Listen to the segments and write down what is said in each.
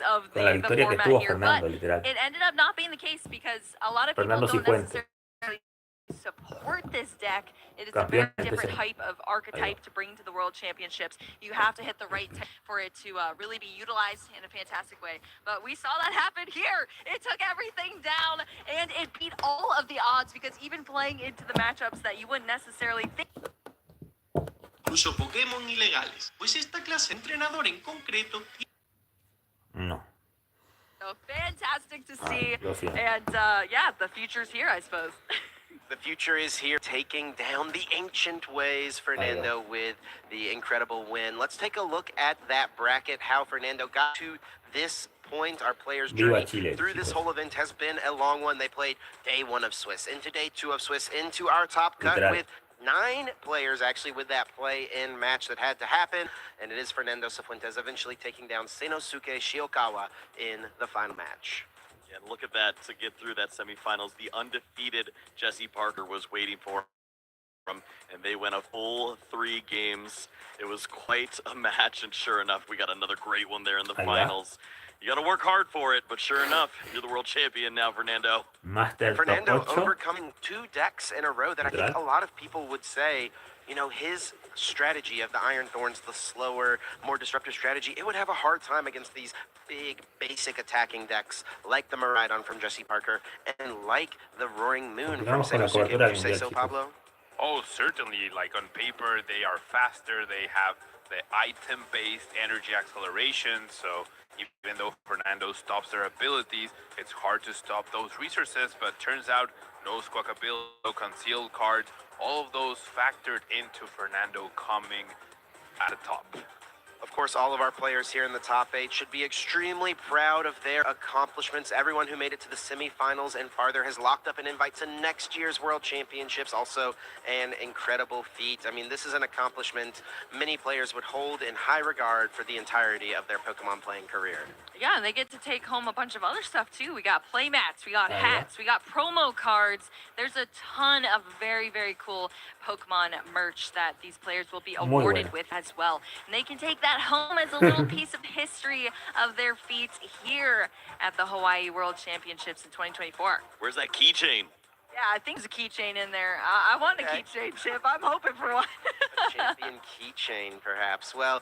of Con la the victoria que format tuvo here, Fernando, but literal. it ended up not being the case because a lot of people Fernando don't Cifuentes, necessarily support this deck. It is a campeón very different TCG. type of archetype to bring to the World Championships. You have to hit the right time for it to really be utilized in a fantastic way. But we saw that happen here. It took everything down, and it beat all of the odds because even playing into the matchups that you wouldn't necessarily think. Incluso Pokémon ilegales, pues esta clase de entrenador en concreto. No. So fantastic to see, Lo siento. and yeah, the future's here, I suppose. The future is here, taking down the ancient ways, Fernando, with the incredible win. Let's take a look at that bracket, how Fernando got to this point. Our players' journey through this whole event has been a long one. They played day 1 of Swiss, into day 2 of Swiss, into our top cut with 9 players actually with that play-in match that had to happen, and it is Fernando Cifuentes eventually taking down Seinosuke Shiokawa in the final match. Yeah, look at that, to get through that semifinals. The undefeated Jesse Parker was waiting for him, and they went a full 3 games. It was quite a match, and sure enough, we got another great one there in the finals. You got to work hard for it, but sure enough, you're the world champion now, Fernando. Master Fernando overcoming 2 decks in a row that I think a lot of people would say, you know, his strategy of the Iron Thorns, the slower, more disruptive strategy, it would have a hard time against these big, basic attacking decks like the Miraidon from Jesse Parker and like the Roaring Moon from Seinosuke. Would you say so, Pablo? Oh, certainly. Like on paper, they are faster. They have the item-based energy acceleration, so even though Fernando stops their abilities, it's hard to stop those resources, but turns out no Squawkabilly, no concealed cards, all of those factored into Fernando coming at the top. Of course, all of our players here in the top 8 should be extremely proud of their accomplishments. Everyone who made it to the semifinals and farther has locked up an invite to next year's World Championships. Also an incredible feat. I mean, this is an accomplishment many players would hold in high regard for the entirety of their Pokemon playing career. Yeah, and they get to take home a bunch of other stuff too. We got play mats, we got hats, we got promo cards. There's a ton of very, very cool Pokemon merch that these players will be awarded with as well. And they can take that home as a little piece of history of their feats here at the Hawaii World Championships in 2024. Where's that keychain? Yeah, I think there's a keychain in there. I want a keychain, Chip. I'm hoping for one. A champion keychain, perhaps. Well,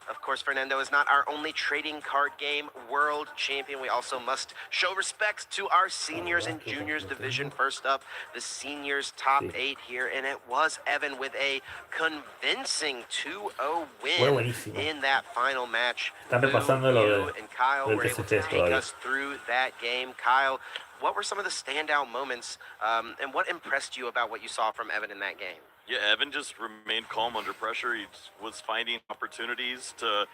of course, Fernando is not our only trading card game world champion. We also must show respect to our seniors and juniors division. First up, the seniors top 8 here, and it was Evan with a convincing 2-0 win in that final match. You and Kyle were able to take us through that game. Kyle, what were some of the standout moments, and what impressed you about what you saw from Evan in that game? Yeah, Evan just remained calm under pressure. He was finding opportunities to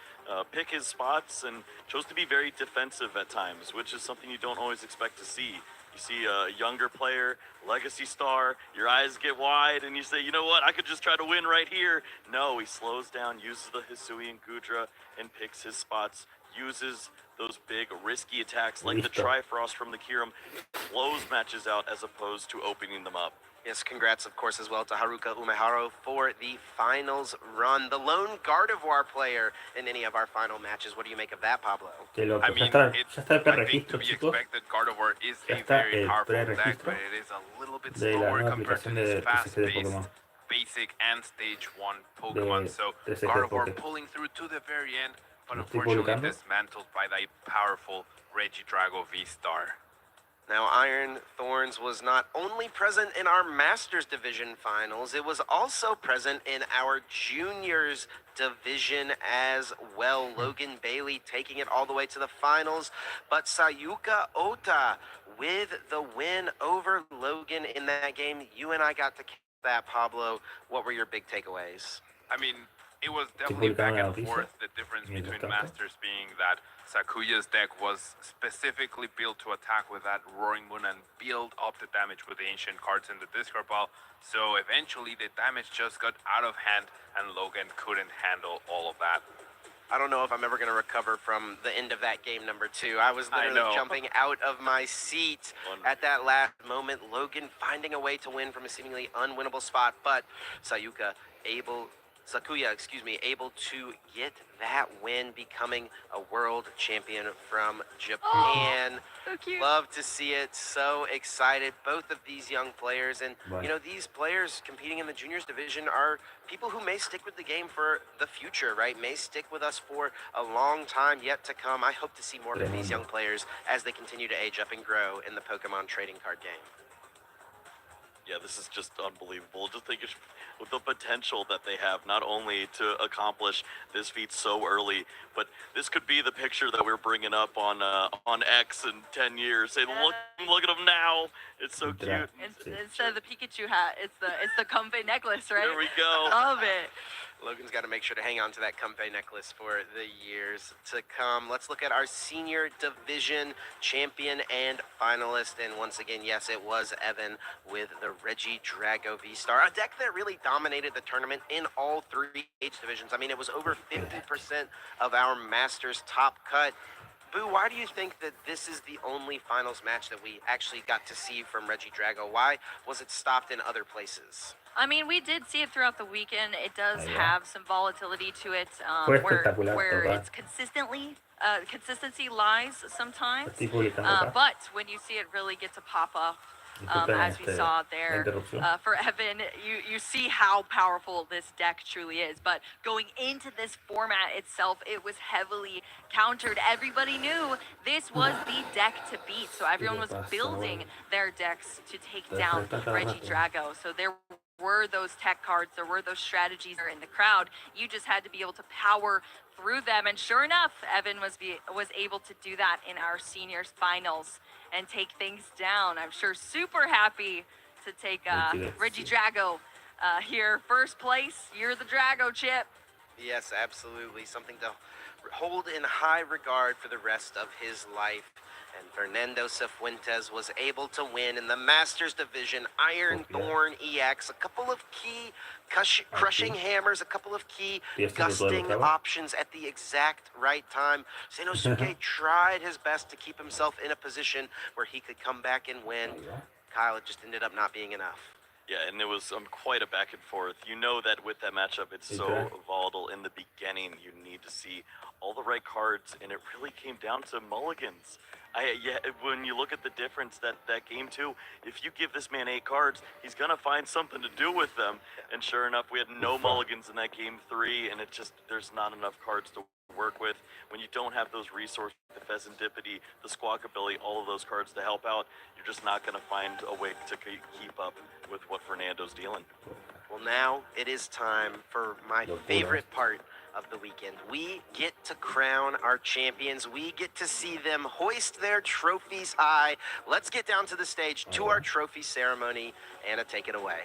pick his spots and chose to be very defensive at times, which is something you don't always expect to see. You see a younger player, legacy star, your eyes get wide, and you say, you know what, I could just try to win right here. No, he slows down, uses the Hisui and Gudra, and picks his spots, uses those big risky attacks like the Trifrost from the Kyurem, close matches out as opposed to opening them up. Yes, congrats, of course, as well to Haruka Umeharo for the finals run. The lone Gardevoir player in any of our final matches. What do you make of that, Pablo? I mean, it's, I think, to be expected. Gardevoir is a very powerful deck, but it is a little bit slower compared to this fast-paced basic and stage 1 Pokemon. So Gardevoir pulling through to the very end, but unfortunately dismantled by that powerful Regidrago V-Star. Now, Iron Thorns was not only present in our Masters Division finals, it was also present in our Juniors Division as well. Logan Bailey taking it all the way to the finals, but Sayuka Ota with the win over Logan in that game. You and I got to catch that, Pablo. What were your big takeaways? I mean, it was definitely back and forth. The difference between Masters being that Sakuya's deck was specifically built to attack with that Roaring Moon and build up the damage with the ancient cards in the discard pile. So eventually the damage just got out of hand and Logan couldn't handle all of that. I don't know if I'm ever going to recover from the end of that game number 2. I was literally jumping out of my seat at that last moment. Logan finding a way to win from a seemingly unwinnable spot, but Sayuka able Sakuya, able to get that win, becoming a world champion from Japan. So cute. Love to see it. So excited. Both of these young players. And, Right. you know, these players competing in the juniors division are people who may stick with the game for the future, right? May stick with us for a long time yet to come. I hope to see more of these young players as they continue to age up and grow in the Pokemon trading card game. Yeah, this is just unbelievable. Just think with the potential that they have, not only to accomplish this feat so early, but this could be the picture that we're bringing up on X in 10 years. Say, look at him now. It's so cute. Instead of the Pikachu hat, it's the Comfey necklace, right? There we go. Love it. Logan's got to make sure to hang on to that Comfey necklace for the years to come. Let's look at our senior division champion and finalist. And once again, yes, it was Evan with the Reggie Drago V-Star, a deck that really dominated the tournament in all three age divisions. I mean, it was over 50% of our Masters top cut. Boo, why do you think that this is the only finals match that we actually got to see from Reggie Drago? Why was it stopped in other places? I mean, we did see it throughout the weekend. It does have some volatility to it, Fue where espectacular, total. it's consistency lies sometimes. Estoy publicando acá. But when you see it really get to pop off, as we saw there, for Evan, you see how powerful this deck truly is. But going into this format itself, it was heavily countered. Everybody knew this was the deck to beat, so everyone was building their decks to take down Reggie Drago. So there were those tech cards, there were those strategies in the crowd. You just had to be able to power through them, and sure enough, Evan was able to do that in our seniors finals and take things down. I'm sure super happy to take Reggie Drago here first place. You're the Drago, Chip. Yes, absolutely. Something to hold in high regard for the rest of his life. And Fernando Cifuentes was able to win in the Masters Division, Iron Thorn EX, a couple of key crushing hammers, a couple of key gusting options at the exact right time. Sanosuke tried his best to keep himself in a position where he could come back and win. Kyle, it just ended up not being enough. Yeah, and it was quite a back and forth. You know that with that matchup, it's so volatile in the beginning. You need to see all the right cards, and it really came down to mulligans. When you look at the difference that game two, if you give this man 8 cards, he's gonna find something to do with them. And sure enough, we had no mulligans in that game 3, and there's not enough cards to work with. When you don't have those resources, the Pheasantipity, the Squawkabilly, all of those cards to help out, you're just not gonna find a way to keep up with what Fernando's dealing. Well, now it is time for my favorite part of the weekend. We get to crown our champions. We get to see them hoist their trophies high. Let's get down to the stage to our trophy ceremony. Anna, take it away.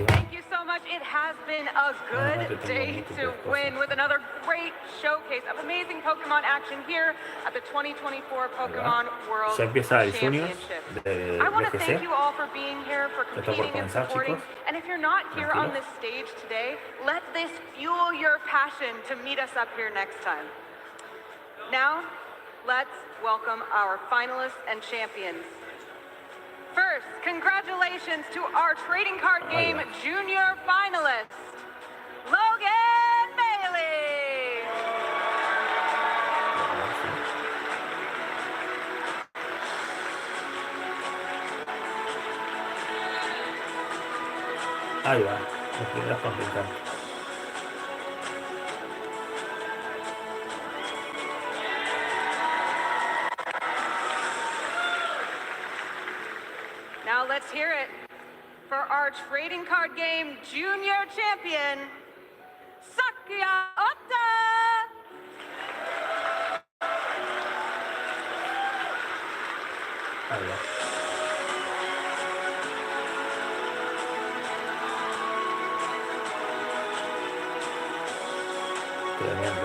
Thank you so much. It has been a good day to win with another great showcase of amazing Pokemon action here at the 2024 Pokemon World Championship. I want to thank you all for being here, for competing and supporting. And if you're not here on this stage today, let this fuel your passion to meet us up here next time. Now, let's welcome our finalists and champions. First, congratulations to our trading card game junior finalist, Logan Bailey. Ahí va, las primeras complicadas. Now let's hear it for our trading card game junior champion, Sakuya Ota. Ahí va. Tremendo.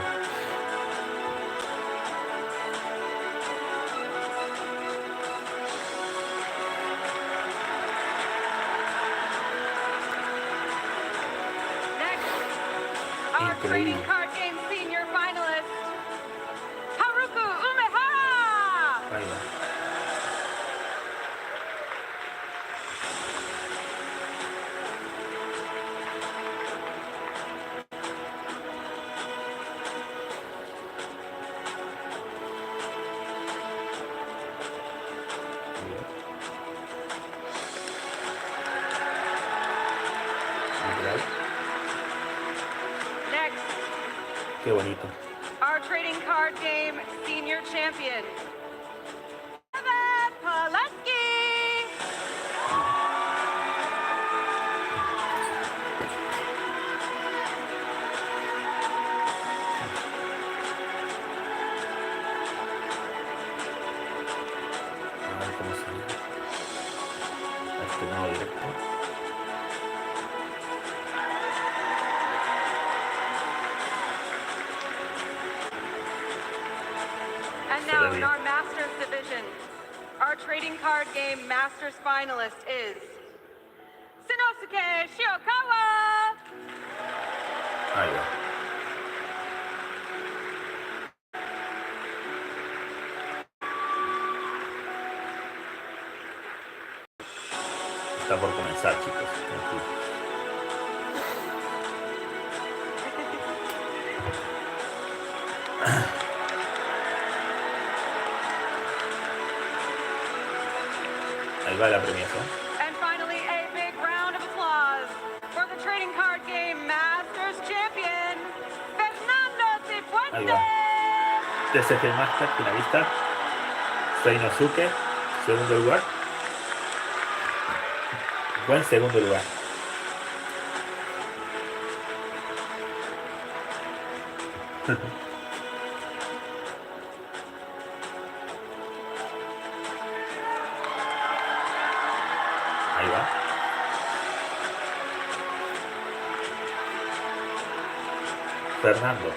Our trading card game senior finalist, Haruku Umehara. Ahí va. qué bonito. Our trading card game senior champion, Evan Pulaski. A ver cómo sale. Este nuevo directo. And now in our Masters division, our trading card game Masters finalist is Shinosuke Shiokawa. Ahí va. Está por comenzar, chicos. Tranquilos. Ahí va la premiación. And finally, a big round of applause for the trading card game Masters champion, Fernando Ahí Cifuentes. va. TCG Master, finalista. Seinosuke, segundo lugar. Buen segundo lugar. Ahí va. Fernando.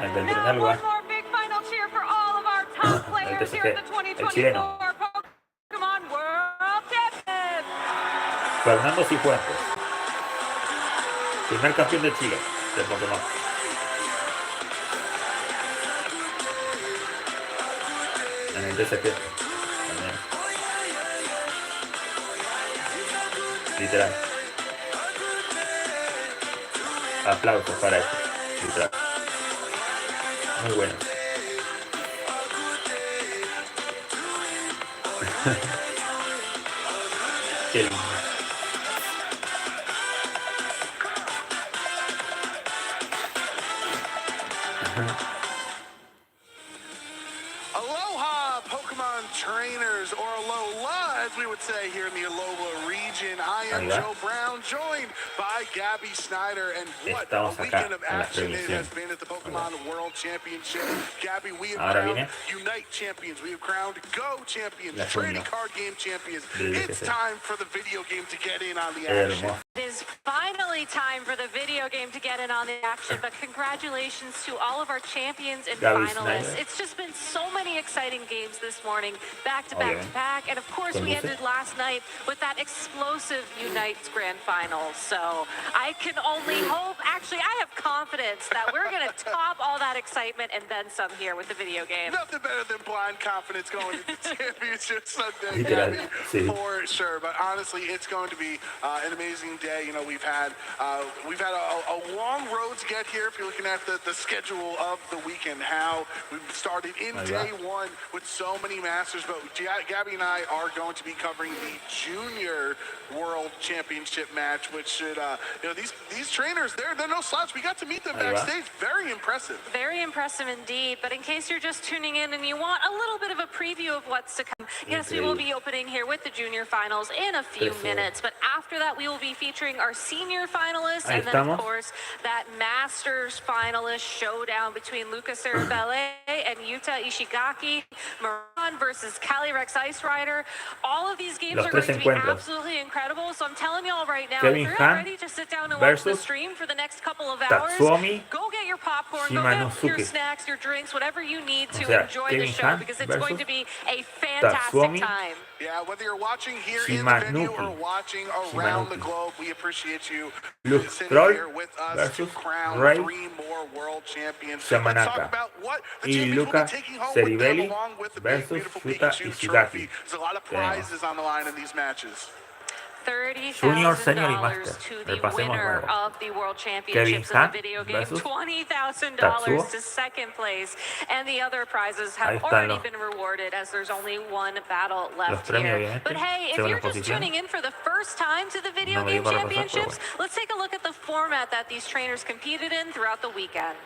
El del primer Now, lugar. one more big final cheer for all of our top players here at the el chileno. 2024 Pokémon World Champions. Fernando Cifuentes. Primer campeón de Chile de Pokémon. En el DSP. También. Literal. Aplausos para esto. Literal. Muy bueno. Qué lindo. Aloha, Pokemon trainers, or Alola, as we would say here in the Alola region. I am Ahí va. Joe Brown, joined by Gabby Snyder, and what Estamos a acá weekend of en la action it transmisión. has been at the Pokemon World Championship. Gabby, we have Ahora crowned viene Unite champions, we have crowned Go champions, la trading segunda card game champions. del It's VGC. time for the video game to get in on the action. Hermoso. It is finally time for the video game to get in on the action, but congratulations to all of our champions and Gaby finalists. Snyder. It's just been so many exciting games this morning, back to back to Obviamente. back, and of course we Conduce. ended last night with that explosive Unites Grand Final. So I can only hope, actually I have confidence that we're going to top all that excitement and then some here with the video game. Nothing better than blind confidence going into the championship Sunday, Literal, Gabby, sí. for sure. But honestly, it's going to be an amazing day. You know, we've had a long road to get here. If you're looking at the schedule of the weekend, how we've started in Ahí day va. one with so many Masters. But Gabby and I are going to be covering the Junior World Championship match, which should, you know, these trainers, they're no slouch. We got to meet them Ahí va. backstage. Very impressive. Very impressive indeed. But in case you're just tuning in and you want a little bit of a preview of what's to come, yes, we will be opening here with the junior finals in a few Eso. minutes. But after that, we will be featuring our senior finalists Ahí and then, of estamos. course, that Masters finalist showdown between Luca Ceribelli and Yuta Ishigaki, Moran versus Calyrex Ice Rider. All of these games Los are going tres to be encuentros. absolutely incredible. So I'm telling y'all right now, Kevin if you're Han not ready to sit down and watch the versus stream for the next couple of hours, Tatsuomi go get your popcorn, go get your Shimanosuke. snacks, your drinks, whatever you need to O sea, enjoy the Kevin show Han because it's going versus to be a fantastic Tatsuomi. time. Yeah, whether you're watching here in the venue or Shimanuki. watching around the Shimanuki. globe, we appreciate you Luke sitting Troll here with us to versus crown Ray 3 more world champions. Yamanaka. Let's talk about what the Y champions will Luca be taking home with them Ceribelli along with the versus beautiful Yuta Pikachu Ishigaki. trophy. There's a lot of Tenemos. prizes on the line in these matches. Junior, Senior y $30,000 Master. to the Repasemos winner luego. of the World Kevin Championships in the Hahn video game, versus $20,000 Tatsuo. to second place, and the other prizes Ahí have están already los- been rewarded as there's only one battle left premios, here. obviamente, But hey, if según you're las just posiciones. tuning in for the first time to the Video No me Game dio para pasar, pero Championships, bueno. let's take a look at the format that these trainers competed in throughout the weekend.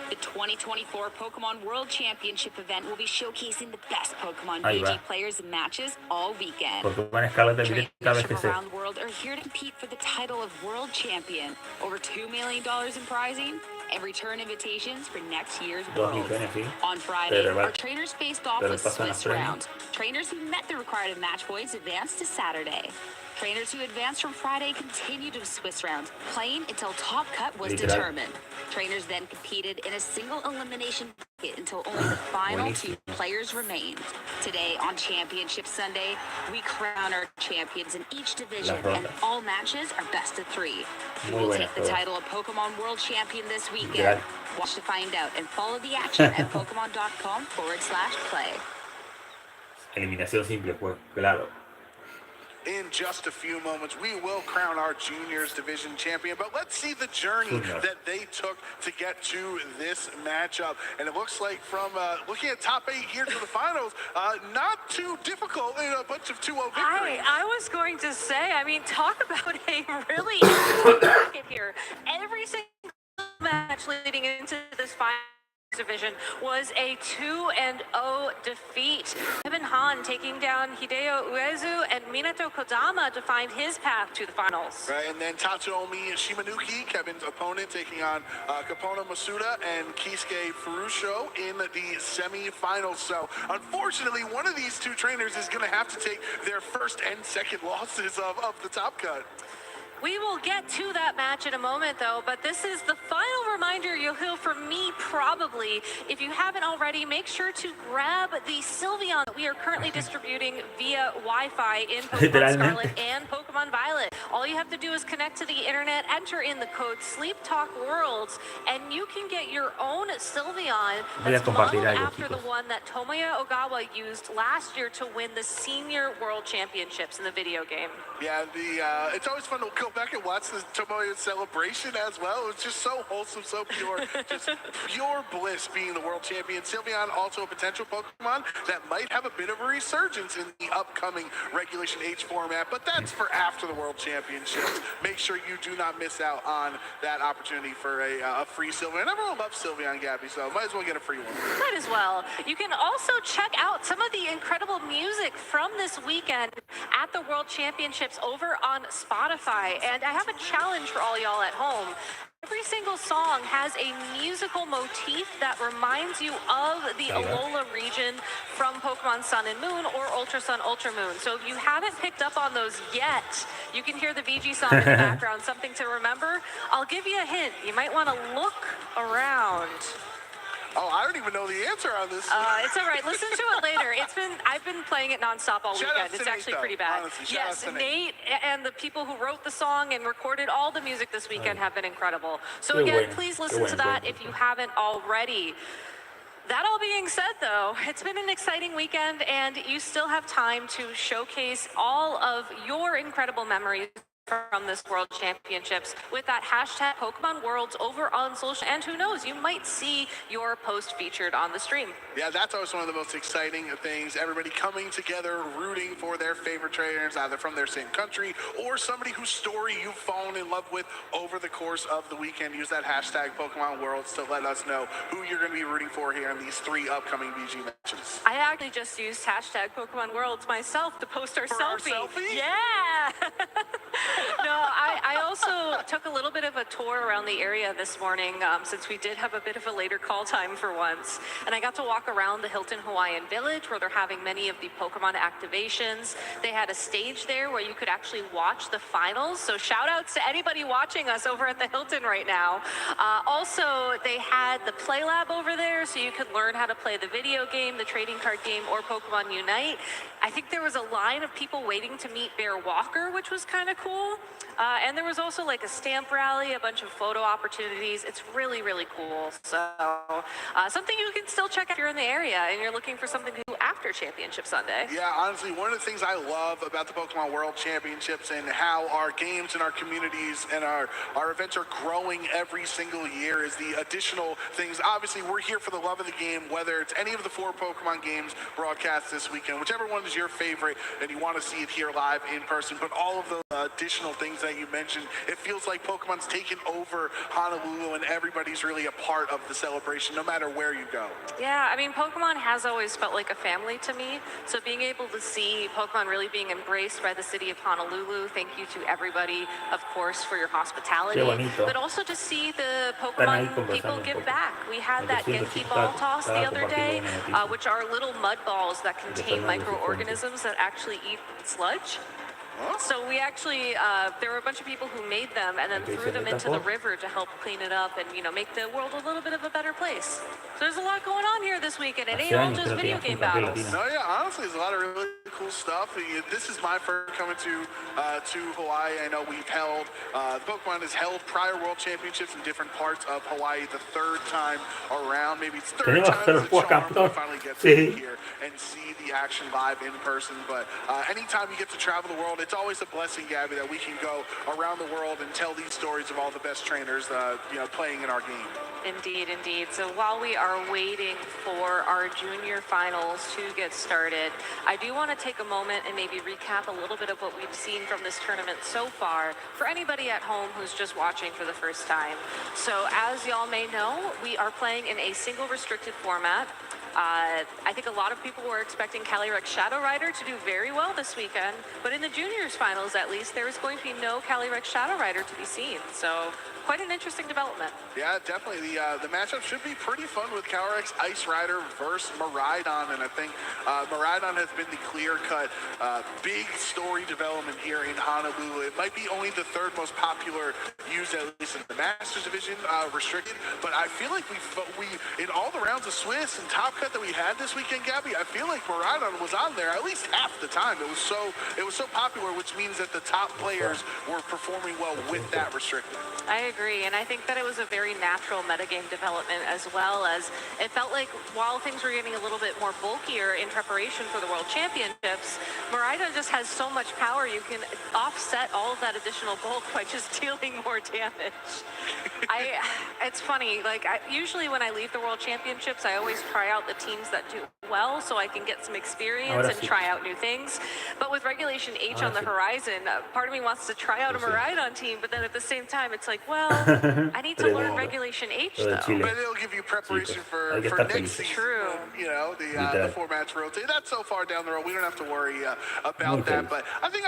The 2024 Pokemon World Championship event will be showcasing the best Pokemon Ahí VG va. players and matches all weekend. Pokémon Scarlet de Trainers directa from VGC. around the world are here to compete for the title of World Champion. Over $2 million in prizing and return invitations for next year's Dos Worlds. millones, sí. On Friday, Pero va- our trainers faced off pero with pasan los Swiss premios. rounds. Trainers who met the required match points advanced to Saturday. Trainers who advanced from Friday continued to Swiss rounds, playing until top cut was Literal. determined. Trainers then competed in a single elimination bracket until only the final two Buenísimo. players remained. Today on Championship Sunday, we crown our champions in each division, Las and rondas. all matches are best of 3. Who Muy will buenas take the todas. title of Pokemon World Champion this weekend? Literal. Watch to find out and follow the action at Pokemon.com/play. Eliminación simple, pues, claro. In just a few moments, we will crown our juniors division champion, but let's see the journey Junior. that they took to get to this matchup. And it looks like from looking at top 8 here to the finals, not too difficult in a bunch of 2-0 victories. I was going to say, I mean, talk about a really interesting bracket here. Every single match leading into this final division was a 2-0 defeat. Kevin Hahn taking down Hideo Uezu and Minato Kodama to find his path to the finals. Right, and then Tatsuomi Shimanuki, Kevin's opponent, taking on Kapono Masuda and Kisuke Furusho in the semifinals. So, unfortunately, one of these two trainers is going to have to take their first and second losses of the top cut. We will get to that match in a moment, though, but this is the final reminder you'll hear from me, probably. If you haven't already, make sure to grab the Sylveon that we are currently distributing via Wi-Fi in Pokemon Scarlet and Pokemon Violet. All you have to do is connect to the internet, enter in the code SleepTalkWorlds, and you can get your own Sylveon that's modeled after the one that Tomoya Ogawa used last year to win the Senior World Championships in the video game. Yeah, it's always fun to go back and watch the Tomoya celebration as well. It's just so wholesome, so pure, just pure bliss being the world champion. Sylveon, also a potential Pokemon that might have a bit of a resurgence in the upcoming Regulation H format, but that's for after the World Championships. Make sure you do not miss out on that opportunity for a free Sylveon. Everyone loves Sylveon, Gabby, so might as well get a free one. Might as well. You can also check out some of the incredible music from this weekend at the World Championships over on Spotify. And I have a challenge for all y'all at home. Every single song has a musical motif that reminds you of the Alola region from Pokemon Sun and Moon or Ultra Sun, Ultra Moon. So if you haven't picked up on those yet, you can hear the VG song in the background, something to remember. I'll give you a hint. You might want to look around. Oh, I don't even know the answer on this. It's all right. Listen to it later. I've been playing it nonstop all weekend. It's actually pretty bad. Honestly, yes, Nate and the people who wrote the song and recorded all the music this weekend have been incredible. So again, please listen to that if you haven't already. That all being said, though, it's been an exciting weekend, and you still have time to showcase all of your incredible memories from this World Championships with that hashtag Pokemon Worlds over on social, and who knows, you might see your post featured on the stream. Yeah, that's always one of the most exciting things. Everybody coming together, rooting for their favorite trainers, either from their same country or somebody whose story you've fallen in love with over the course of the weekend. Use that hashtag Pokemon Worlds to let us know who you're going to be rooting for here in these 3 upcoming VG matches. I actually just used hashtag Pokemon Worlds myself to post our selfie. Our selfie? Yeah. No, I also took a little bit of a tour around the area this morning, since we did have a bit of a later call time for once. And I got to walk around the Hilton Hawaiian Village, where they're having many of the Pokemon activations. They had a stage there where you could actually watch the finals. So shout outs to anybody watching us over at the Hilton right now. Also, they had the Play Lab over there, so you could learn how to play the video game, the trading card game, or Pokemon Unite. I think there was a line of people waiting to meet Bear Walker, which was kind of cool. And there was also like a stamp rally, a bunch of photo opportunities. It's really, really cool. So something you can still check out if you're in the area and you're looking for something to do after Championship Sunday. Yeah, honestly, one of the things I love about the Pokemon World Championships and how our games and our communities and our events are growing every single year is the additional things. Obviously, we're here for the love of the game, whether it's any of the 4 Pokemon games broadcast this weekend, whichever one is your favorite and you want to see it here live in person, but all of the additional things that you mentioned, it feels like Pokemon's taken over Honolulu and everybody's really a part of the celebration, no matter where you go. Yeah, I mean, Pokemon has always felt like a family to me, so being able to see Pokemon really being embraced by the city of Honolulu, thank you to everybody, of course, for your hospitality, but also to see the Pokemon people give back. We had that Genki ball toss the other day, which are little mud balls that contain microorganisms that actually eat sludge. So we actually, there were a bunch of people who made them and then threw them into the river to help clean it up and, you know, make the world a little bit of a better place. So there's a lot going on here this weekend. It ain't all just video game battles. No, yeah, honestly, there's a lot of really cool stuff. This is my first coming to Hawaii. I know we've held, Pokemon has held prior World Championships in different parts of Hawaii the 3rd time around. Maybe it's 3rd time as a charm to finally get to here and see the action live in person. But anytime you get to travel the world, it's always a blessing, Gabby, that we can go around the world and tell these stories of all the best trainers, you know, playing in our game. Indeed, indeed. So while we are waiting for our junior finals to get started, I do want to take a moment and maybe recap a little bit of what we've seen from this tournament so far for anybody at home who's just watching for the first time. So as y'all may know, we are playing in a single restricted format. I think a lot of people were expecting Calyrex Shadow Rider to do very well this weekend, but in the juniors finals at least, there is going to be no Calyrex Shadow Rider to be seen. So quite an interesting development. Yeah, definitely. The matchup should be pretty fun with Calyrex Ice Rider versus Miraidon, and I think Miraidon has been the clear-cut big story development here in Honolulu. It might be only the 3rd most popular used, at least in the Masters Division, restricted, but I feel like we in all the rounds of Swiss and Top Cut that we had this weekend, Gabby, I feel like Miraidon was on there at least half the time. It was so popular, which means that the top players were performing well with that restricted. I agree, and I think that it was a very natural metagame development, as well as it felt like while things were getting a little bit more bulkier in preparation for the World Championships, Miraidon just has so much power, you can offset all of that additional bulk by just dealing more damage. It's funny, like usually when I leave the World Championships, I always try out the teams that do well so I can get some experience and try out new things. But with Regulation H on the horizon, part of me wants to try out a Miraidon team, but then at the same time, it's like, well, I need to learn Regulation H, though. But it'll give you preparation for next season. True. You know, the formats rotate. That's so far down the road. We don't have to worry about that. But I think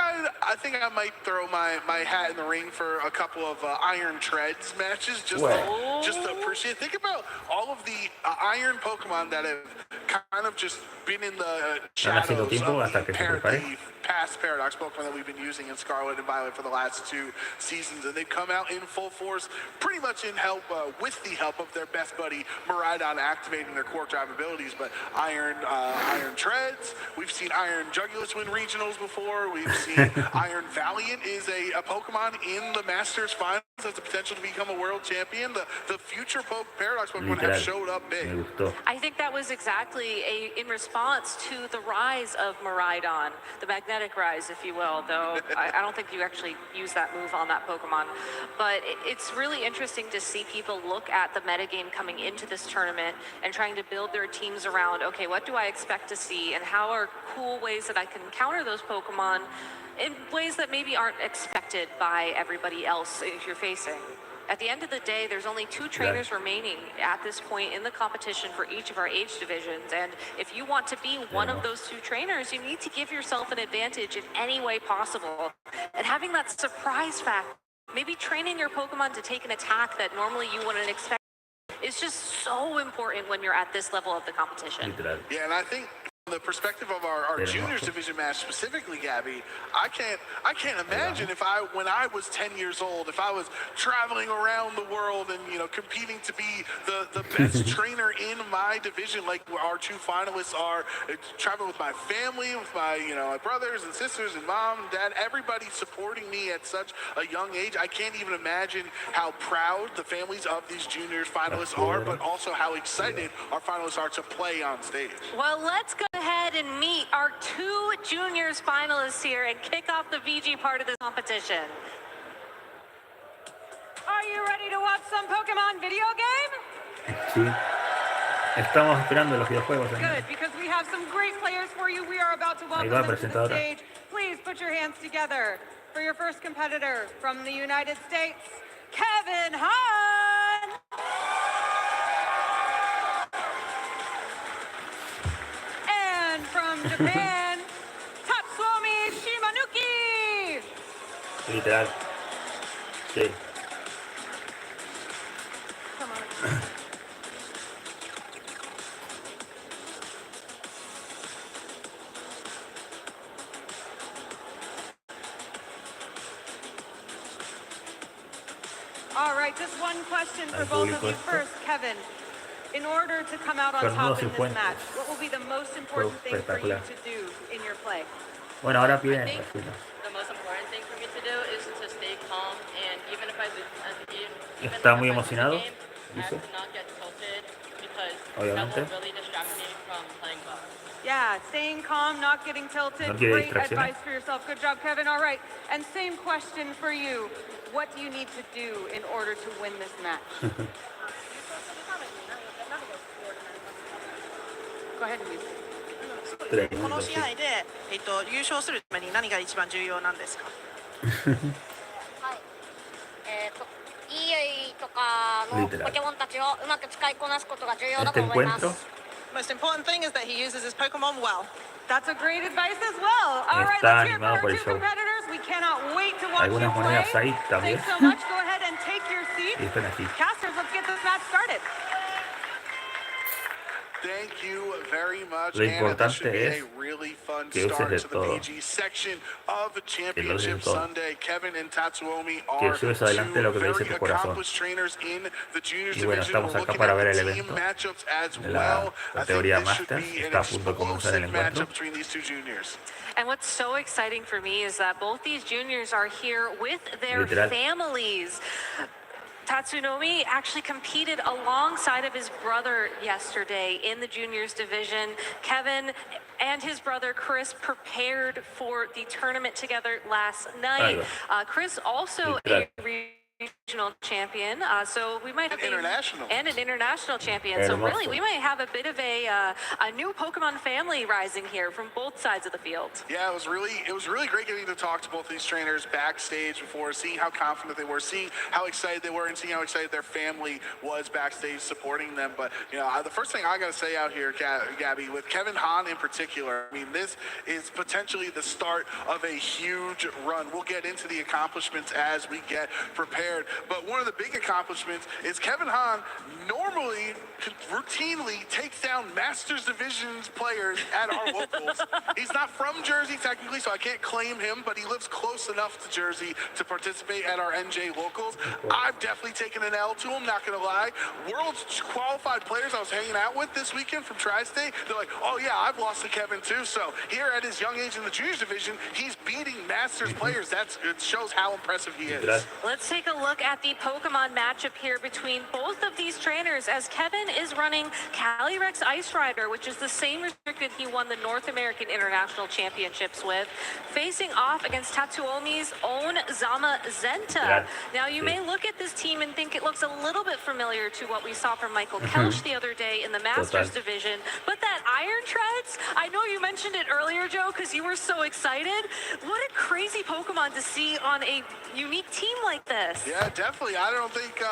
I might throw my hat in the ring for a couple of Iron Treads matches just to appreciate. Think about all of the Iron Pokemon that have kind of just been in the shadows of the past Paradox Pokemon that we've been using in Scarlet and Violet for the last 2 seasons, and they've come out in full force, pretty much in help with the help of their best buddy Miraidon activating their core drive abilities. But Iron Treads, we've seen Iron Jugulus win regionals before. We've seen Iron Valiant is a Pokemon in the Masters Finals has the potential to become a world champion. The future Paradox Pokemon have showed up big. I think that was exactly in response to the rise of Miraidon, the magnetic rise, if you will, though I don't think you actually use that move on that Pokemon. But it's really interesting to see people look at the metagame coming into this tournament and trying to build their teams around, okay, what do I expect to see and how are cool ways that I can counter those Pokemon in ways that maybe aren't expected by everybody else if you're facing. At the end of the day, there's only 2 trainers remaining at this point in the competition for each of our age divisions. And if you want to be one of those 2 trainers, you need to give yourself an advantage in any way possible. And having that surprise factor, maybe training your Pokemon to take an attack that normally you wouldn't expect, is just so important when you're at this level of the competition. Yeah, and I think the perspective of our juniors division match specifically, Gabby, I can't imagine when I was 10 years old, if I was traveling around the world and competing to be the best trainer in my division, like our two finalists are, traveling with my family, with my my brothers and sisters and mom and dad, everybody supporting me at such a young age. I can't even imagine how proud the families of these juniors finalists are, but also how excited our finalists are to play on stage. Well, let's go ahead and meet our two juniors finalists here and kick off the VG part of this competition. Are you ready to watch some Pokemon video game? Sí. Estamos esperando los videojuegos. Good, because we have some great players for you. We are about to welcome them to the stage. Please put your hands together for your first competitor from the United States, Kevin Hahn. And from Japan, Tatsuomi Shimanuki. Literal. Sí. Come on. All right, just one question for both of you. First, Kevin, in order to come out on top in this match, what will be the most important thing for you to do in your play? Bueno, ahora piden. The most important thing for me to do is to stay calm, and even if I lose at the game, Está muy emocionado. I have to not get tilted because that will really distract me from playing well. Yeah, staying calm, not getting tilted. Great advice for yourself. Good job, Kevin. All right, and same question for you. What do you need to do in order to win this match? Go ahead, please. この試合で、優勝するために何が一番重要なんですか？はい。EA とかのポケモンたちをうまく使いこなすことが重要だと思います。Most important thing is that he uses his Pokemon well. That's a great advice as well. All right, let's hear from our two competitors. We cannot wait to watch you play. Thanks so much. Go ahead and take your seats. Casters, let's get this match started. Thank you very much. Lo importante es que uses de todo. Que subes adelante lo que te dice tu corazón. Y bueno, estamos acá para ver el evento. La categoría Masters está a punto de comenzar el encuentro. And what's so exciting for me is that both these juniors are here with their families. Tatsunomi actually competed alongside of his brother yesterday in the juniors division. Kevin and his brother Chris prepared for the tournament together last night. Chris also a regional champion, so we might have an international champion. So really, we might have a bit of a new Pokemon family rising here from both sides of the field. Yeah, it was really great getting to talk to both these trainers backstage before, seeing how confident they were, seeing how excited they were, and seeing how excited their family was backstage supporting them. But the first thing I got to say out here, Gabby, with Kevin Hahn in particular, I mean, this is potentially the start of a huge run. We'll get into the accomplishments as we get prepared. But one of the big accomplishments is Kevin Hahn normally routinely takes down Masters Divisions players at our locals. He's not from Jersey technically, so I can't claim him, but he lives close enough to Jersey to participate at our NJ locals. I've definitely taken an L to him, not gonna lie. World's qualified players I was hanging out with this weekend from Tri-State, they're like, oh yeah, I've lost to Kevin too. So here at his young age in the juniors division, he's beating Masters players. It shows how impressive he is. Let's take a look at the Pokemon matchup here between both of these trainers, as Kevin is running Calyrex Ice Rider, which is the same restricted he won the North American International Championships with, facing off against Tatsuomi's own Zamazenta. Now, you may look at this team and think it looks a little bit familiar to what we saw from Michael Kelch the other day in the Masters division, but that Iron Treads, I know you mentioned it earlier, Joe, because you were so excited. What a crazy Pokemon to see on a unique team like this. Yeah, definitely. I don't think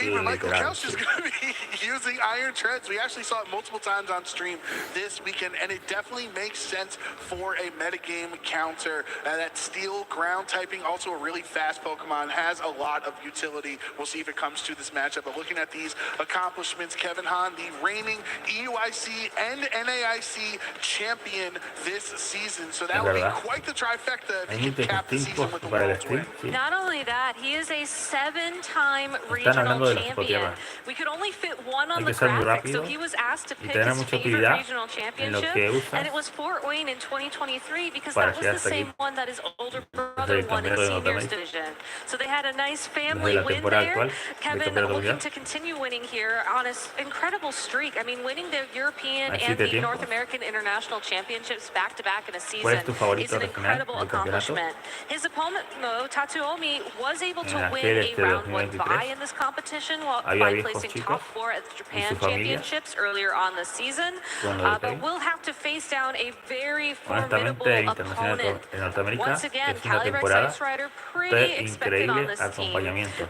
even Michael Kelch is going to be using using Iron Treads. We actually saw it multiple times on stream this weekend, and it definitely makes sense for a metagame counter. That steel ground typing, also a really fast Pokemon, has a lot of utility. We'll see if it comes to this matchup. But looking at these accomplishments, Kevin Hahn, the reigning EUIC and NAIC champion this season. So that will be quite the trifecta if he can cap the season with the world win. Not only that, he is a 7-time regional champion. We could only fit one on the graphic, so he was asked to pick his favorite regional championship, and it was Fort Wayne in 2023 because that was the same one that his older brother won in the seniors division. So they had a nice family win there. Kevin looking to continue winning here on his incredible streak. I mean, winning the European and the North American International Championships back-to-back in a season is an incredible accomplishment. His opponent, though, Tatsuomi, was able to win a round 1 bye in this competition by placing top 4 at the Japan Championships earlier on this season. But we'll have to face down a very formidable opponent. Once again, Calyrex Ice Rider, pretty expected on this team.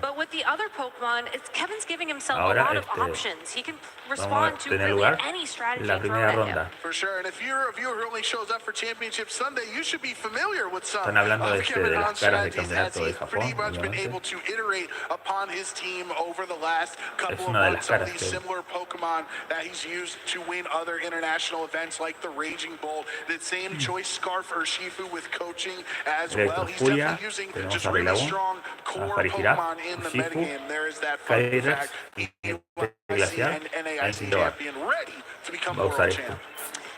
But with the other Pokemon, Kevin's giving himself a lot of options. He can respond to really any strategy thrown at him. For sure, and if you're a viewer who only shows up for Championship Sunday, you should be familiar with some of Kevin Hahn's strategies, as he's pretty much been able to iterate upon his team over the last couple of months of these similar Pokemon that he's used to win other international events like the Raging Bolt, the same Choice Scarf Urshifu with coaching as well. He's definitely using just really strong core Pokemon in the metagame. There is that fun fact, EUIC and NAIC champion ready to become a world champ.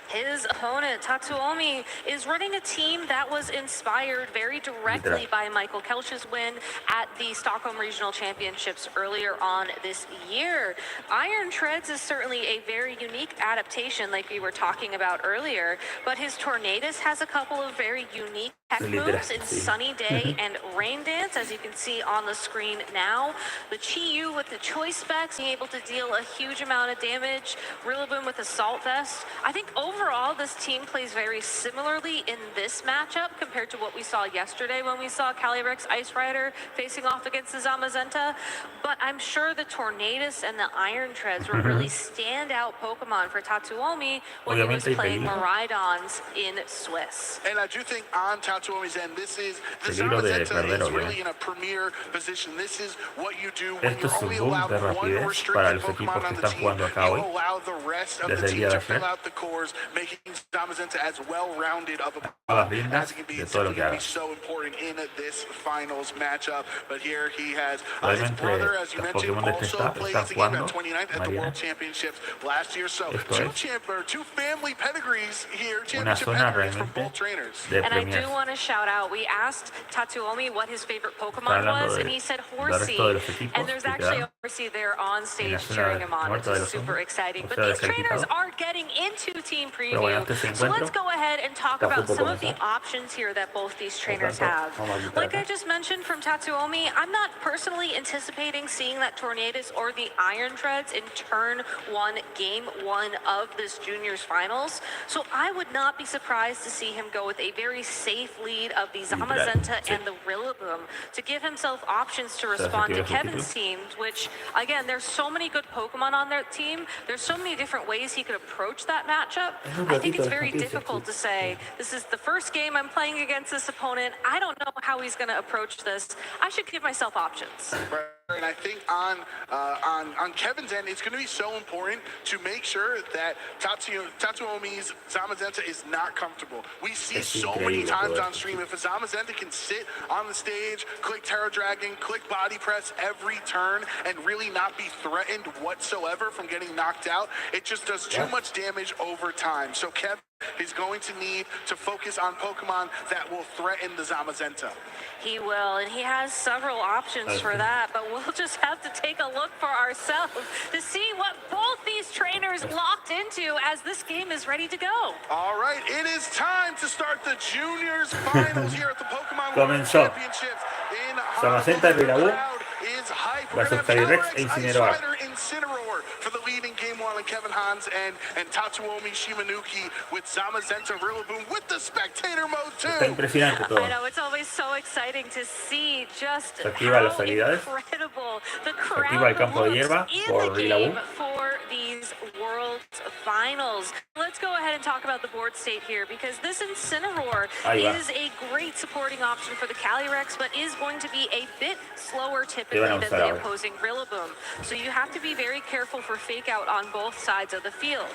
His opponent, Tatsuomi, is running a team that was inspired very directly by Michael Kelch's win at the Stockholm Regional Championships earlier on this year. Iron Treads is certainly a very unique adaptation like we were talking about earlier, but his Tornadus has a couple of very unique tech moves in Sunny Day and Rain Dance, as you can see on the screen now. The Chi-Yu with the Choice Specs being able to deal a huge amount of damage. Rillaboom with Assault Vest. I think overall this team plays very similarly in this matchup compared to what we saw yesterday when we saw Calyrex Ice Rider facing off against the Zamazenta. But I'm sure the Tornadus and the Iron Treads were really standout Pokemon for Tatsuomi when he was playing Miraidons in Swiss. And I do think on Tatsuomi's end, this is the Zamazenta is really in a premier position. This is what you do when you're only allowed one restricted Pokemon on the team. You allow the rest of the team to fill out the cores, making Zamazenta as well-rounded of a Pokemon as it can be. It's going to be so important in this finals matchup. But here he has his brother, as you mentioned, also played the game at 29th at the World Championships last year. So two family pedigrees here, championship pedigrees from both trainers. And I do want to shout out, we asked Tatsuomi what his favorite Pokemon was, and he said Horsey. And there's actually a Horsey there on stage cheering him on, which is super exciting. But these trainers are getting into team preview. So let's go ahead and talk about some of the options here that both these trainers have. Like I just mentioned from Tatsuomi, I'm not personally anticipating seeing that Tornadus or the Iron Treads in turn 1, game 1 of this juniors finals. So I would not be surprised to see him go with a very safe lead of the Zamazenta and the Rillaboom to give himself options to respond to Kevin's teams, which, again, there's so many good Pokemon on their team. There's so many different ways he could approach that matchup. I think it's very difficult to say, this is the first game I'm playing against this opponent. I don't know how he's going to approach this. I should give myself options. And I think on Kevin's end, it's going to be so important to make sure that Tatsuomi's Zamazenta is not comfortable. We see so many times on stream, if a Zamazenta can sit on the stage, click Terra Dragon, click Body Press every turn, and really not be threatened whatsoever from getting knocked out, it just does too much damage over time. So Kevin is going to need to focus on Pokemon that will threaten the Zamazenta. He will, and he has several options for that, but we'll just have to take a look for ourselves to see what both these trainers locked into as this game is ready to go. All right, it is time to start the juniors finals here at the Pokemon World Championships in Honolulu. Is hype. We're going to have Calyrex Ice Rider Incineroar for the lead in game 1 on Kevin Hahn's end, and Tatsuomi Shimanuki with Zamazenta Rillaboom with the spectator mode too. I know, it's always so exciting to see just how incredible the crowd looks in the game for the World Finals. Let's go ahead and talk about the board state here, because this Incineroar is a great supporting option for the Calyrex, but is going to be a bit slower typically than the opposing Rillaboom. So you have to be very careful for fake out on both sides of the field.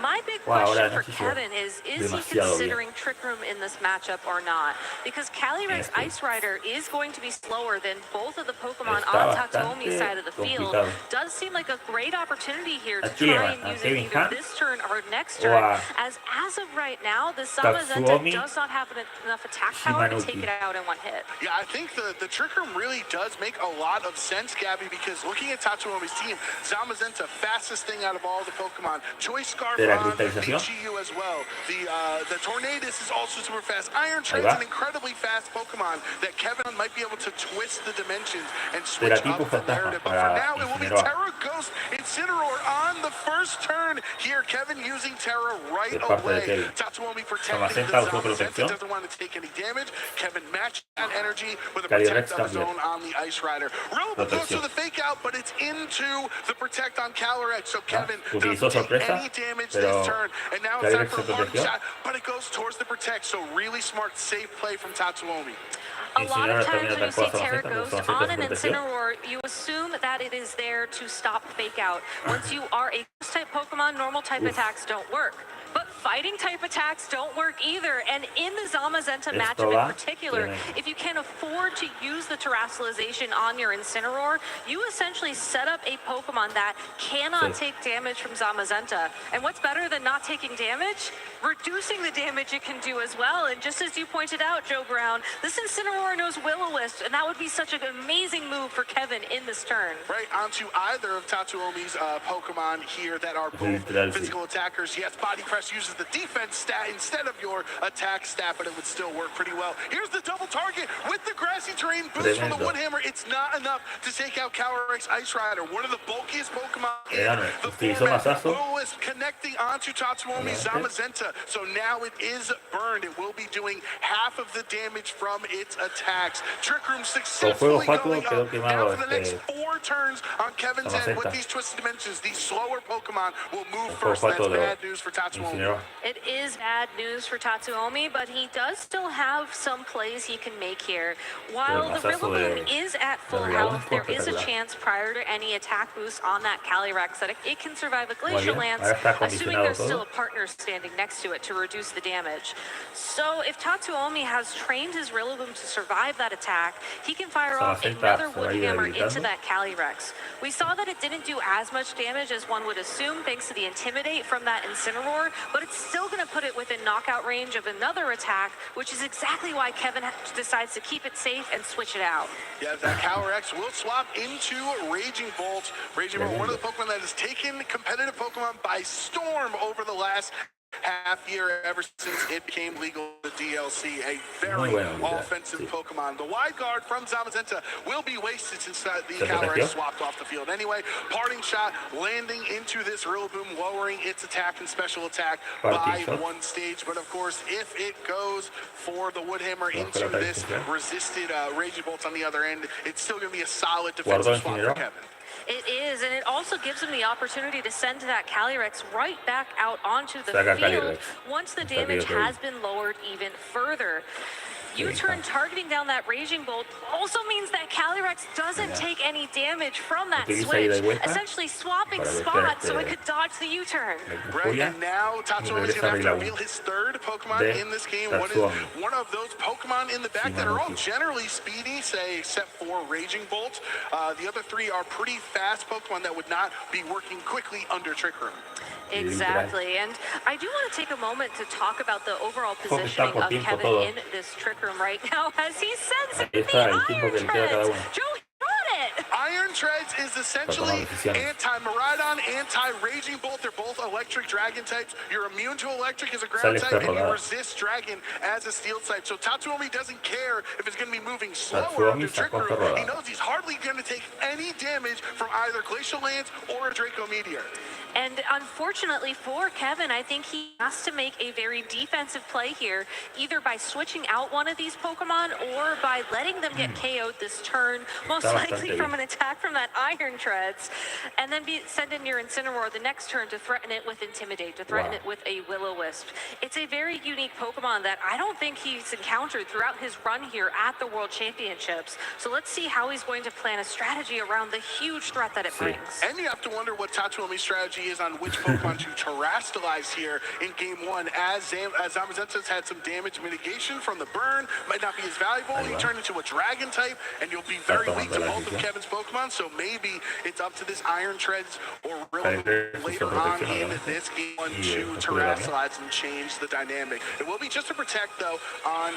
My big question for Kevin is he considering Trick Room in this matchup or not? Because Calyrex Ice Rider is going to be slower than both of the Pokemon on Tatsuomi's side of the field. Does seem like a great opportunity here to try and use it either this turn or next turn, as of right now, the Zamazenta does not have enough attack power to take it out in one hit. Yeah, I think the Trick Room really does make a lot of sense, Gabby, because looking at Tatsuomi's team, Zamazenta, fastest thing out of all the Pokemon. Choice Scarf on the GU as well. The Tornadus is also super fast. Iron Tread's an incredibly fast Pokemon that Kevin might be able to twist the dimensions and switch up the narrative. But for now, it will be Terra Ghost Incineroar on the first turn here. Kevin using Terra right away. Tatsuomi protecting the Zamazenta, doesn't want to take any damage. Kevin matched that energy with a protect of his own on the Ice Rider. Rillaboom goes to the fake out, but it's into the protect on Calyrex, so Kevin doesn't take any damage this turn. And now it's time for a parting shot, but it goes towards the protect, so really smart, safe play from Tatsuomi. A lot of times when you see Terra Ghost on an Incineroar, you assume that it is there to stop fake out. Once you are a Ghost-type Pokemon, normal type attacks don't work. But fighting type attacks don't work either. And in the Zamazenta matchup in particular, if you can afford to use the Terastallization on your Incineroar, you essentially set up a Pokemon that cannot take damage from Zamazenta. And what's better than not taking damage? Reducing the damage it can do as well. And just as you pointed out, Joe Brown, this Incineroar knows Will-O-Wisp, and that would be such an amazing move for Kevin in this turn. Right, onto either of Tatsuomi's Pokemon here that are both physical attackers. Yes, Body Press uses the defense stat instead of your attack stat, but it would still work pretty well. Here's the double target with the grassy terrain boost from the Woodhammer. It's not enough to take out Calyrex Ice Rider, one of the bulkiest Pokemon in the format. Will-O-Wisp connecting onto Tatsuomi's Zamazenta, so now it is burned. It will be doing half of the damage from its attacks. Trick Room successfully going up. Now for the next 4 turns on Kevin's end with these twisted dimensions, these slower Pokemon will move first. That's bad news for Tatsuomi. It is bad news for Tatsuomi, but he does still have some plays he can make here. While the Rillaboom is at full health, there is a chance prior to any attack boost on that Calyrex that it can survive a Glacial Lance, assuming there's still a partner standing next to it to reduce the damage. So if Tatsuomi has trained his Rillaboom to survive that attack, he can fire off another Woodhammer into that Calyrex. We saw that it didn't do as much damage as one would assume thanks to the Intimidate from that Incineroar, but it's still going to put it within knockout range of another attack, which is exactly why Kevin decides to keep it safe and switch it out. Yeah, that Calyrex will swap into Raging Bolt. Raging Bolt, one of the Pokemon that has taken competitive Pokemon by storm over the last half year, ever since it became legal, the DLC. A very offensive Pokemon. The wide guard from Zamazenta will be wasted since the Calyrex swapped off the field anyway. Parting shot landing into this Rillaboom, lowering its attack and special attack by 1 stage. But of course, if it goes for the Woodhammer into this resisted Raging Bolts on the other end, it's still going to be a solid defensive swap for Kevin. It is, and it also gives him the opportunity to send that Calyrex right back out onto the field once the damage has been lowered even further. U-turn targeting down that Raging Bolt also means that Calyrex doesn't take any damage from that switch, essentially swapping spots so it could dodge the U-turn. Right, and now Tatsuomi is going to have to reveal his 3rd Pokemon in this game. One of those Pokemon in the back that are all generally speedy, say, except for Raging Bolt. The other 3 are pretty fast Pokemon that would not be working quickly under Trick Room. Exactly, and I do want to take a moment to talk about the overall positioning of Kevin in this Trick Room right now as he sends it the Iron Treads. Joe, it! Iron Treads is essentially anti-Miraidon, anti-Raging Bolt. They're both electric dragon types. You're immune to electric as a ground type, and you resist dragon as a steel type. So Tatsuomi doesn't care if it's going to be moving slower under Trick Room. He knows he's hardly going to take any damage from either Glacial Lance or a Draco Meteor. And unfortunately for Kevin, I think he has to make a very defensive play here, either by switching out one of these Pokemon or by letting them get KO'd this turn, most likely from an attack from that Iron Treads, and then send in your Incineroar the next turn to threaten it with Intimidate, to threaten it with a Will-O-Wisp. It's a very unique Pokemon that I don't think he's encountered throughout his run here at the World Championships. So let's see how he's going to plan a strategy around the huge threat that it brings. And you have to wonder what Tatsuomi's strategy is on which Pokemon to terrestrialize here in game one. As Zamazenta's had some damage mitigation from the burn, might not be as valuable. He turned into a dragon type, and you'll be very weak to both of Kevin's Pokemon. So maybe it's up to this Iron Treads or really later on in this game one to terrestrialize and change the dynamic. It will be just to protect though on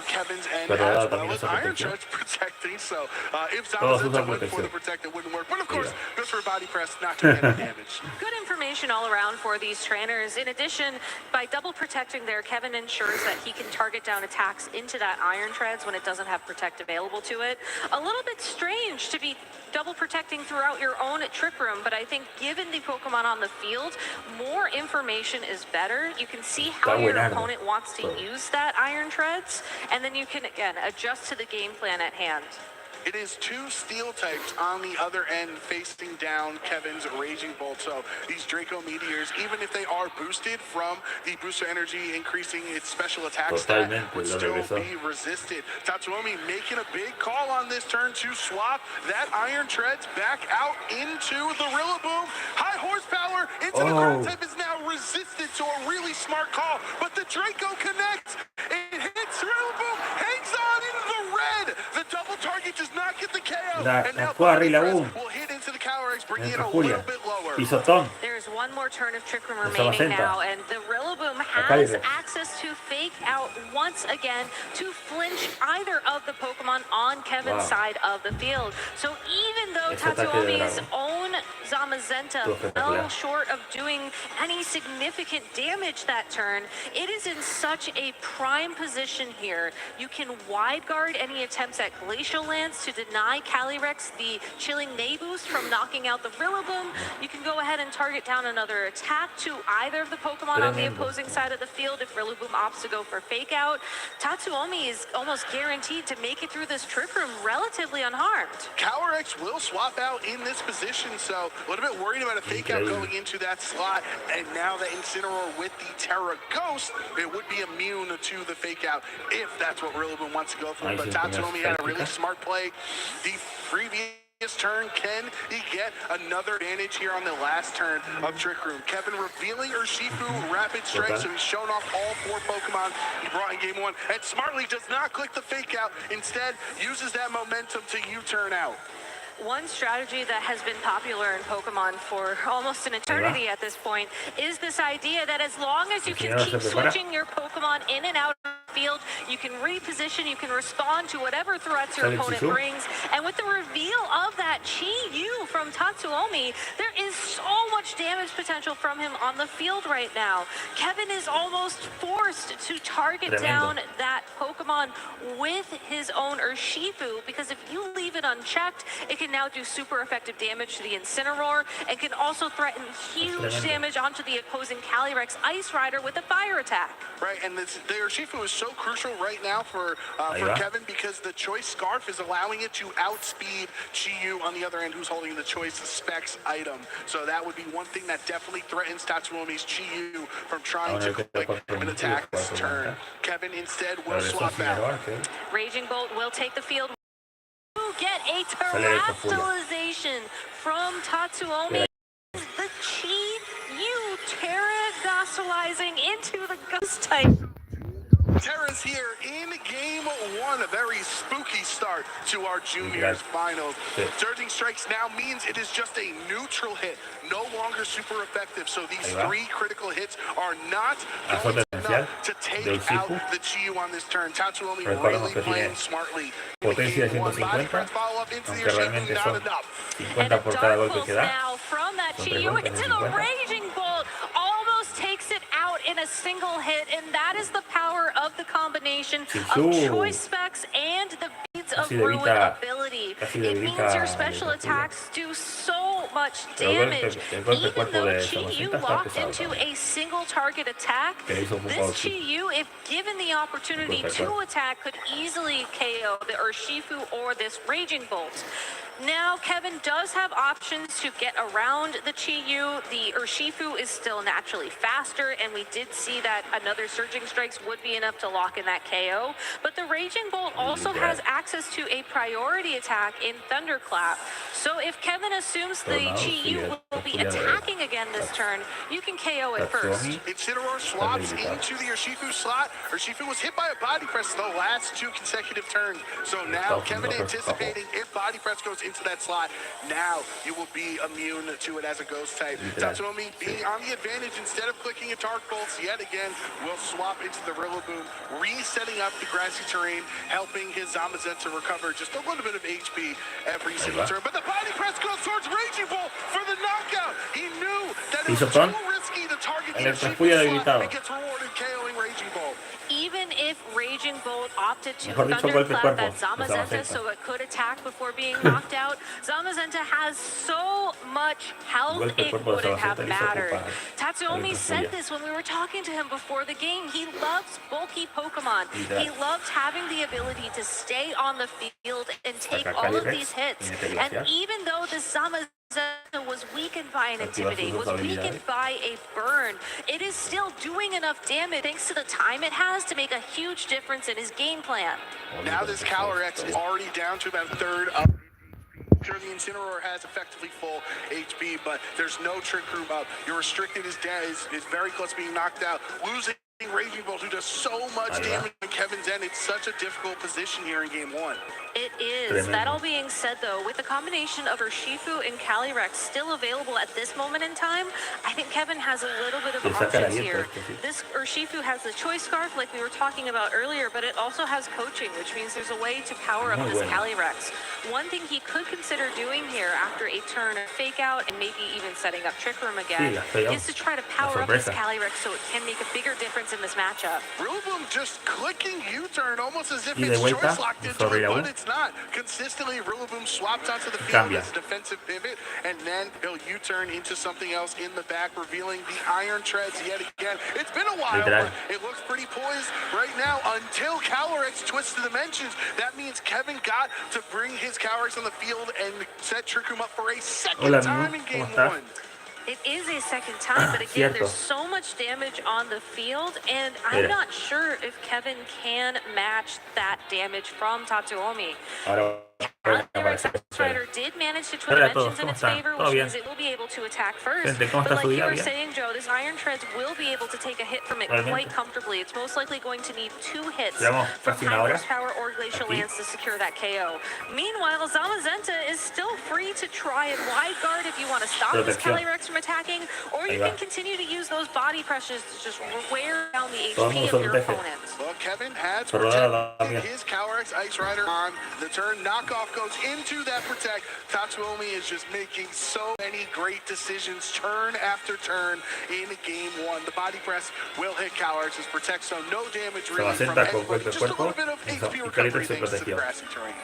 Kevin's end as well as Iron Treads protecting. So if Zamazenta went for the protect, it wouldn't work. But of course, goes for a body press, not to get damage. Good information all around for these trainers. In addition, by double protecting there, Kevin ensures that he can target down attacks into that Iron Treads when it doesn't have protect available to it. A little bit strange to be double protecting throughout your own Trick Room, but I think given the Pokemon on the field, more information is better. You can see how your opponent wants to use that Iron Treads, and then you can, again, adjust to the game plan at hand. It is two steel types on the other end facing down Kevin's Raging Bolt. So these Draco Meteors, even if they are boosted from the booster energy increasing its special attack stat, would still be resisted. Tatsuomi making a big call on this turn to swap that Iron Treads back out into the Rillaboom. High horsepower into the ground type is now resisted, so a really smart call. But the Draco connects. It hits Rillaboom, hangs on into the red. The double target does not get the KO. And now will hit into the Calyrex, bringing it a little bit lower. There's one more turn of Trick Room remaining now, and the Rillaboom has access to fake out once again to flinch either of the Pokemon on Kevin's side of the field. So even though Tatsuomi's own Zamazenta fell short of doing any significant damage that turn, it is in such a prime position here. You can wide guard any attempts at Glacial Lance to deny Calyrex the Chilling Knee boost from knocking out the Rillaboom. You can go ahead and target down another attack to either of the Pokemon on the opposing side of the field if Rillaboom opts to go for Fake Out. Tatsuomi is almost guaranteed to make it through this Trick Room relatively unharmed. Calyrex will swap out in this position, so a little bit worried about a Fake Out going into that slot. And now the Incineroar with the Terra Ghost, it would be immune to the Fake Out if that's what Rillaboom wants to go for. But Tatsuomi had a really smart play. The previous turn, can he get another advantage here on the last turn of Trick Room? Kevin revealing Urshifu Rapid Strike, so he's shown off all four Pokemon he brought in game one, and smartly does not click the Fake Out. Instead, uses that momentum to U-turn out. One strategy that has been popular in Pokemon for almost an eternity at this point is this idea that as long as you can keep switching your Pokemon in and out of the field, you can reposition, you can respond to whatever threats your opponent brings. And with the reveal of that Chi-Yu from Tatsuomi, there is so much damage potential from him on the field right now. Kevin is almost forced to target down that Pokemon with his own Urshifu, because if you leave it unchecked, it can now do super effective damage to the Incineroar and can also threaten huge damage onto the opposing Calyrex Ice Rider with a fire attack. Right, and the Urshifu is so crucial right now for Kevin, because the Choice Scarf is allowing it to outspeed Chi-Yu on the other end, who's holding the Choice Specs item. So that would be one thing that definitely threatens Tatsuomi's Chi-Yu from trying to click an attack this turn. Kevin instead will swap out. Raging Bolt will take the field. Get a terrestrialization from Tatsuomi. The Chi-Yu terrestrializing into the Ghost type. Terra's here in game one. A very spooky start to our juniors finals. Surging Strikes now means it is just a neutral hit, no longer super effective. So these three critical hits are not enough to take out the Chi-Yu on this turn. Tatsuomi really playing smartly. Potencia 150, aunque realmente son 50 por cada golpe que da. Now from that Chi-Yu into the Raging Bolt, almost takes it out in a single hit, and that is the power of the combination of Choice Specs and the Beads of Ruin ability. It means your special attacks do so much much damage. Even though Chi-Yu locked into a single target attack, this Chi-Yu, if given the opportunity to attack, could easily KO the Urshifu or this Raging Bolt. Now, Kevin does have options to get around the Chi-Yu. The Urshifu is still naturally faster, and we did see that another Surging Strikes would be enough to lock in that KO. But the Raging Bolt also has access to a priority attack in Thunderclap. So if Kevin assumes the Chi-Yu will be attacking again this turn, you can KO it first. Incineroar swaps into the Urshifu slot. Urshifu was hit by a body press the last 2 consecutive turns. So now Kevin anticipating if body press goes into that slot, now you will be immune to it as a ghost type. Tatsuomi being on the advantage instead of clicking a Dark Pulse yet again will swap into the Rillaboom, resetting up the grassy terrain, helping his Zamazenta recover just a little bit of HP every single turn. But the body press goes towards Raging Bolt for the knockout. He knew that it was too risky to target the Urshifu slot and gets rewarded KOing Raging Bolt. Even if Raging Bolt opted to thunderclap that Zamazenta so it could attack before being knocked out, Zamazenta has so much health it wouldn't have mattered. Tatsuomi said this when we were talking to him before the game. He loves bulky Pokemon. He loves having the ability to stay on the field and take all of these hits. And even though the Zamazenta was weakened by an Intimidate, was weakened by a Burn, it is still doing enough damage thanks to the time it has to make a huge difference in his game plan. Now this Calyrex is already down to about a third of sure the Incineroar has effectively full HP, but there's no Trick Room up. You're restricted, is very close to being knocked out. Losing Raging Bolt, who does so much damage on Kevin's end. It's such a difficult position here in game 1. It is. That all being said, though, with the combination of Urshifu and Calyrex still available at this moment in time, I think Kevin has a little bit of options here. This Urshifu has the Choice Scarf, like we were talking about earlier, but it also has Coaching, which means there's a way to power up this Calyrex. One thing he could consider doing here after a turn of Fake Out and maybe even setting up Trick Room again is to try to power up this Calyrex so it can make a bigger difference in this matchup. Rillaboom just clicking U-turn almost as if it's choice locked into it, but it's not. Consistently, Rillaboom swapped onto the field as a defensive pivot, and then he'll U-turn into something else in the back, revealing the Iron Treads yet again. It's been a while, but it looks pretty poised right now until Calyrex twists the dimensions. That means Kevin got to bring his Calyrex on the field and set Trick Room up for a second time in game 1. It is a second time, but again, there's so much damage on the field, and I'm not sure if Kevin can match that damage from Tatsuomi. Strider did manage to twin dimensions in its favor, which means it will be able to attack first. But like you were saying, Joe, this Iron Treads will be able to take a hit from it quite comfortably. It's most likely going to need 2 hits from High Horsepower or Glacial Lance to secure that KO. Meanwhile, Zamazenta is still free to try and wide guard if you want to stop this Calyrex from attacking, or you can continue to use those body pressures to just wear down the HP of your opponent. Well, Kevin has protected his Calyrex Ice Rider on the turn. Knockoff goes into that protect. Tatsuomi is just making so many great decisions turn after turn in game 1. The body press will hit Calyrex as protect, so no damage really from anybody. Just a little bit of HP recovery thanks to the grassy terrain.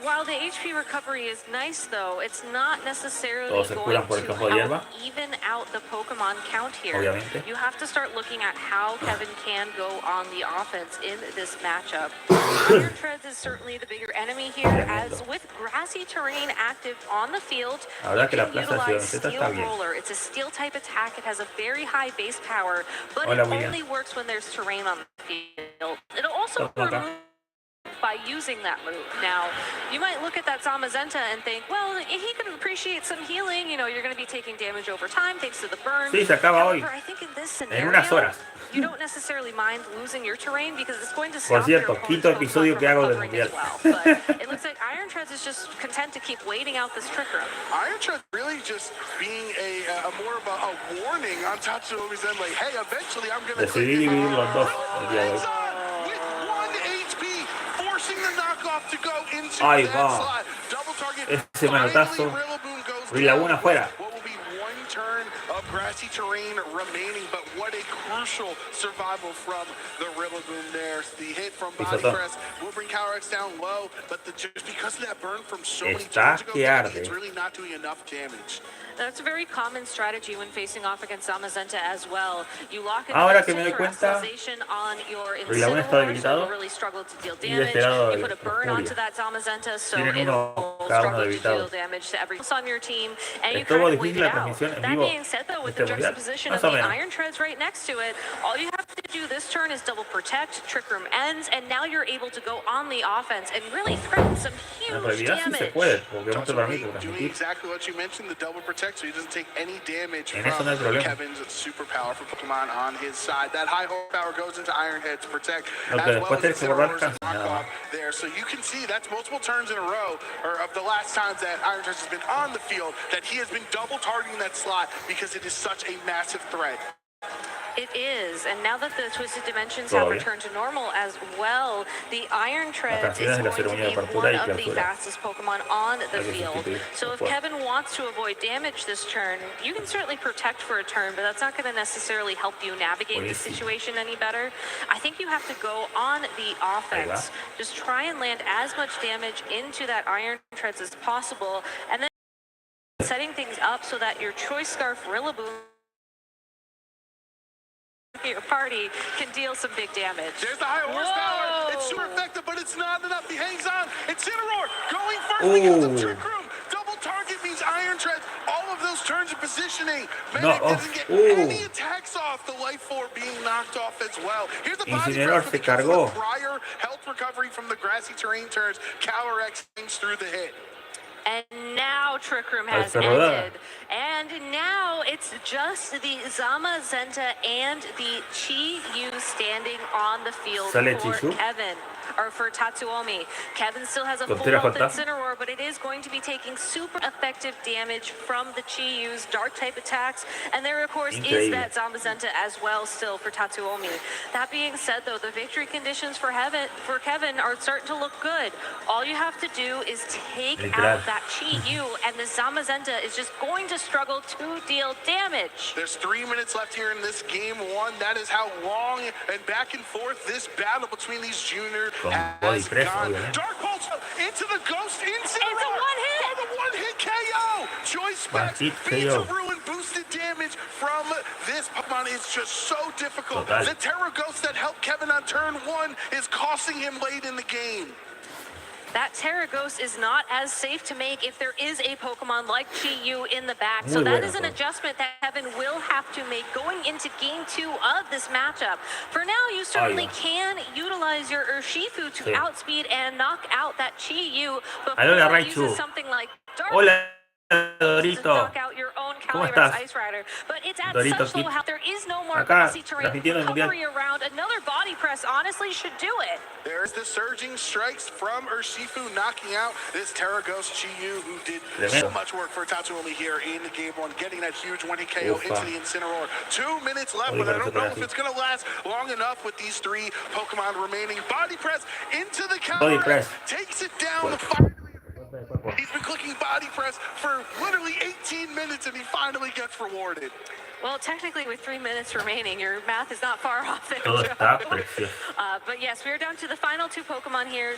While the HP recovery is nice, though, it's not necessarily going to help even out the Pokemon count here. You have to start looking at how Kevin can go on the offense in this matchup. Iron Treads is certainly the bigger enemy here, as with grassy terrain active on the field, you can utilize Steel Roller. It's a Steel-type attack. It has a very high base power, but it only works when there's terrain on the field. It'll also remove by using that move. Now, you might look at that Zamazenta and think, well, he can appreciate some healing. You know, you're going to be taking damage over time thanks to the burn. However, I think in this scenario, you don't necessarily mind losing your terrain because it's going to stop your opponent's Pokemon from recovering as well. But it looks like Iron Treads is just content to keep waiting out this Trick Room. Iron Treads really just being a more of a warning on Tatsuomi's end, like, hey, eventually I'm going to the knockoff to go into that slot. Double target. Ese manotazo. Y la una afuera. What will be one turn of grassy terrain remaining, but what a crucial survival from the Rillaboom there. The hit from Body Press will bring Calyrex down low, but just because of that burn from so many turns ago, it's really not doing enough damage. That's a very common strategy when facing off against Zamazenta as well. You lock in Ahora the que me doy cuenta, on your Rillaboom está debilitado really struggle to deal y de este damage. lado You put a burn onto that Zamazenta, so it'll struggle to deal damage to everyone on your team, and you Estuvo kind of wait difícil it la out. transmisión en That vivo being said, though, with este the mundial, juxtaposition of más o the menos. Iron Treads right next to it, all you have to do this turn is double protect, Trick Room ends, and now you're able to go on the offense and really threaten some En huge realidad sí damage. se puede, porque no te permite Doing transmitir. exactly what you mentioned, the double protect, so he doesn't take any damage En eso no hay from problema. Kevin's super powerful Pokemon on his side. That high horsepower goes into Iron Head to protect, Lo que as well después as tienes que borrar Incineroar's alcance, nada más. knockoff there. So you can see that's multiple turns in a row, or of the last times that Iron Treads has been on the field, that he has been double targeting that slot because it is such a massive threat. It is, and now that the Twisted Dimensions have returned to normal as well, the Iron Treads is going to be one of the fastest Pokemon on the field. So if Kevin wants to avoid damage this turn, you can certainly protect for a turn, but that's not going to necessarily help you navigate the situation any better. I think you have to go on the offense. Just try and land as much damage into that Iron Treads as possible, and then setting things up so that your Choice Scarf Rillaboom your party can deal some big damage. There's the high horsepower. It's super effective, but it's not enough. He hangs on. Incineroar going first because of Trick Room. Double target means Iron Tread. All of those turns of positioning. Medic doesn't get any attacks off. The Life Orb being knocked off as well. Here's the body press with the prior health recovery from the grassy terrain turns. Calyrex things through the hit. And now Trick Room has ended. And now it's just the Zamazenta and the Chi-Yu standing on the field for Kevin. Or for Tatsuomi. Kevin still has a full health Incineroar, but it is going to be taking super effective damage from the Chi-Yu's dark-type attacks. And there, of course, is that Zamazenta as well still for Tatsuomi. That being said, though, the victory conditions for Kevin are starting to look good. All you have to do is take out that Chi-Yu, and the Zamazenta is just going to struggle to deal damage. There's 3 minutes left here in this game one. That is how long and back and forth this battle between these juniors has gone. Dark Pulse into the Ghost Incineroar. It's a one-hit. For the one-hit KO. Choice Specs beats a ruin. Boosted damage from this Pokemon is just so difficult. The Terra Ghost that helped Kevin on turn one is costing him late in the game. That Terra Ghost is not as safe to make if there is a Pokemon like Chi-Yu in the back. So that is an adjustment that Kevin will have to make going into Game 2 of this matchup. For now, you certainly can utilize your Urshifu to outspeed and knock out that Chi-Yu before you use something like Dark. Dorito, ¿cómo estás? Dorito, there is no more grassy terrain recovery around. Another body press honestly should do it. There's the surging strikes from Urshifu knocking out this Terra Ghost Chi-Yu, who did so much work for Tatsuomi here in game one, getting that huge one-hit KO into the Incineroar. 2 minutes left, but I don't know if it's going to last long enough with these three Pokemon remaining. Body press into the counter, takes it down. He's been clicking body press for literally 18 minutes, and he finally gets rewarded. Well, technically, with 3 minutes remaining, your math is not far off there. But yes, we are down to the final two Pokemon here.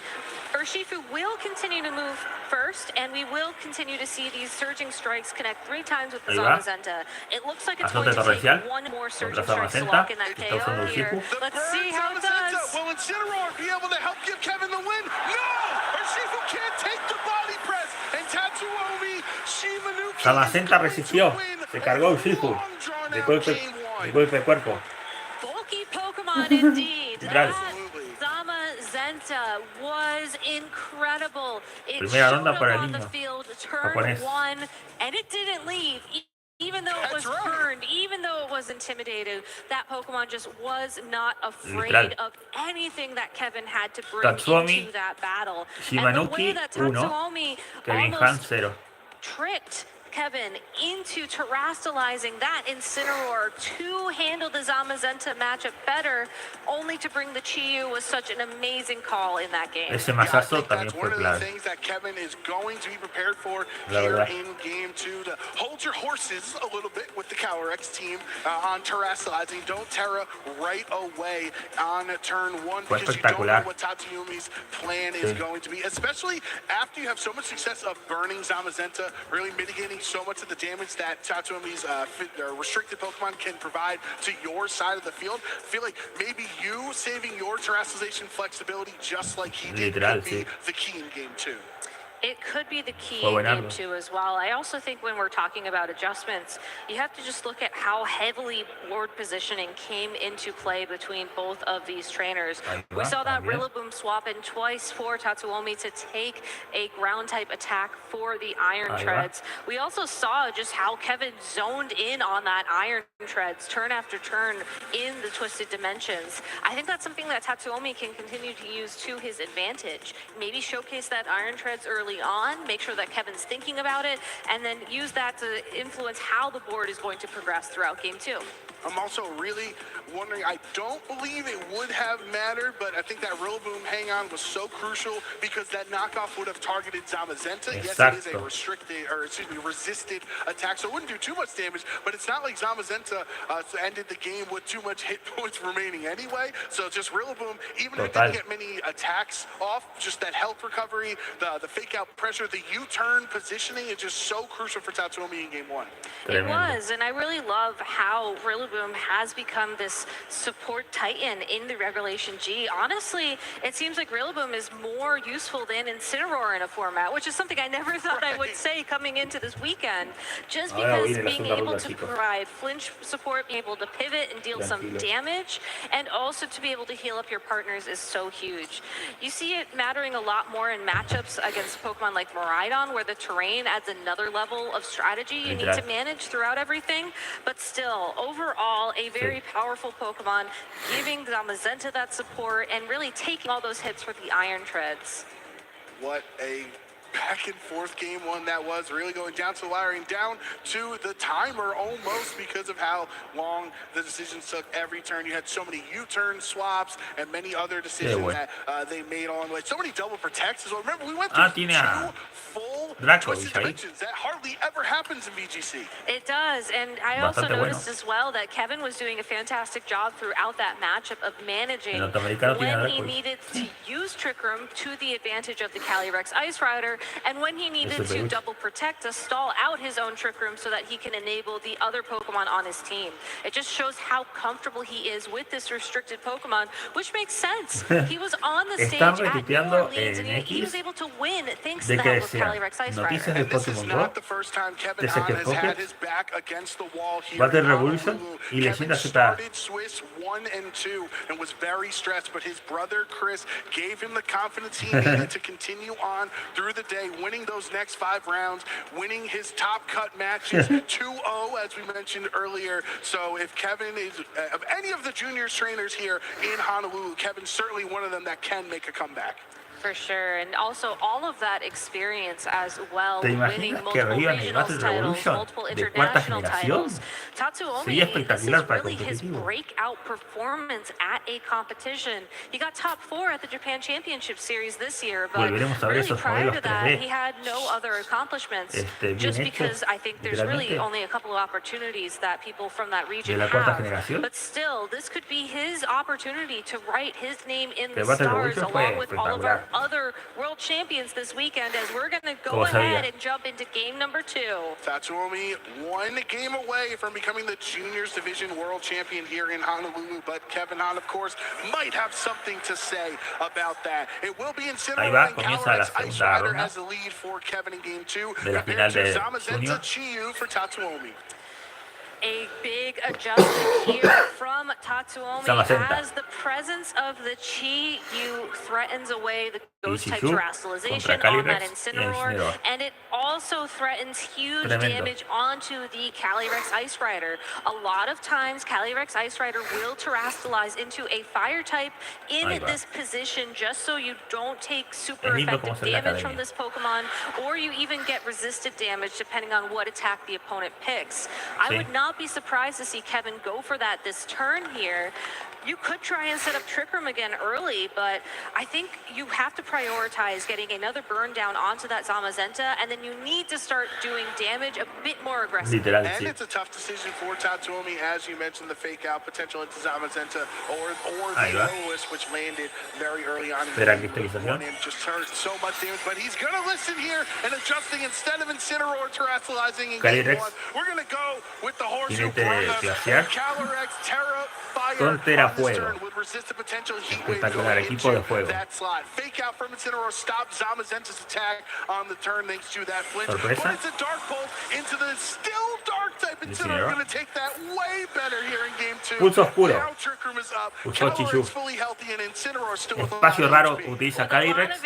Urshifu will continue to move first, and we will continue to see these surging strikes connect 3 times with the Zamazenta. It looks like it's going to take one more surging strike to lock in that KO here. Let's see how it does. Will Incineroar be able to help give Kevin the win? No! Urshifu can't take the body press, and Tatsuomi, Shimanuki Zamazenta resistió, se cargó Urshifu. De golpe de cuerpo. Bulky Pokemon indeed. That Zamazenta was incredible. It showed up on the field, turn one, and it didn't leave. Even though it was burned, even though it was intimidated, that Pokemon just was not afraid of anything that Kevin had to bring into that battle. Shimanuki, and the way that Tatsuomi almost tricked Kevin into terastallizing that Incineroar to handle the Zamazenta matchup better, only to bring the Chiyu was such an amazing call in that game. Ese mazazo también That's fue one of the clave. things that Kevin is going to be prepared for La here verdad. in game 2, to hold your horses a little bit with the Calyrex team on terastallizing. Don't Terra right away on turn 1 Fue because you don't know espectacular. what Tatsumi's plan is going to be, especially after you have so much success of burning Zamazenta, really mitigating so much of the damage that Tatsumi's restricted Pokemon can provide to your side of the field. I feel like maybe you saving your terastallization flexibility just like he did Literal, could be sí. the key in game 2. It could be the key Fue in game buenardo. 2 as well. I also think when we're talking about adjustments, you have to just look at how heavily board positioning came into play between both of these trainers. Ahí We va, saw that también. Rillaboom swap in twice for Tatsuomi to take a ground type attack for the Iron Ahí va. Treads. We also saw just how Kevin zoned in on that Iron Treads turn after turn in the Twisted Dimensions. I think that's something that Tatsuomi can continue to use to his advantage. Maybe showcase that Iron Treads early on, make sure that Kevin's thinking about it, and then use that to influence how the board is going to progress throughout game 2. I'm also really wondering, I don't believe it would have mattered, but I think that Rillaboom hang-on was so crucial because that knockoff would have targeted Zamazenta. Yes, it is a resisted attack, so it wouldn't do too much damage, but it's not like Zamazenta ended the game with too much hit points remaining anyway, so just Rillaboom, even if it didn't get many attacks off, just that health recovery, the fake-out pressure, the U-turn positioning is just so crucial for Tatsuomi in game 1. It was, and I really love how Rillaboom has become this support titan in the Regulation G. Honestly, it seems like Rillaboom is more useful than Incineroar in a format, which is something I never thought I would say coming into this weekend. Just because being able to provide flinch support, being able to pivot and deal some damage, and also to be able to heal up your partners is so huge. You see it mattering a lot more in matchups against Pokemon like Miraidon, where the terrain adds another level of strategy you need to manage throughout everything, but still, overall, a very powerful Pokemon, giving Zamazenta that support and really taking all those hits for the Iron Treads. What a back and forth game 1 that was, really going down to the wire and down to the timer almost because of how long the decisions took every turn. You had so many U-turn swaps and many other decisions that they made on the way. So many double protects as well. Remember, we went through 2 full Twisted Dimensions. That hardly ever happens in VGC. It does, and I also noticed as well that Kevin was doing a fantastic job throughout that matchup of managing when he needed to use Trick Room to the advantage of the Calyrex Ice Rider, and when he needed to double protect to stall out his own Trick Room so that he can enable the other Pokemon on his team. It just shows how comfortable he is with this restricted Pokemon, which makes sense. He was on the stage at New Orleans, and he was able to win thanks to the help of Calyrex Ice Rider. And this is not the first time Kevin Hahn has had his back against the wall here. Battle Revolution y Kevin Leyenda Z. started Swiss 1 and 2 and was very stressed, but his brother Chris gave him the confidence he needed to continue on through the day, winning those next 5 rounds, winning his top cut matches 2-0 as we mentioned earlier. So if Kevin is of any of the juniors trainers here in Honolulu, Kevin's certainly one of them that can make a comeback. For sure, and also all of that experience as well, ¿Te winning imaginas que multiple arriba en el regionals Battle titles, Revolution multiple de cuarta international generación? titles. Tatsuomi, Sería this is espectacular para el really his competitivo. breakout performance at a competition. He got top 4 at the Japan Championship Series this year, but Volveremos a ver really esos prior to modelos that, 3D. he had no other accomplishments. Bien Just hechos, because I think there's really literalmente. only a couple of opportunities that people from that region De la cuarta have. generación. But still, this could be his opportunity to write his name in the El Battle stars Revolution along fue with all of our espectacular. other world champions this weekend, as we're going to go Como ahead sabía. and jump into game number 2. Tatsuomi 1 game away from becoming the Juniors Division World Champion here in Honolulu, but Kevin Hahn, of course, might have something to say about that. It will be Ahí va, Incineroar and comienza la Calyrex Ice segunda Rider ronda as the lead for Kevin in game 2, de la compared final to de Zamazenta Junior. Chiyu for Tatsuomi. A big adjustment here from Tatsuomi, Zamazenta. as the presence of the Chi, you threatens away the ghost type Shizu terrestrialization contra on that Calyrex y Incineroar, Incineroar. and it also threatens huge Tremendo. damage onto the Calyrex Ice Rider. A lot of times, Calyrex Ice Rider will terrestrialize into a fire type in this position just so you don't take super effective damage from this Pokemon, or you even get resisted damage depending on what attack the opponent picks. I would not be surprised to see Kevin go for that this turn here. You could try and set up Trick Room again early, but I think you have to prioritize getting another burn down onto that Zamazenta, and then you need to start doing damage a bit more aggressively. And it's a tough decision for Tatsuomi, as you mentioned, the fake out potential into Zamazenta or the Lowest, which landed very early on. And just turned so much damage, but he's going to listen here and adjusting instead of Incineroar terrestrializing in game 1. We're going to go with the Horseshoe Calyrex Terra Fire. Espectacular, equipo de fuego. Fake out from Incineroar stopped Zamazenta's attack on the turn thanks to that flinch. Sorpresa. But it's a Dark Bolt into the still Dark type Incineroar. Going to take that way better here in game 2. Pulso oscuro. Now Trick Room is up. Usó Chichu. Fully healthy and Incineroar still with Espacio raro utiliza Calyrex,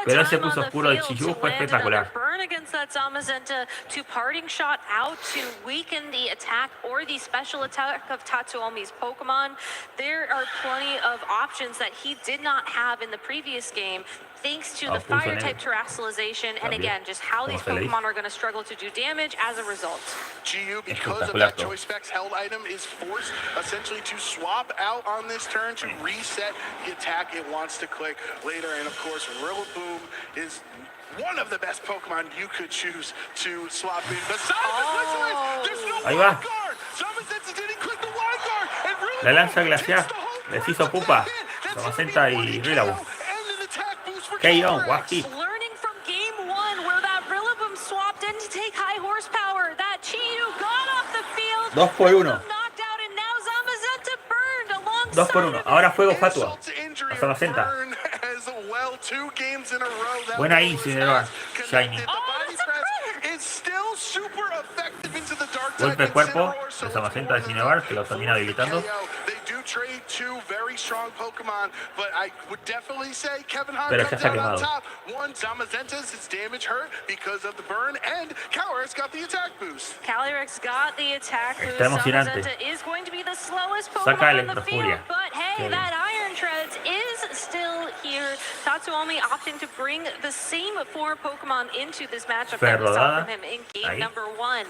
pero ese pulso on oscuro del Chichu fue espectacular. Burn against that Zamazenta to parting shot out to weaken the attack or the special attack of Tatsuomi's Pokemon. There are plenty of options that he did not have in the previous game, thanks to the fire type terrestrialization, and again, just how these Pokemon are going to struggle to do damage as a result. GU, because of that choice specs held item, is forced essentially to swap out on this turn to reset the attack it wants to click later. And of course, Rillaboom is one of the best Pokemon you could choose to swap in. Besides there's no wild guard. Zamazenta didn't click the wild guard, and La lanza glacial les hizo pupa. Zamazenta y Rillaboom. KO, Wacky. Learning from game 1 where that Rillaboom swapped in to take high horsepower. That Chiyu got off the field. 2 por 1. Knocked out, and now Zamazenta burned alongside 2 por 1. Ahora fuego fatua. A Zamazenta. Buena Incineroar. Shiny. Golpe de cuerpo de Zamazenta de Incineroar, que lo termina debilitando. Trade two very strong Pokemon, but I would definitely say Kevin Hahn Pero comes out on top. One, Zamazenta's its damage hurt because of the burn, and Calyrex got the attack boost. Calyrex got the attack boost. Está emocionante. Zamazenta is going to be the slowest Saca Pokemon on the field, Electrofuria. but hey, that Iron Treads is still here. Tatsuomi opting to bring the same 4 Pokemon into this matchup that we saw from him in game number 1.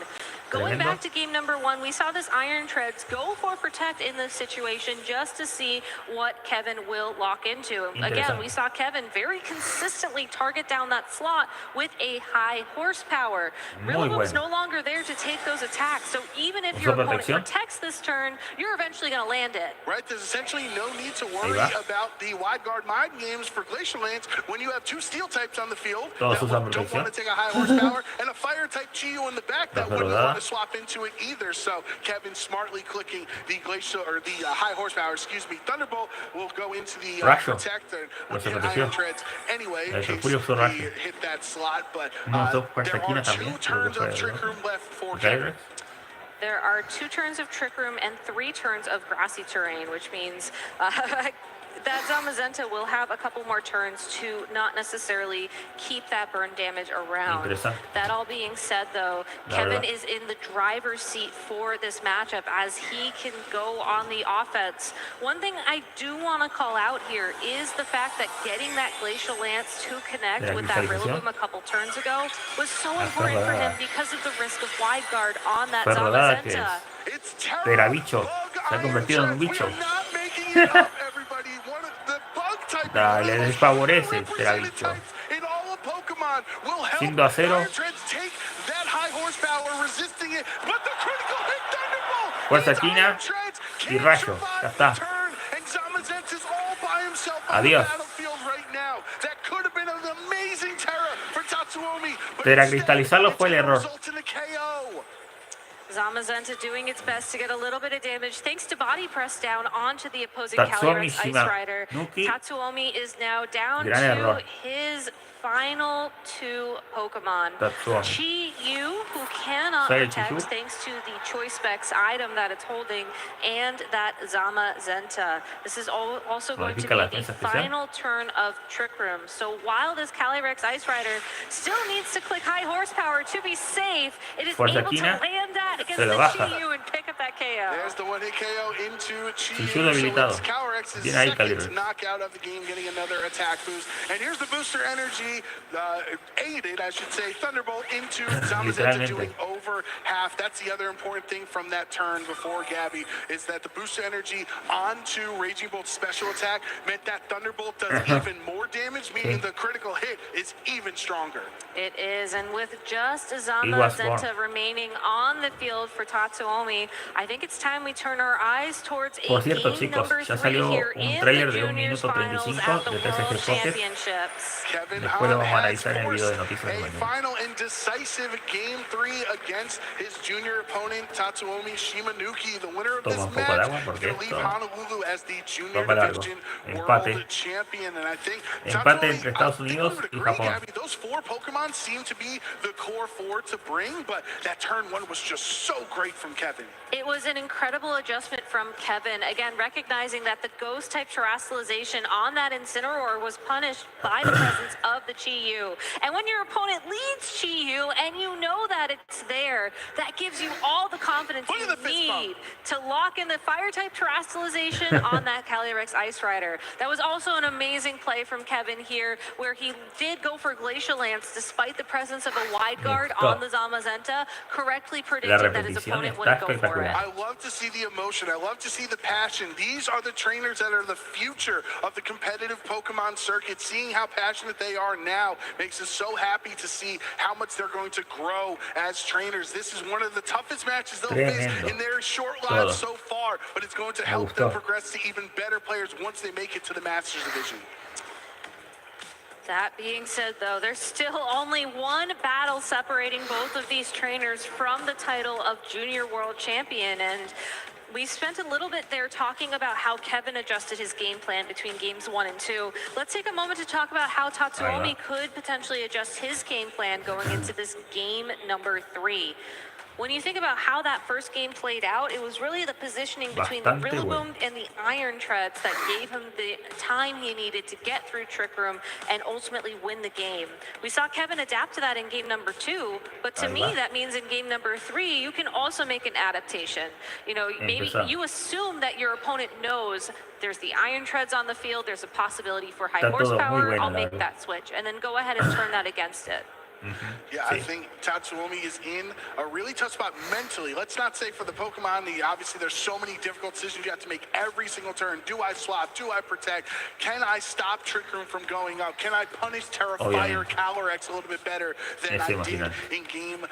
Going back to game number 1, we saw this Iron Treads go for Protect in this situation just to see what Kevin will lock into. Again, we saw Kevin very consistently target down that slot with a high horsepower. Rillaboom's no longer there to take those attacks, so even if your opponent protects this turn, you're eventually going to land it. Right, there's essentially no need to worry about the wide guard mind games for Glacial Lance when you have 2 steel types on the field that don't want to take a high horsepower and a fire type Chiyu in the back that wouldn't want to swap into it either. So Kevin smartly clicking the Glacial or the high horsepower, Thunderbolt will go into the Protect and Iron Treads anyway in case he hit that slot, but there are 2 turns of Trick Room left for Kevin. There are 2 turns of Trick Room and 3 turns of Grassy Terrain, which means that Zamazenta will have a couple more turns to not necessarily keep that burn damage around. That all being said, though, Kevin is in the driver's seat for this matchup as he can go on the offense. One thing I do want to call out here is the fact that getting that Glacial Lance to connect with that Rillaboom a couple turns ago was so important for him because of the risk of wide guard on that Zamazenta. Terabicho. Se ha convertido en un bicho. Le desfavorece Terabicho. 5-0. Fuerza China y Rayo. Ya está. Adiós. Teracristalizarlo fue el error. Zamazenta doing its best to get a little bit of damage thanks to body press down onto the opposing Calyrex Ice Rider. Tatsuomi is now down to his final two Pokemon. Chi-Yu, who cannot protect thanks to the Choice Specs item that it's holding, and that Zamazenta. This is also going to be the final turn of Trick Room. So while this Calyrex Ice Rider still needs to click high horsepower to be safe, it is able to land that against the Chi-Yu and pick up that KO. There's the one-hit KO into Chi-Yu. So Calyrex's second knockout of the game, getting another attack boost. And here's the booster energy, aided, I should say, Thunderbolt into Zamazenta, doing over half. That's the other important thing from that turn before, Gabby, is that the booster energy onto Raging Bolt's special attack meant that Thunderbolt does even more damage, meaning the critical hit is even stronger. It is, and with just Zamazenta remaining on the field for Tatsuomi, I think it's time we turn our eyes towards a game number 3 here in the Juniors Finals at the World Championships. Kevin Hahn has forced a final and decisive Game 3 against his junior opponent, Tatsuomi Shimanuki. The winner of this match will leave Honolulu as the Junior Division World Champion. And I think Tatsuomi, would agree, Gabby, those 4 Pokemon seem to be the core 4 to bring, but that turn 1 was just so great from Kevin. It was an incredible adjustment from Kevin. Again, recognizing that the Ghost-type Terastallization on that Incineroar was punished by the presence of the Chi-Yu. And when your opponent leads Chi-Yu and you know that it's there, that gives you all the confidence you need to lock in the Fire-type Terastallization on that Calyrex Ice Rider. That was also an amazing play from Kevin here, where he did go for Glacial Lance despite the presence of a wide guard on the Zamazenta, correctly predicting that his opponent wouldn't go for it. I love to see the emotion. I love to see the passion. These are the trainers that are the future of the competitive Pokemon circuit. Seeing how passionate they are now makes us so happy to see how much they're going to grow as trainers. This is one of the toughest matches they'll face in their short lives so far, but it's going to help them progress to even better players once they make it to the Masters Division. That being said, though, there's still only one battle separating both of these trainers from the title of Junior World Champion, and we spent a little bit there talking about how Kevin adjusted his game plan between games 1 and 2. Let's take a moment to talk about how Tatsuomi could potentially adjust his game plan going into this game number 3. When you think about how that first game played out, it was really the positioning between the Rillaboom and the Iron Treads that gave him the time he needed to get through Trick Room and ultimately win the game. We saw Kevin adapt to that in game number 2, but to me, that means in game number 3, you can also make an adaptation. You know, maybe you assume that your opponent knows there's the Iron Treads on the field, there's a possibility for high horsepower, I'll make that switch, and then go ahead and turn that against it. Yeah, I think Tatsuomi is in a really tough spot mentally. Let's not say for the Pokemon, obviously there's so many difficult decisions you have to make every single turn. Do I swap? Do I protect? Can I stop Trick Room from going up? Can I punish Terrafire Calyrex a little bit better than I did in game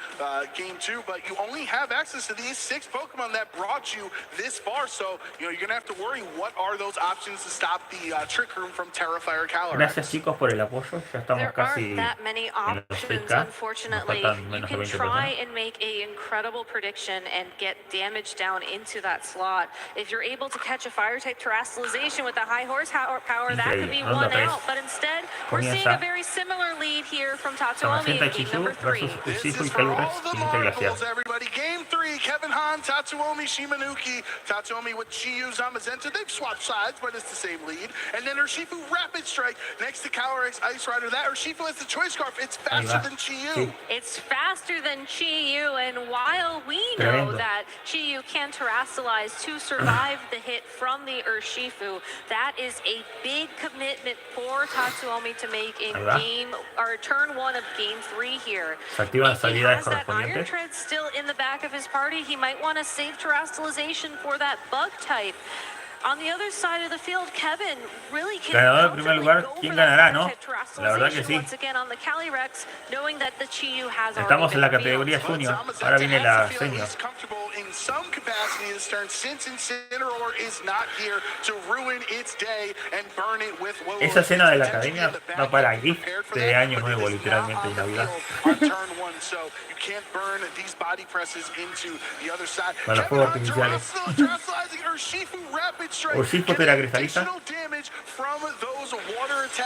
2? But you only have access to these 6 Pokemon that brought you this far, so you know you're gonna have to worry what are those options to stop the Trick Room from Terrafire Calyrex. Gracias chicos por el apoyo. Ya estamos there casi aren't that many options. Unfortunately, you can try and make an incredible prediction and get damage down into that slot. If you're able to catch a Fire-type Terastallization with a high horsepower, that could be one out. But instead, we're seeing a very similar lead here from Tatsuomi in game number 3. This is for all the marbles, everybody. Game 3, Kevin Hahn, Tatsuomi Shimanuki. Tatsuomi with Chi-Yu, Zamazenta. They've swapped sides, but it's the same lead. And then Urshifu Rapid Strike next to Calyrex Ice Rider. That Urshifu has the Choice Scarf. It's faster than Chi-Yu. It's faster than Chi-Yu, and while we know that Chi-Yu can Terastallize to survive the hit from the Urshifu, that is a big commitment for Tatsuomi to make in turn 1 of game 3 here. If he has that Iron Tread still in the back of his party, he might want to save Terastallization for that bug type. On the other side of the field, Kevin really can ganador en primer lugar. ¿Quién ganará, no? La verdad que sí. Estamos en la categoría junior. Ahora viene la senior. in some capacity this turn, since Incineroar is not here to ruin its day and burn it with Will. Esa escena de la academia va para GIF de Año Nuevo, literalmente, y Navidad. Con los fuegos artificiales. Urshifu te la cristaliza,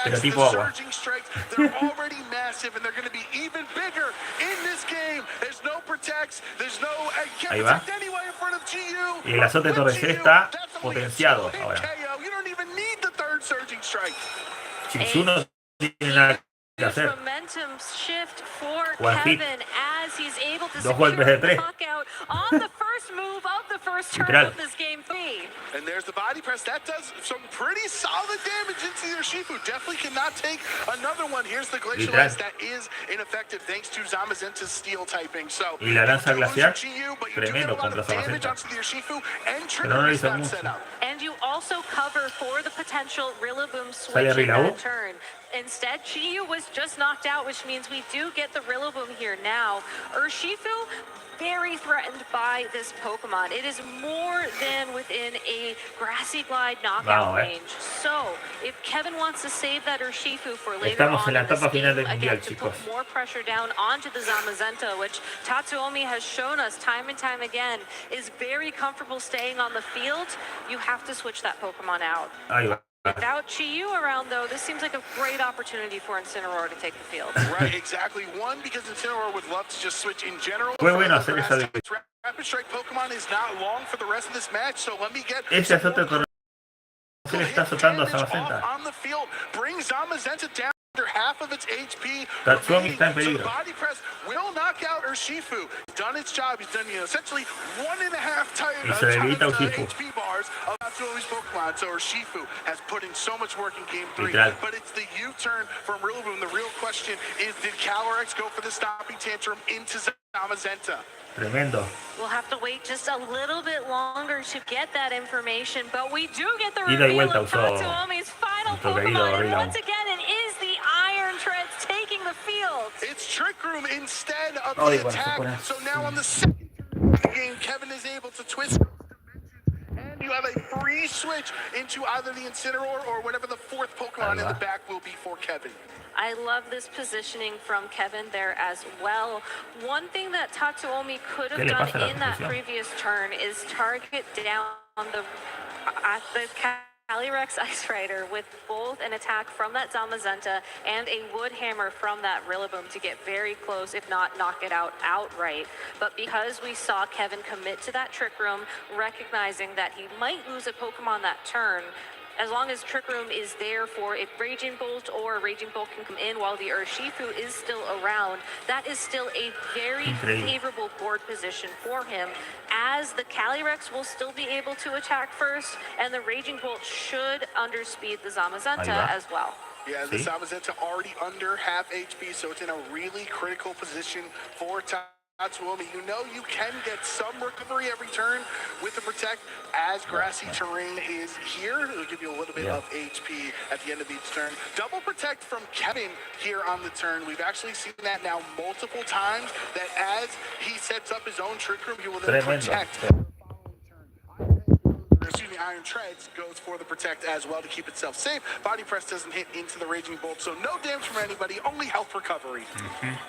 pero tipo agua. Ahí va. Y el azote torrencial está potenciado ahora. Shinsu no tiene nada que hacer. One hit. 2 golpes de 3. Literal. And there's the body press. That does some pretty solid damage into your Shifu. Definitely cannot take another one. Here's the Glacial Ice that is ineffective thanks to Zamazenta's steel typing. So, y la lanza glaciar, tremendo contra Zamazenta. Pero no le hizo mucho. And you also cover for the potential Rillaboom switch in that turn. Instead, Chiyu was just knocked out, which means we do get the Rillaboom here now. Urshifu, very threatened by this Pokemon. It is more than within a Grassy Glide knockout range. So, if Kevin wants to save that Urshifu for later on in this game, again, to put more pressure down onto the Zamazenta, which Tatsuomi has shown us time and time again, is very comfortable staying on the field, you have to switch that Pokemon out. Without Chiyu around, though, this seems like a great opportunity for Incineroar to take the field. Right, exactly. One, because Incineroar would love to just switch in general. Rapid Strike Pokemon is not long for the rest of this match, so let me get se le está azotando a Zamazenta. on the field. Bring Zamazenta down under half of its HP. Tatsuomi está en peligro. Body press will knock out Urshifu. Done its job. He's done essentially 1.5 times HP bars of Tatsuomi's Pokemon. So Urshifu has put in so much work in Game 3. But it's the U-turn from Rillaboom. The real question is, did Calyrex go for the stopping tantrum into Zamazenta? Tremendo. We'll have to wait just a little bit longer to get that information, but we do get the reveal of Tatsuomi's final Pokemon, and once again it is the Iron Treads taking the field. It's Trick Room instead of the attack, so now on the second game, Kevin is able to twist and you have a free switch into either the Incineroar or whatever the fourth Pokemon in the back will be for Kevin. I love this positioning from Kevin there as well. One thing that Tatsuomi could have done in that previous turn is target down the Calyrex Ice Rider with both an attack from that Zamazenta and a Wood Hammer from that Rillaboom to get very close, if not knock it out outright. But because we saw Kevin commit to that Trick Room, recognizing that he might lose a Pokemon that turn, as long as Trick Room is there for if Raging Bolt or Raging Bolt can come in while the Urshifu is still around, that is still a very favorable board position for him, as the Calyrex will still be able to attack first, and the Raging Bolt should underspeed the Zamazenta as well. Yeah, the Zamazenta already under half HP, so it's in a really critical position for Tatsuomi. You know you can get some recovery every turn with the Protect, as grassy terrain is here. It'll give you a little bit of HP at the end of each turn. Double Protect from Kevin here on the turn. We've actually seen that now multiple times, that as he sets up his own Trick Room, he will then protect. Iron Treads goes for the Protect as well to keep itself safe. Body Press doesn't hit into the Raging Bolt, so no damage from anybody, only health recovery.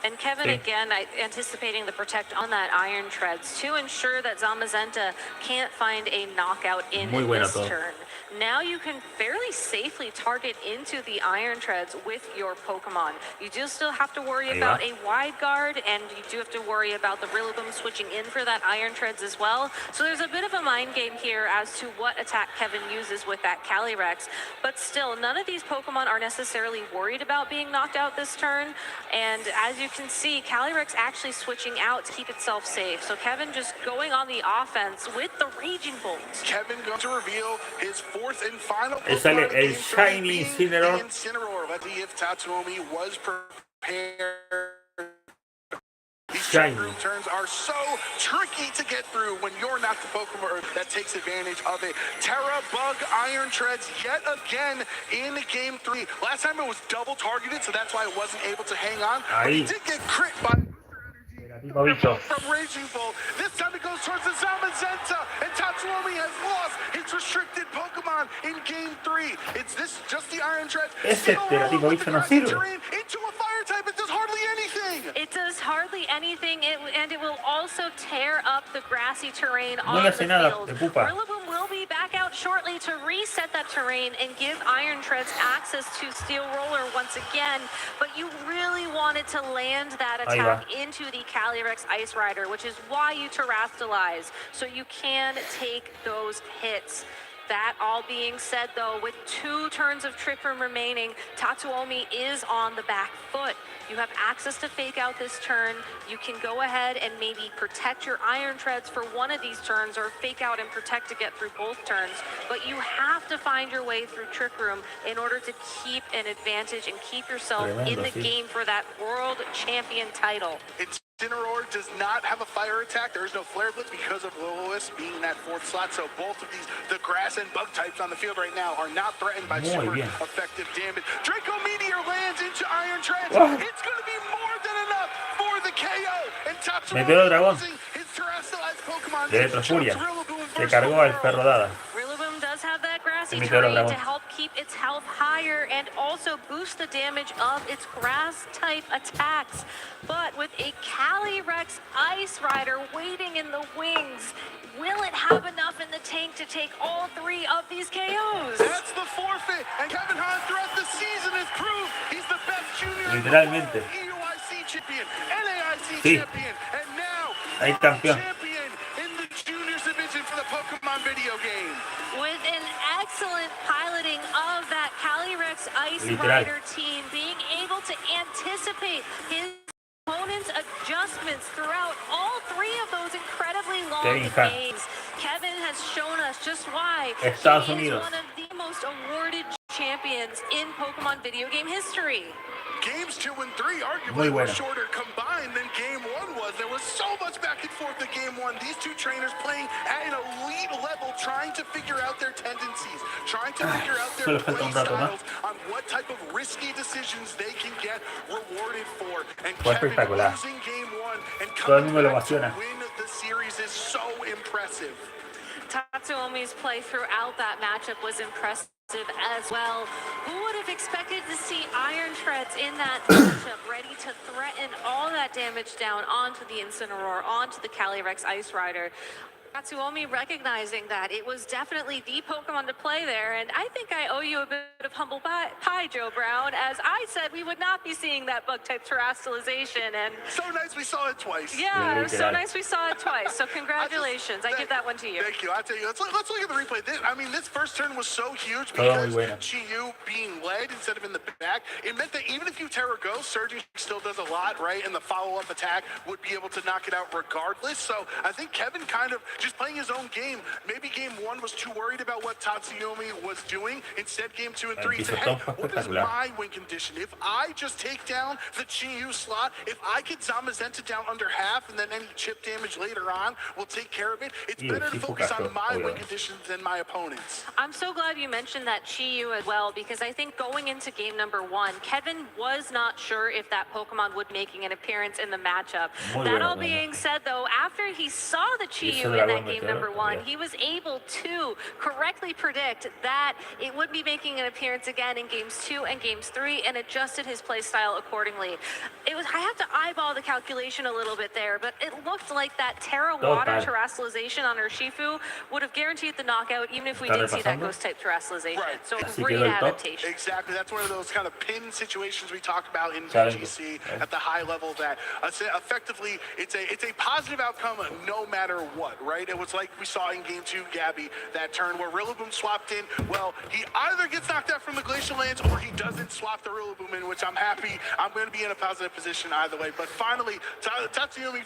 And Kevin, again, anticipating the Protect on that Iron Treads to ensure that Zamazenta can't find a knockout in this turn. Now you can fairly safely target into the Iron Treads with your Pokemon. You do still have to worry about a wide guard, and you do have to worry about the Rillaboom switching in for that Iron Treads as well. So there's a bit of a mind game here as to what attack Kevin uses with that Calyrex. But still, none of these Pokemon are necessarily worried about being knocked out this turn. And as you can see, Calyrex actually switching out to keep itself safe. So Kevin just going on the offense with the Raging Bolt. Kevin going to reveal his fourth and final Pokemon. El Shiny Incineroar. Let's see if Tatsuomi was prepared. These turns are so tricky to get through when you're not the Pokemon that takes advantage of it. Terra Bug Iron Treads yet again in Game 3. Last time it was double targeted, so that's why it wasn't able to hang on. But he did get crit by from Raging Bull. This time it goes towards the Zamazenta, and Tatsuomi has lost his restricted Pokemon in Game 3. It's this, just the Iron Tread. Ese tipo bicho no sirve. Into a fire type, it does hardly anything. It does hardly anything, and it will also tear up the grassy terrain on le the hace nada, field. de pupa. Rillaboom will be back out shortly to reset that terrain and give Iron Treads access to Steel Roller once again, but you really wanted to land that attack into the Calyrex Ice Rider, which is why you terrestrialize, so you can take those hits. That all being said, though, with 2 turns of Trick Room remaining, Tatsuomi is on the back foot. You have access to fake out this turn. You can go ahead and maybe protect your Iron Treads for one of these turns, or fake out and protect to get through both turns. But you have to find your way through Trick Room in order to keep an advantage and keep yourself in the game for that World Champion title. Incineroar does not have a fire attack. There is no Flare Blitz because of Lilith being in that 4th slot. So both of these, the grass and bug types on the field right now, are not threatened by super effective damage. Draco Meteor lands into Iron Treads. It's going to be more than enough for the KO. And Tatsuomi using his terrestrialized Pokemon. Se cargó al perro dada. Rillaboom does have that grassy terrain to help keep its health higher and also boost the damage of its grass type attacks. But with a Calyrex Ice Rider waiting in the wings, will it have enough in the tank to take all 3 of these KOs? That's the forfeit, and Kevin Hahn throughout the season has proved he's the best junior Literalmente. EUIC champion, NAIC champion, and now campeón. champion in the juniors division for the Pokemon video game. With an excellent piloting of that Calyrex Ice Rider team, being able to anticipate his opponent's adjustments throughout all 3 of those incredibly long games. Kevin has shown us just why he is one of the most awarded champions in Pokemon video game history. Games 2 and 3 arguably were shorter combined than Game 1 was. There was so much back and forth in Game 1. These 2 trainers playing at an elite level, trying to figure out their tendencies, trying to figure out their play styles on what type of risky decisions they can get rewarded for. And Kevin losing Game 1 and coming back to win the series is so impressive. Tatsuomi's play throughout that matchup was impressive as well. Who would have expected to see Iron Treads in that matchup, ready to threaten all that damage down onto the Incineroar, onto the Calyrex Ice Rider? Tatsuomi recognizing that it was definitely the Pokemon to play there, and I think I owe you a bit of humble pie, Joe Brown, as I said we would not be seeing that bug-type terrestrialization, and... So nice we saw it twice. Yeah, it was so nice we saw it twice, so congratulations. I give that one to you. Thank you. I'll tell you, let's look at the replay. This first turn was so huge because Chi-Yu being led instead of in the back, it meant that even if you Terra Ghost, Surging still does a lot, right? And the follow-up attack would be able to knock it out regardless. So I think Kevin kind of just playing his own game. Maybe Game 1 was too worried about what Tatsuomi was doing. Instead, Game 2 and 3, he said, hey, what is my win condition? If I just take down the Chi-Yu slot, if I get Zamazenta down under half, and then any chip damage later on will take care of it, it's better to focus on my win conditions than my opponents. I'm so glad you mentioned that Chi-Yu as well, because I think going into game number 1, Kevin was not sure if that Pokemon would making an appearance in the matchup. That all being said, though, after he saw the Chi-Yu in that game number 1, he was able to correctly predict that it would be making an appearance again in games 2 and games 3, and adjusted his play style accordingly. I have to eyeball the calculation a little bit there, but it looked like that Terra Water terrestrialization on Urshifu would have guaranteed the knockout, even if we did see that ghost type terrestrialization. Right. So great adaptation. Exactly. That's one of those kind of pin situations we talked about in VGC at the high level, that effectively it's a positive outcome no matter what, right? It was like we saw in game 2, Gabby, that turn where Rillaboom swapped in. Well, he either gets knocked out from the Glacial Lands or he doesn't swap the Rillaboom in, which I'm happy. I'm going to be in a positive position either way. But finally, Tatsuomi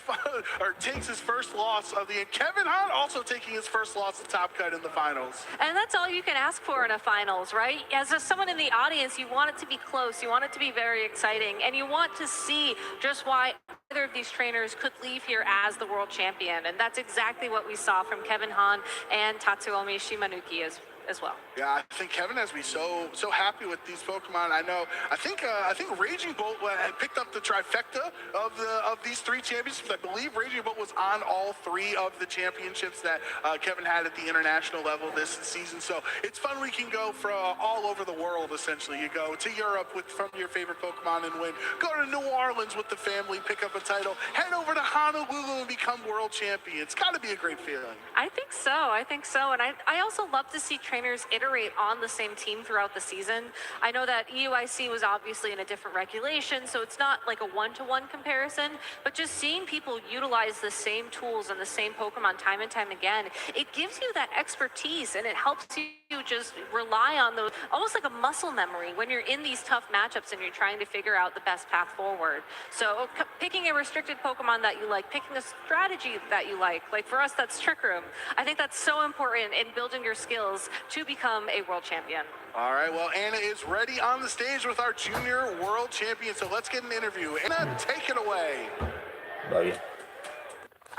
takes his first loss of the end. Kevin Hahn also taking his first loss of Top Cut in the finals. And that's all you can ask for in a finals, right? As someone in the audience, you want it to be close. You want it to be very exciting. And you want to see just why either of these trainers could leave here as the world champion. And that's exactly what we saw from Kevin Hahn and Tatsuomi Shimanuki as well. Yeah, I think Kevin has me so happy with these Pokemon. I think Raging Bolt had picked up the trifecta of these 3 championships. I believe Raging Bolt was on all 3 of the championships that Kevin had at the international level this season. So it's fun we can go from all over the world. Essentially, you go to Europe from your favorite Pokemon and win. Go to New Orleans with the family, pick up a title. Head over to Honolulu and become world champion. It's got to be a great feeling. I think so. And I also love to see trainers iterate on the same team throughout the season. I know that EUIC was obviously in a different regulation, so it's not like a one-to-one comparison, but just seeing people utilize the same tools and the same Pokemon time and time again, it gives you that expertise and it helps you just rely on those, almost like a muscle memory when you're in these tough matchups and you're trying to figure out the best path forward. So picking a restricted Pokemon that you like, picking a strategy that you like for us, that's Trick Room. I think that's so important in building your skills to become a world champion. All right, well, Anna is ready on the stage with our junior world champion, so let's get an interview. Anna, take it away.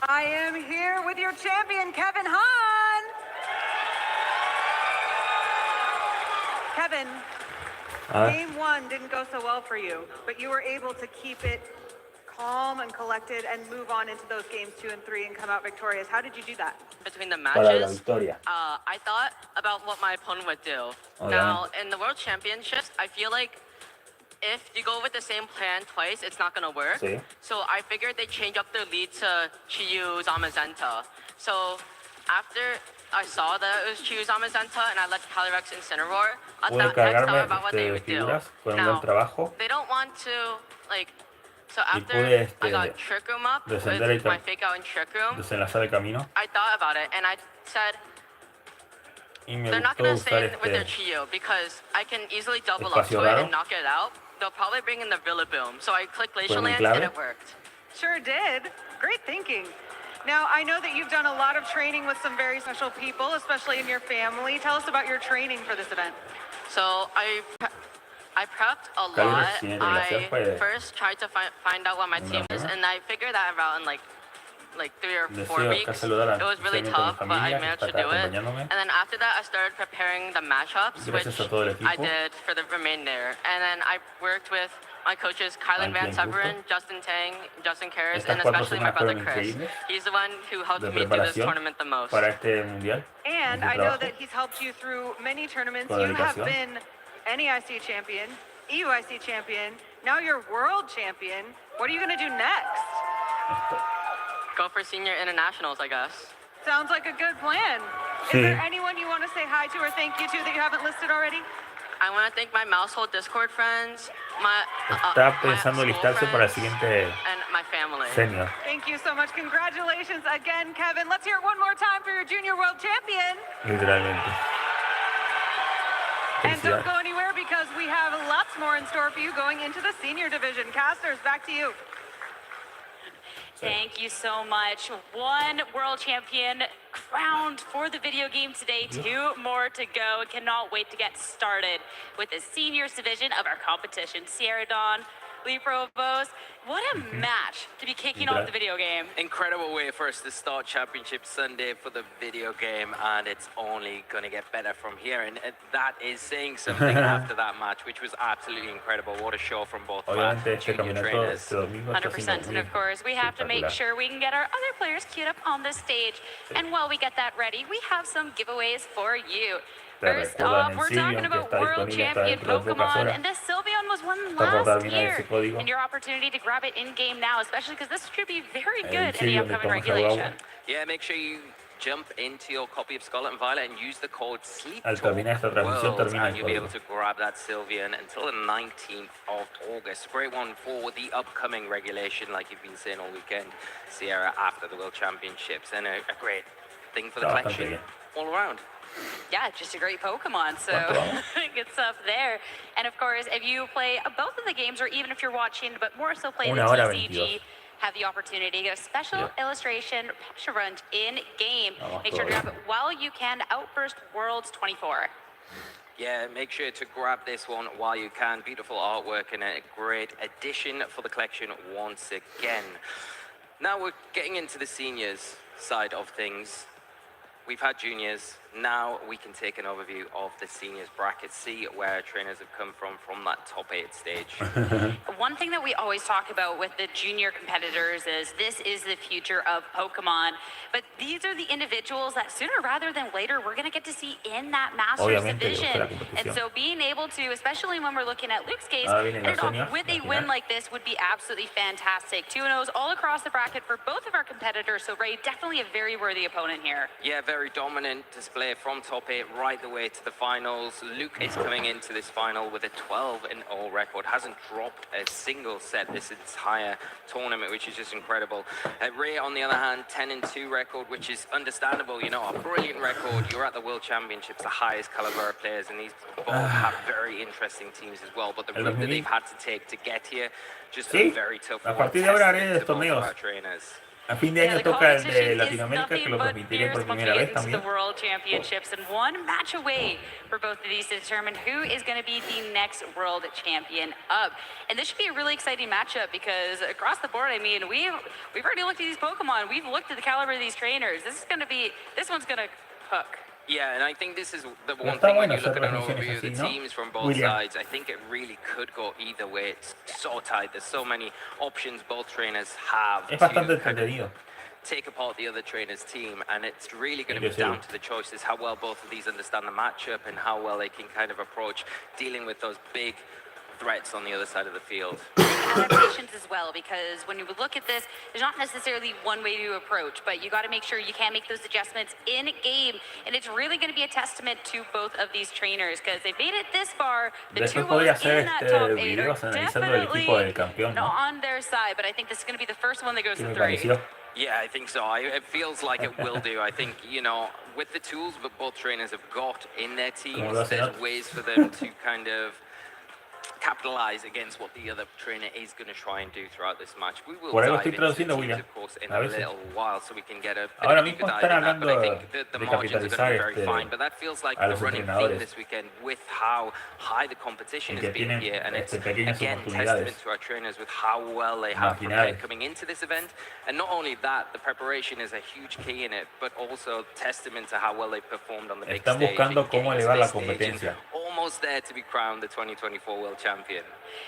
I am here with your champion, Kevin Hahn. Kevin, game 1 didn't go so well for you, but you were able to keep it calm and collected and move on into those games 2 and 3 and come out victorious. How did you do that? Between the matches, I thought about what my opponent would do. Now, in the World Championships, I feel like if you go with the same plan twice, it's not going to work. So I figured they change up their lead to Chiyu Zamazenta. So after I saw that it was Chiyu Zamazenta and I let Calyrex Incineroar, I thought about what they would do. Now, they don't want to, like, so after I got Trick Room up with my fake out in Trick Room, I thought about it and I said, they're not going to stay with their Chiyu because I can easily double up to it and knock it out. They'll probably bring in the Rillaboom. So I clicked Glacial Land and it worked. Sure did. Great thinking. Now, I know that you've done a lot of training with some very special people, especially in your family. Tell us about your training for this event. So I prepped a lot. I first tried to find out what my team is, and I figured that out in like 3 or 4 weeks. It was really tough, but I managed to do it. And then after that, I started preparing the matchups, which I did for the remainder. And then I worked with my coaches, Kylan Van Severen, Justin Tang, Justin Karras, and especially my brother Chris. He's the one who helped me through this tournament the most. And I know that he's helped you through many tournaments. You have been NEIC champion, EUIC champion, now you're world champion. What are you going to do next? Go for senior internationals, I guess. Sounds like a good plan. Is there anyone you want to say hi to or thank you to that you haven't listed already? I want to thank my Mousehold Discord friends, my pensando alistarse para el siguiente and my family. senior. Thank you so much. Congratulations again, Kevin. Let's hear it one more time for your junior world champion. Literalmente. And don't go anywhere because we have lots more in store for you going into the senior division. Casters, back to you. Thank you so much. 1 world champion crowned for the video game today. 2 more to go. Cannot wait to get started with the seniors division of our competition. Sierra Dawn, Lee Provost, what a match to be kicking off the video game. Incredible way for us to start Championship Sunday for the video game, and it's only going to get better from here. And that is saying something after that match, which was absolutely incredible. What a show from both junior trainers. 100%. And of course, we have to make sure we can get our other players queued up on the stage. And while we get that ready, we have some giveaways for you. First off, we're talking about World Champion Pokemon, and this Sylveon was won last year. And your opportunity to grab it in-game now, especially because this should be very good in the upcoming regulation. Yeah, make sure you jump into your copy of Scarlet and Violet and use the code Al terminar esta transmisión, SLEEPTALK, termina and you'll be able el to grab that Sylveon until the 19th of August. Great one for the upcoming regulation, like you've been saying all weekend, Sierra, after the World Championships, and a great thing for the collection all around. Yeah, just a great Pokemon, so good stuff there. And of course, if you play both of the games, or even if you're watching, but more so play the TCG, have the opportunity to get a special illustration picture run in-game. Make sure to grab it while you can. Outburst Worlds 24. Yeah, make sure to grab this one while you can. Beautiful artwork and a great addition for the collection once again. Now we're getting into the seniors side of things. we've had juniors. Now we can take an overview of the seniors bracket, see where trainers have come from that top 8 stage. One thing that we always talk about with the junior competitors is this is the future of Pokemon, but these are the individuals that sooner rather than later we're going to get to see in that Masters division. And so being able to, especially when we're looking at Luke's case, end it off with a win like this would be absolutely fantastic. 2-0s all across the bracket for both of our competitors, so Ray, definitely a very worthy opponent here. Yeah, very dominant display from top 8 right the way to the finals. Luke is coming into this final with a 12-0 record, hasn't dropped a single set this entire tournament, which is just incredible. Ray, on the other hand, 10-2 record, which is understandable, you know, a brilliant record. You're at the World Championships, the highest caliber of players, and these both have very interesting teams as well, but the route that they've had to take to get here, just a very tough one. To both of our trainers. A fin de año toca el de Latinoamérica, que lo transmitiré por primera vez también. The World Championships, and one match away for both of these to determine who is going to be the next World Champion up. And this should be a really exciting matchup because across the board, I mean, we've already looked at these Pokemon, we've looked at the caliber of these trainers. This one's going to cook. Yeah, and I think this is the one thing when you look at an overview of the teams from both sides, I think it really could go either way. It's so tight. There's so many options both trainers have to kind of take apart the other trainer's team, and it's really going to be down to the choices, how well both of these understand the matchup and how well they can kind of approach dealing with those big threats on the other side of the field. Adaptations as well, because when you look at this, there's not necessarily one way to approach, but you got to make sure you can make those adjustments in game, and it's really going to be a testament to both of these trainers because they've made it this far. The two in that top 8 are definitely on their side, but I think this is going to be the first one that goes to 3. Yeah, I think so. It feels like it will do. I think, you know, with the tools that both trainers have got in their teams, there's ways for them to kind of capitalize against what the other trainer is going to try and do throughout this match. We will dive into the teams, of course, in a little while so we can get a bit of a deeper dive in that, but I think the margins are going to be very fine. But that feels like the running theme this weekend with how high the competition has been here, and it's, again, testament to our trainers with how well they have prepared coming into this event. And not only that, the preparation is a huge key in it, but also testament to how well they performed on the big stage. Almost there to be crowned the 2024 World Champion.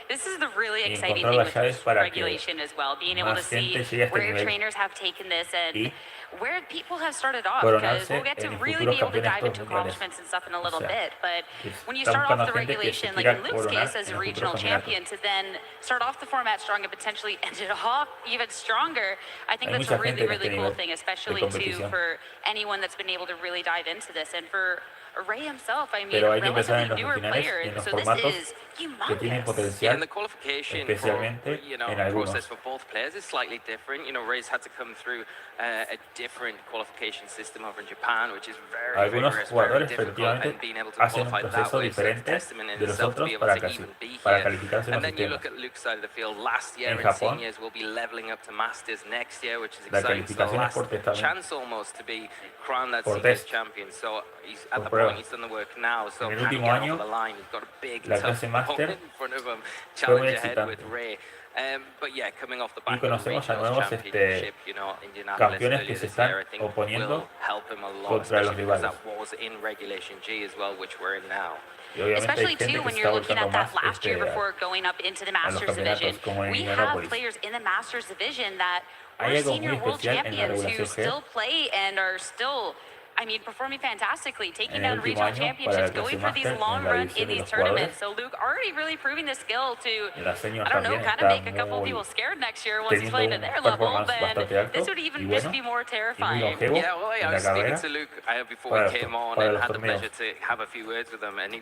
This is the really exciting thing with this regulation as well, being able to see where trainers have taken this and where people have started off, because we'll get to really be able to dive into accomplishments and stuff in a little bit, but when you start off the regulation, like in Luke's case as a regional champion, to then start off the format strong and potentially end it off even stronger, I think that's a really, really cool thing, especially too for anyone that's been able to really dive into this, and for Ray himself, I mean, a relatively newer player, and so this is humongous. Yeah, and the qualification for, you know, process for both players is slightly different. You know, Ray's had to come through a different qualification system over in Japan, which is very rigorous, very difficult, and being able to qualify that way is a testament in itself to be able to even be here. And then you look at Luke's side of the field. Last year in seniors, we'll be leveling up to Masters next year, which is exciting. So the last chance almost to be crowned that seniors champion. So he's at the point, he's done the work now. So can he get over the line? He's got a big, tough opponent in front of him, challenge ahead with Ray. But yeah, coming off the back of the regional championship, you know, Indianapolis earlier this year, I think will help him a lot, especially because that was in Regulation G as well, which we're in now. Especially too when you're looking at that last year before going up into the Masters division. We have players in the Masters division that are senior world champions who still play and are still, I mean, performing fantastically, taking down regional championships, going for these long runs in these tournaments. So Luke already really proving the skill to, I don't know, kind of make a couple of people scared next year once he's playing at their level, but this would even just be more terrifying. Yeah, well, I was speaking to Luke before we came on and had the pleasure to have a few words with him, and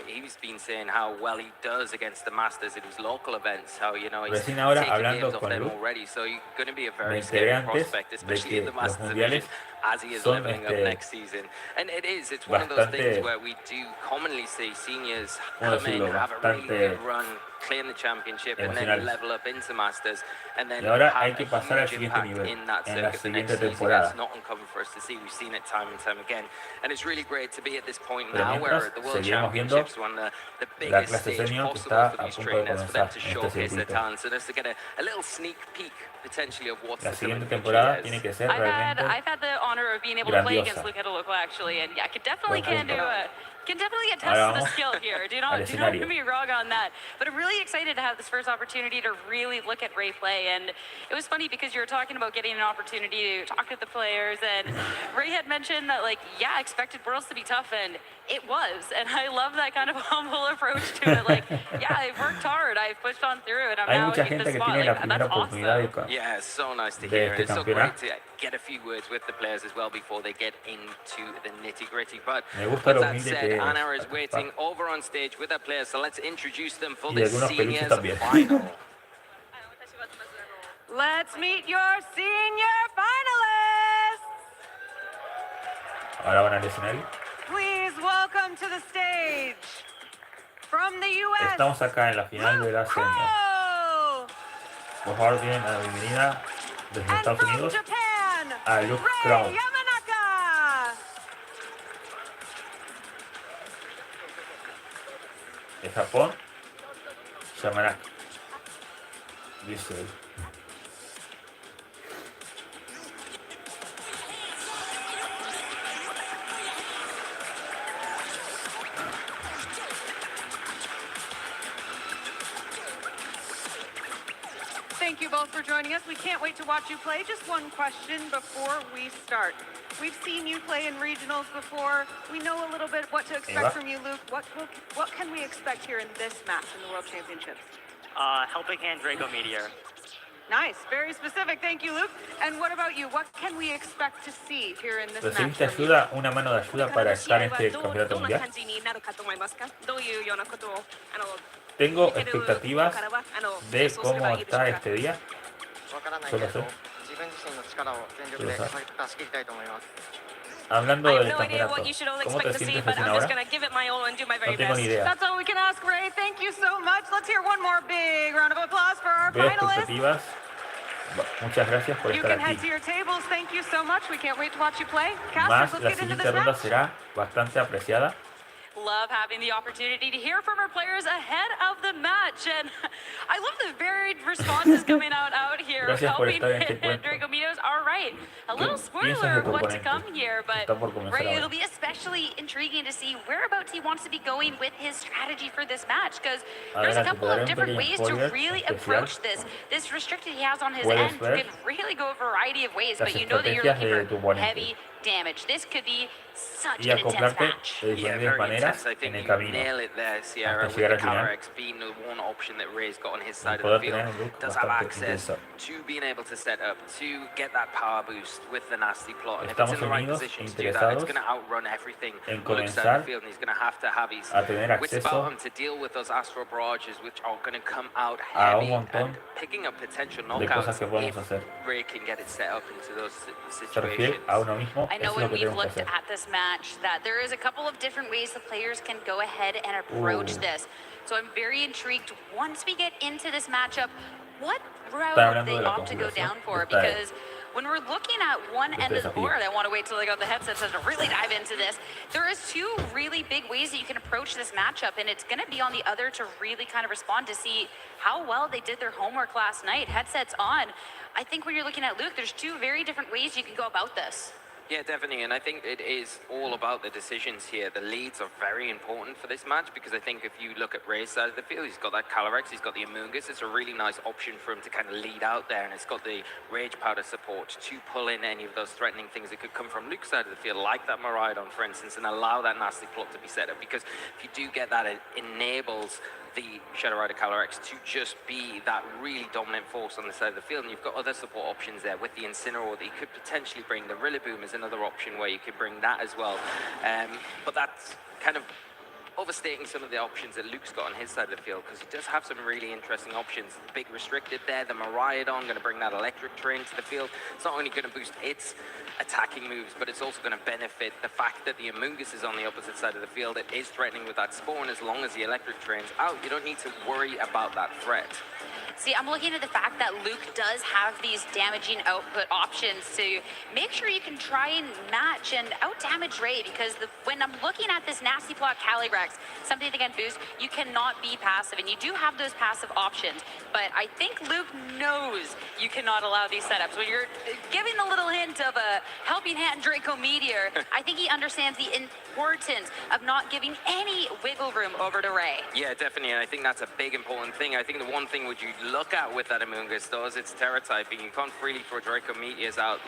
he's been saying how well he does against the Masters in his local events, how, you know, he's taking games off them already, so he's going to be a very scary prospect, especially in the Masters division, as he is leveling up next season. And it's one of those things where we do commonly see seniors come in, have a really good run, claim the championship, and then level up into Masters, and then have a huge impact in that circuit the next season. It's not uncommon for us to see. We've seen it time and time again, and it's really great to be at this point now where the World Championships one the biggest stage possible for these trainers, for them to showcase their talents, and us to get a little sneak peek potentially of what's to come in the future. I've had the honor of being able to play against Luke look at a local actually, and yeah, can definitely get tested the skill here. Do not get me wrong on that. But I'm really excited to have this first opportunity to really look at Ray play. And it was funny because you were talking about getting an opportunity to talk with the players, and Ray had mentioned that, like, yeah, expected Worlds to be tough, and it was. And I love that kind of humble approach to it. Like, yeah, I've worked hard, I've pushed on through, and I'm now in the spot. Like, that's awesome. Yeah, it's so nice to hear. It's so great to get a few words with the players as well before they get into the nitty-gritty. But with that said, Anna is waiting over on stage with her players, so let's introduce them for the seniors final. Let's meet your senior finalists. Ahora van al escenario. Please welcome to the stage from the US. Estamos acá en la final de la senior. Por favor, tienen la bienvenida desde Estados Unidos a Luke Crown. De Japón, Yamanaka. Dice él. Thank you both for joining us. We can't wait to watch you play. Just one question before we start. We've seen you play in regionals before. We know a little bit what to expect from you, Luke. What can we expect here in this match in the World Championships? Helping hand Draco Meteor. Nice, very specific. Thank you, Luke. And what about you? What can we expect to see here in this match? ¿Recibiste ayuda, una mano de ayuda para estar en este campeonato mundial? Tengo expectativas de cómo está este día. Solo sé. Hablando del campeonato, ¿cómo te sientes recién ahora? No tengo ni idea. That's all we can ask, Ray. Thank you so much. Let's hear one more big round of applause for our Veo finalists. expectativas. Muchas gracias por You estar can head aquí. to your tables. Thank you so much. We can't wait to watch you play. Más, Casters, let's la get into siguiente this ronda match. será bastante apreciada. Love having the opportunity to hear from our players ahead of the match, and I love the varied responses coming out here. Helping Draco Meteors. All right, a little spoiler of what's to come here, but Ray, it'll be especially intriguing to see whereabouts he wants to be going with his strategy for this match, because there's a couple of different ways to really approach this. This restricted he has on his end can really go a variety of ways, but you know that you're looking for heavy damage. This could be such an intense match. Yeah, very intense. I think you nail it there, Sierra, with the Calyrex being the one option that Ray's got on his side of the field. Does have access to being able to set up, to get that power boost with the nasty plot. And if it's in the right position to do that, it's going to outrun everything on the side of the field, and he's going to have his wits about him to deal with those Astral Barrages, which are going to come out heavy and picking up potential knockouts if Ray can get it set up into those situations. I know when we've looked at this match that there is a couple of different ways the players can go ahead and approach this. So I'm very intrigued once we get into this matchup, what route they opt to go down for, because when we're looking at one end of the board, I want to wait till I got the headsets to really dive into this. There is two really big ways that you can approach this matchup, and it's going to be on the other to really kind of respond to see how well they did their homework last night. Headsets on. I think when you're looking at Luke, there's two very different ways you can go about this. Yeah, definitely, and I think it is all about the decisions here. The leads are very important for this match, because I think if you look at Ray's side of the field, he's got that Calyrex, he's got the Amoonguss. It's a really nice option for him to kind of lead out there, and it's got the Rage Powder support to pull in any of those threatening things that could come from Luke's side of the field, like that Miraidon, for instance, and allow that nasty plot to be set up, because if you do get that, it enables the Shadow Rider Calyrex to just be that really dominant force on the side of the field, and you've got other support options there with the Incineroar that you could potentially bring. The Rillaboom is another option where you could bring that as well, but that's kind of overstating some of the options that Luke's got on his side of the field, because he does have some really interesting options. The big restricted there, the Miraidon, going to bring that electric train to the field. It's not only going to boost its attacking moves, but it's also going to benefit the fact that the Amoonguss is on the opposite side of the field. It is threatening with that spawn. As long as the electric train's out, you don't need to worry about that threat. See, I'm looking at the fact that Luke does have these damaging output options to make sure you can try and match and out-damage Ray, because when I'm looking at this nasty block Calyrex, something that can boost, you cannot be passive, and you do have those passive options. But I think Luke knows you cannot allow these setups. When you're giving a little hint of a helping hand Draco Meteor, I think he understands the importance of not giving any wiggle room over to Ray. Yeah, definitely, and I think that's a big important thing. I think the one thing would you look at with that Amoonguss though is its terra typing. You can't freely throw Draco Meteors out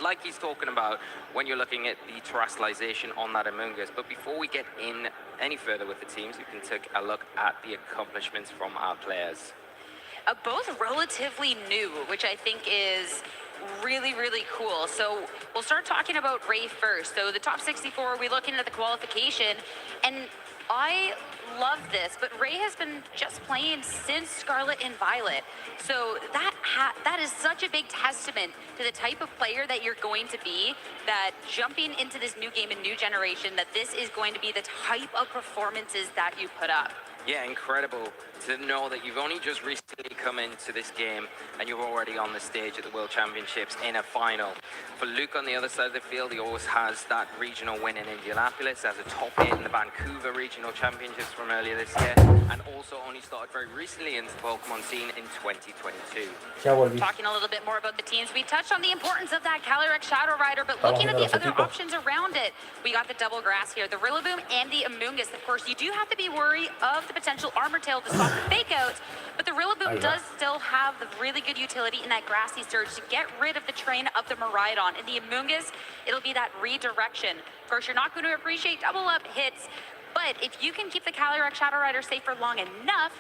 like he's talking about when you're looking at the terrestrialization on that Amoonguss. But before we get in any further with the teams, we can take a look at the accomplishments from our players. Both relatively new, which I think is really, really cool. So we'll start talking about Ray first. So the top 64, we're looking at the qualification, and I love this, but Ray has been just playing since Scarlet and Violet. So that is such a big testament to the type of player that you're going to be, that jumping into this new game and new generation, that this is going to be the type of performances that you put up. Yeah, incredible to know that you've only just recently come into this game and you're already on the stage at the World Championships in a final. For Luke on the other side of the field, he always has that regional win in Indianapolis as a top 8 in the Vancouver Regional Championships from earlier this year, and also only started very recently in the Pokemon scene in 2022. Talking a little bit more about the teams, we touched on the importance of that Calyrex Shadow Rider, but looking at the other options around it, we got the double grass here, the Rillaboom and the Amoonguss. Of course, you do have to be wary of the potential Armor Tail to stop the fake outs, but the Rillaboom does still have the really good utility in that Grassy Surge to get rid of the train of the Miraidon. And the Amoonguss, it'll be that redirection. Of course, you're not going to appreciate double up hits, but if you can keep the Calyrex Shadow Rider safe for long enough,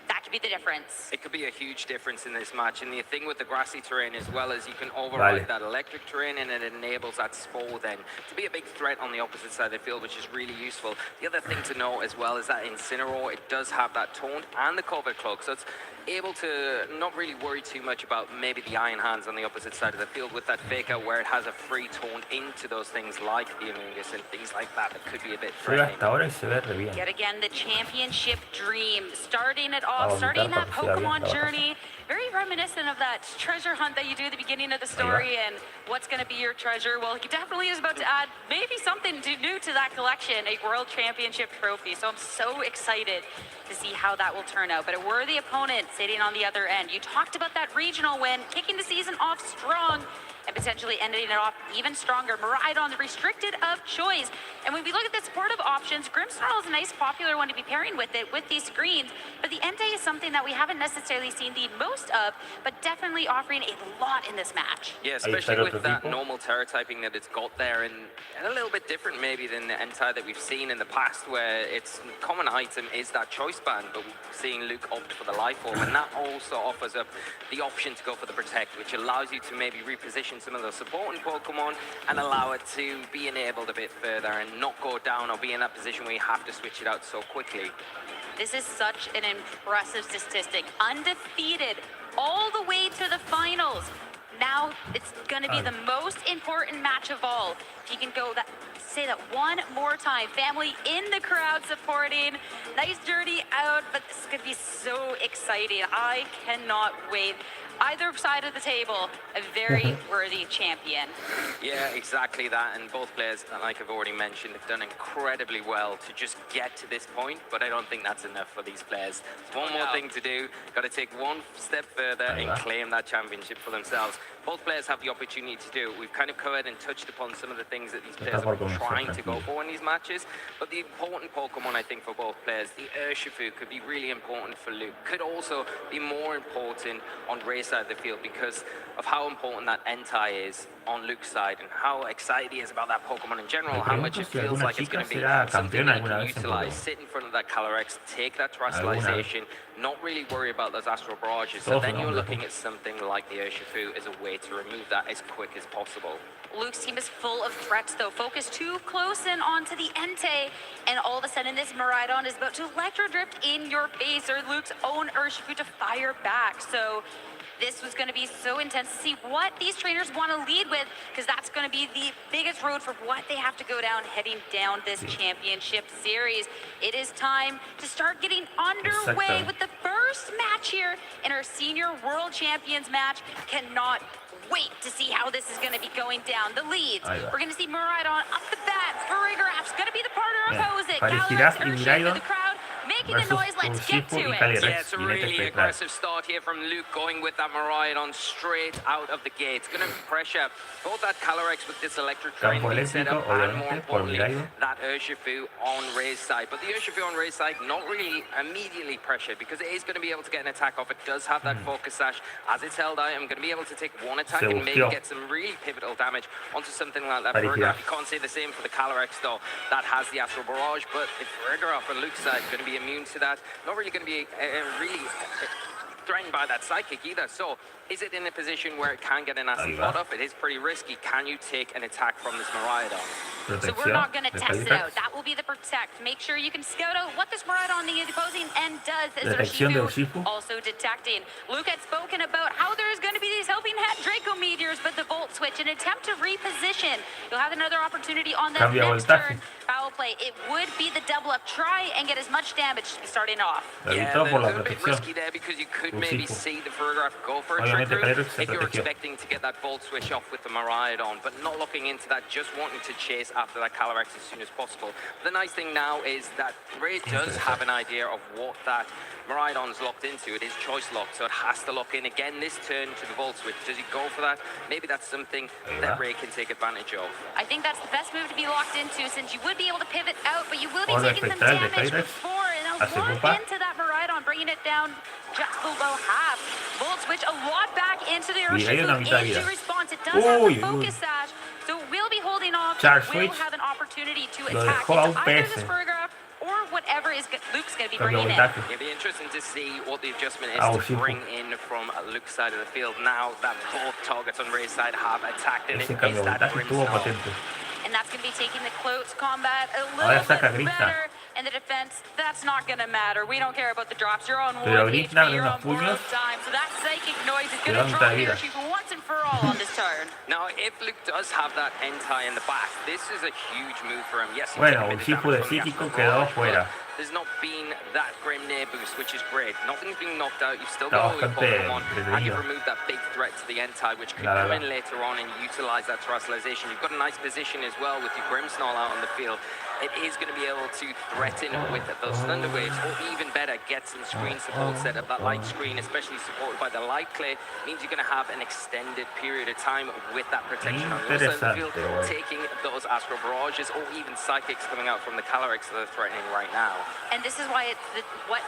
that could be the difference. It could be a huge difference in this match. And the thing with the grassy terrain as well is you can override that electric terrain, and it enables that Spore then to be a big threat on the opposite side of the field, which is really useful. The other thing to know as well is that Incineroar, it does have that taunt and the cover cloak, so it's able to not really worry too much about maybe the Iron Hands on the opposite side of the field with that fake out where it has a free taunt into those things like the Amoonguss and things like that that could be a bit threatening. Yet again, the championship dream, starting it off, starting that Pokemon journey, very reminiscent of that treasure hunt that you do at the beginning of the story and what's going to be your treasure. Well, he definitely is about to add maybe something new to that collection, a World Championship trophy. So I'm so excited to see how that will turn out. But a worthy opponent sitting on the other end. You talked about that regional win, kicking the season off strong and potentially ending it off even stronger. Miraidon, the restricted of choice. And when we look at the supportive options, Grimmsnarl is a nice popular one to be pairing with it with these screens. But the Entei is something that we haven't necessarily seen the most of, but definitely offering a lot in this match. Yeah, especially with that normal terra typing that it's got there, and a little bit different maybe than the Entei that we've seen in the past, where its common item is that choice band, but we're seeing Luke opt for the life form, and that also offers up the option to go for the protect, which allows you to maybe reposition some of the supporting Pokemon and allow it to be enabled a bit further and not go down or be in that position where you have to switch it out so quickly. This is such an impressive statistic. Undefeated all the way to the finals. Now it's going to be the most important match of all. If you can go say that one more time. Family in the crowd supporting. Nice journey out, but this is going to be so exciting. I cannot wait. Either side of the table, a very worthy champion. Yeah, exactly that. And both players, like I've already mentioned, have done incredibly well to just get to this point. But I don't think that's enough for these players. One more thing to do. Got to take one step further and claim that championship for themselves. Both players have the opportunity to do it. We've kind of covered and touched upon some of the things that these players are trying to go for in these matches. But the important Pokemon, I think, for both players, the Urshifu could be really important for Luke. Could also be more important on Ray's side of the field because of how important that Entei is on Luke's side and how excited he is about that Pokemon in general, how much it feels like it's going to be something that he can utilize, sit in front of that Calyrex, take that terrestrialization, not really worry about those Astral Barrages. So then you're looking at something like the Urshifu as a way to remove that as quick as possible. Luke's team is full of threats, though. Focused too close in onto the Entei, and all of a sudden this Miraidon is about to Electro Drift in your face, or Luke's own Urshifu to fire back. So This was going to be so intense to see what these trainers want to lead with, because that's going to be the biggest road for what they have to go down heading down this championship series. It is time to start getting underway with the first match here in our senior world champions match. Cannot wait to see how this is going to be going down. The leads, we're going to see Miraidon up the bat. Furigraph's going to be the partner opposite. Calyrex through the crowd, making the noise. Let's get to it. Yeah, it's a really aggressive start here from Luke, going with that Miraidon straight out of the gate. It's going to pressure both that Calyrex with this electric train being set up, and more importantly, that Urshifu on Ray's side. But the Urshifu on Ray's side not really immediately pressured, because it is going to be able to get an attack off. It does have that focus sash. As it's held out, I'm going to be able to take one attack and maybe get some really pivotal damage onto something like that. Furigraph, you can't say the same for the Calyrex though. That has the Astral Barrage, but if Furigraph on Luke's side going to be immune to that, not really going to be really threatened by that Psychic either. So is it in a position where it can get a nasty pot up? It is pretty risky. Can you take an attack from this Miraidon? So we're not going to test it out. That will be the protect. Make sure you can scout out what this Miraidon is opposing and does. As Urshifu also detecting. Luke had spoken about how there's going to be these helping hand Draco Meteors, but the Volt Switch, an attempt to reposition. You'll have another opportunity on that next turn. Foul play. It would be the double up. Try and get as much damage starting off. Yeah, a bit risky there, because you could maybe see the Furigraph go for a trick route if you're expecting to get that Volt Switch off with the Miraidon, but not looking into that, just wanting to chase after that Calyrex as soon as possible. The nice thing now is that Ray does have an idea of what that Miraidon's locked into. It is choice locked, so it has to lock in again this turn to the Volt Switch. Does he go for that? Maybe that's something that Ray can take advantage of. I think that's the best move to be locked into, since you would be able to pivot out, but you will be taking some damage before, and I'll lock into that Miraidon, bringing it down just below half. Volt Switch a lot back into the Urshifu into response. It does have the focus sash, so we'll be holding off. We'll have an opportunity to attack into either this Furigraph or whatever is Luke's going to be bringing in. It'll be interesting to see what the adjustment is to bring in from Luke's side of the field. Now that both targets on Ray's side have attacked, and it is that Grimmsnarl. And that's going to be taking the close combat a little bit better. And the defense, that's not going to matter. We don't care about the drops. You're on 1 HP, you're on borrowed time. So that Psychic Noise is going to drop your Urshifu once and for all on this turn. Now, if Luke does have that Entei in the back, this is a huge move for him. Yes, bueno, Urshifu de psíquico quedó fuera. There's not been that Grim Nair boost, which is great. Nothing's been knocked out. You've still got all your Pokemon, and you've removed that big threat to the Entei, which could come in later on and utilize that Terrestrialization. You've got a nice position as well with your Grimmsnarl out on the field. It is going to be able to threaten with those Thunder Waves, or even better, get some screen support set up. That light screen, especially supported by the Light Clay, means you're going to have an extended period of time with that protection on your side of the field, taking those Astral Barrages or even Psychics coming out from the Calyrex that are threatening right now. And this is why what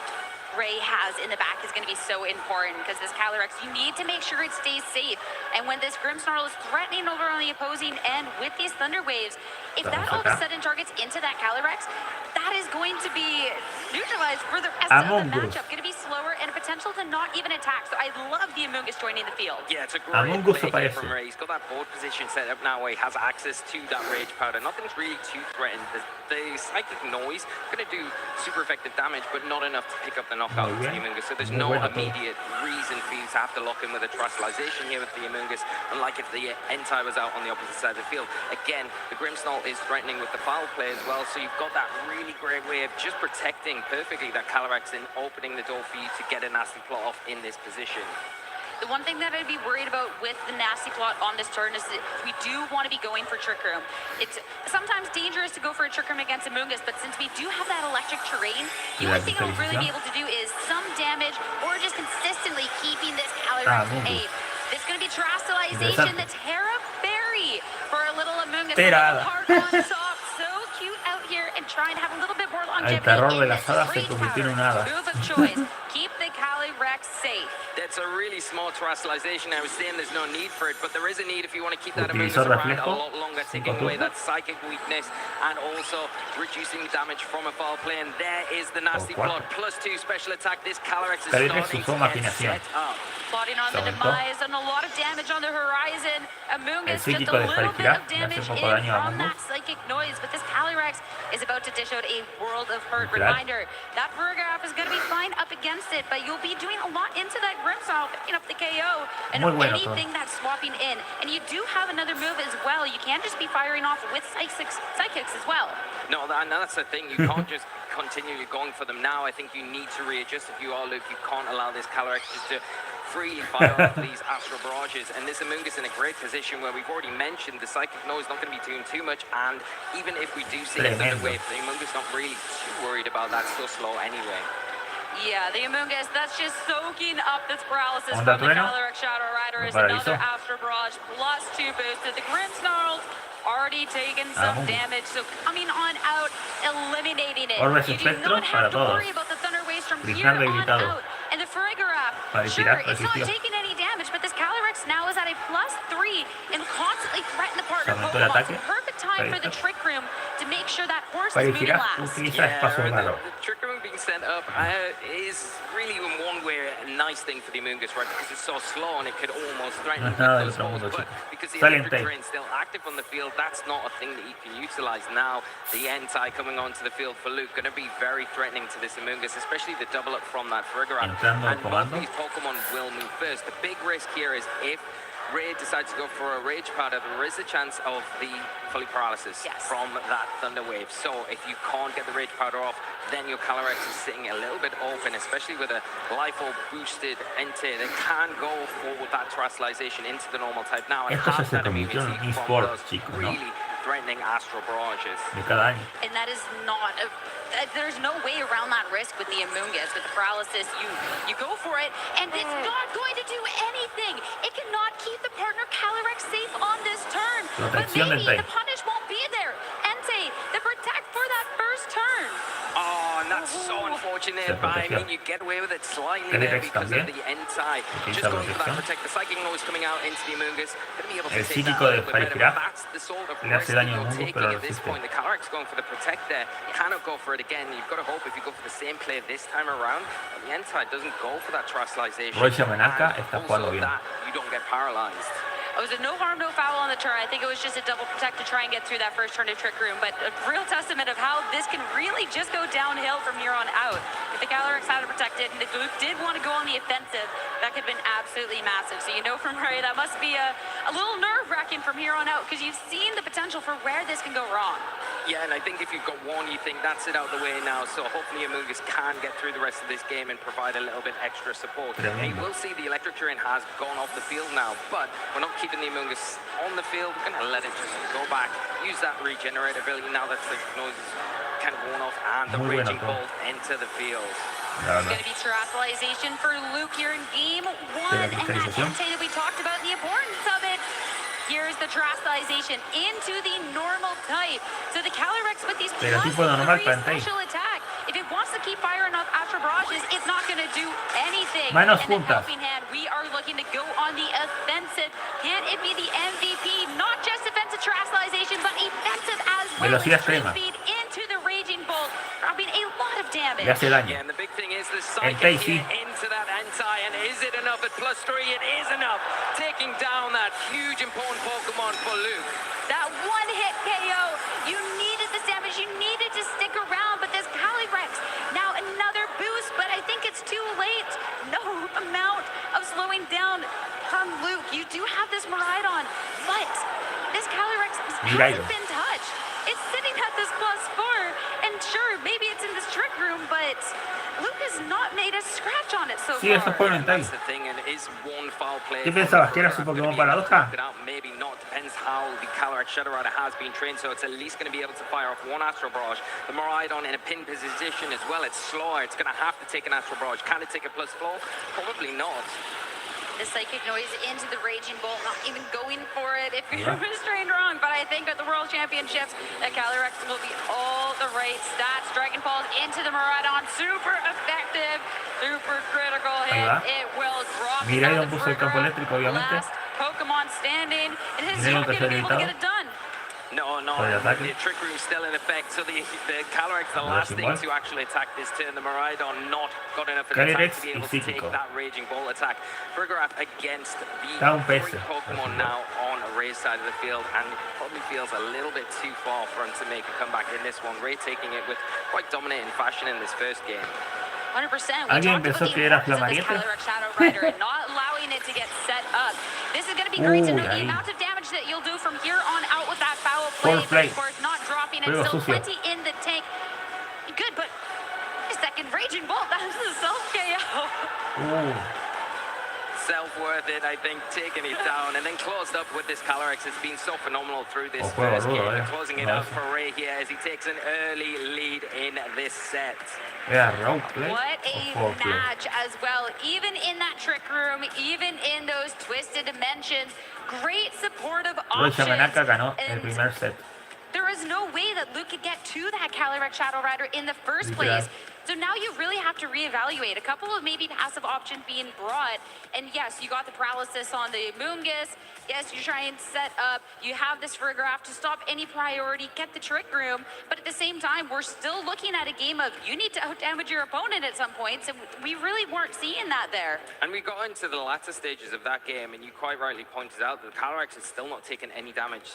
Ray has in the back is going to be so important, because this Calyrex, you need to make sure it stays safe. And when this Grimmsnarl is threatening over on the opposing end with these Thunder Waves, if that all of a sudden targets into that Calyrex, that is going to be neutralized for the rest of the matchup. Going to be slower and a potential to not even attack. So I love the Amoonguss joining the field. Yeah, it's a great play here from Ray. He's got that board position set up now where he has access to that Rage Powder. Nothing's really too threatened. The Psychic Noise going to do super effective damage, but not enough to pick up the knockout with the Amoonguss. So there's no immediate reason for you to have to lock in with a Terrestrialization here with the Amoonguss, unlike if the Entei was out on the opposite side of the field. Again, the Grimmsnarl is threatening with the foul play as well, so you've got that really great way of just protecting perfectly that Calyrex and opening the door for you to get a nasty plot off in this position. The one thing that I'd be worried about with the nasty plot on this turn is that we do want to be going for Trick Room. It's sometimes dangerous to go for a Trick Room against Amoonguss, but since we do have that electric terrain, the only thing I'll really be able to do is some damage or just consistently keeping this Calyrex safe. This is going to be Terrestrialization, the Terra Berry for a little Amoonguss. Heart on top, so cute out here, and trying to have a little bit more longevity. El terror de las hadas se convirtió en un hada. Move of choice. Keep the Calyrex safe. That's a really small Terrestrialization. I was saying there's no need for it, but there is a need if you want to keep that Amoonguss around a lot longer, taking away that Psychic weakness and also reducing damage from a foul play. And there is the nasty plot. +2 special attack. This Calyrex is starting to get set up. Plotting on the demise and a lot of damage on the horizon. Amoonguss just a little bit of damage in from that Psychic Noise, but this Calyrex is about to dish out a World of Hurt reminder. That Furigraph is going to be fine up against it, but you'll be doing doing a lot into that Grimmsnarl, picking up the KO, and anything that's swapping in. And you do have another move as well. You can't just be firing off with psychics as well. No, that's the thing. You can't just continue going for them now. I think you need to readjust. If you are Luke, you can't allow this Calyrex just to freely fire off these Astral Barrages. And this Amoonguss in a great position where we've already mentioned the Psychic Noise not going to be doing too much. And even if we do see a Thunder Wave, the Amoonguss not really too worried about that. Still slow anyway. Yeah, the Amoonguss, that's just soaking up this paralysis from the Calyrex Shadow Rider. Is another Astral Barrage +2 boosted. The Grimmsnarls already taken some damage, so coming on out, eliminating it. You do not have to worry about the Thunder Waves from here on out. And the Farigiraf, sure, it's not taking any damage, but this Calyrex now is at a +3 and constantly threaten the partner Pokemon. It's a perfect time for the Trick Room to make sure that horse is moving last. The Trick Room being sent up is really in one way a nice thing for the Amoonguss, right? Because it's so slow and it could almost threaten those balls. But because the electric train's still active on the field, that's not a thing that you can utilize now. The Entei coming onto the field for Luke, going to be very threatening to this Amoonguss, especially the double up from that Farigiraf. And both these Pokemon will move first. The big risk here is if Ray decides to go for a Rage Powder, there is a chance of the fully paralysis from that Thunder Wave. So if you can't get the Rage Powder off, then your Calyrex is sitting a little bit open, especially with a Life Orb boosted Entei. They can go for that Terastallization into the normal type now and have that immunity from those really threatening Astral Barrages. And that is not there's no way around that risk with the Amoonguss. With the paralysis, you go for it, and it's not going to do anything. It cannot keep the partner Calyrex safe on this turn. But maybe the punish won't be there. Entei, the protect for that first turn. Oh, and that's so unfortunate, but I mean, you get away with it slightly there because of the Entei. Just going for that protect. The Psychic Noise coming out into the Amoonguss. Going to be able to take that a little bit better, but that's the sort of risk that you're taking at this point. The Calyrex going for the protect there. Cannot go for it again. You've got to hope if you go for the same play this time around, the Entei doesn't go for that Terastallization. Also that you don't get paralyzed. It was a no harm, no foul on the turn. I think it was just a double protect to try and get through that first turn of Trick Room, but a real testament of how this can really just go downhill from here on out. If the Calyrex had it protected and if Luke did want to go on the offensive, that could have been absolutely massive. So you know from Ray, that must be a little nerve-wracking from here on out because you've seen the potential for where this can go wrong. Yeah, and I think if you've got one, you think that's it out the way now. So hopefully Amoonguss can get through the rest of this game and provide a little bit extra support. You will see the electric terrain has gone off the field now, but we're not keeping the Amoonguss on the field. We're going to let it just go back, use that regenerate ability now that the noise is kind of worn off, and the Raging Bolt into the field. It's going to be Terastallization for Luke here in game 1, and that Entei that we talked about, the importance of it. Here's the Terastallization into the normal type. So the Calyrex with these +3 special attack. If it wants to keep firing off Astral Barrages, it's not going to do anything. And then helping hand, we are looking to go on the offensive. Can it be the MVP? Not just offensive Terastallization, but offensive as well. Speed into the Raging Bolt, dropping a lot of damage. Yeah, and the big thing is the Psychic here into that Entei, and is it enough at +3? It is enough, taking down that huge important Pokemon for Luke. That one-hit KO, you needed this damage, you needed to stick around, but this Calyrex, now another boost, but I think it's too late. No amount of slowing down from Luke. You do have this Miraidon, but this Calyrex hasn't been touched. It's sitting at this +4, and sure, maybe it's in this Trick Room, but Luke has not made a scratch on it so far. That's the thing, and it is one foul play. ¿Qué pensabas? ¿Que era su Pokémon paradoja? Maybe not, depends how the Calyrex Shadow Rider has been trained, so it's at least going to be able to fire off one Astral Barrage. The Miraidon in a pin position as well, it's slower, it's going to have to take an Astral Barrage. Can it take a +4? Probably not. The Psychic Noise into the Raging Bolt, not even going for it if you're restrained wrong. But I think at the World Championships, that Calyrex will be all the right stats. Dragon Balls into the Miraidon, super effective, super critical hit. It will drop last Pokemon standing. It is not going to be able to get it done. No, the Trick Room's still in effect, so the Calyrex, the last thing to actually attack this turn, the Miraidon not got enough of the attack to be able to take that Raging Bolt attack. Farigiraf against the 3 Pokemon now on Ray's side of the field, and probably feels a little bit too far for him to make a comeback in this one. Ray taking it with quite dominating fashion in this first game. 100%. Alguien pensó que era Flamariete. Not allowing it to get set up. This is going to be great to know the amount of damage that you'll do from here on out with that foul play. But of course, not dropping and still plenty in the tank. Good, but a second Raging Bolt. That was a self-KO. Self-worth it, I think, taking it down and then closed up with this Calyrex. It's been so phenomenal through this first game. Closing it up for Ray here as he takes an early lead in this set. Yeah, what a match as well. Even in that trick room, even in those twisted dimensions, great supportive options. There is no way that Luke could get to that Calyrex Shadow Rider in the first place. So now you really have to reevaluate. A couple of maybe passive options being brought. And yes, you got the paralysis on the Mungus. Yes, you try and set up. You have this Friggraph to stop any priority, get the trick room. But at the same time, we're still looking at a game of you need to outdamage your opponent at some points. And we really weren't seeing that there. And we got into the latter stages of that game. And you quite rightly pointed out that the Calyrex has still not taken any damage.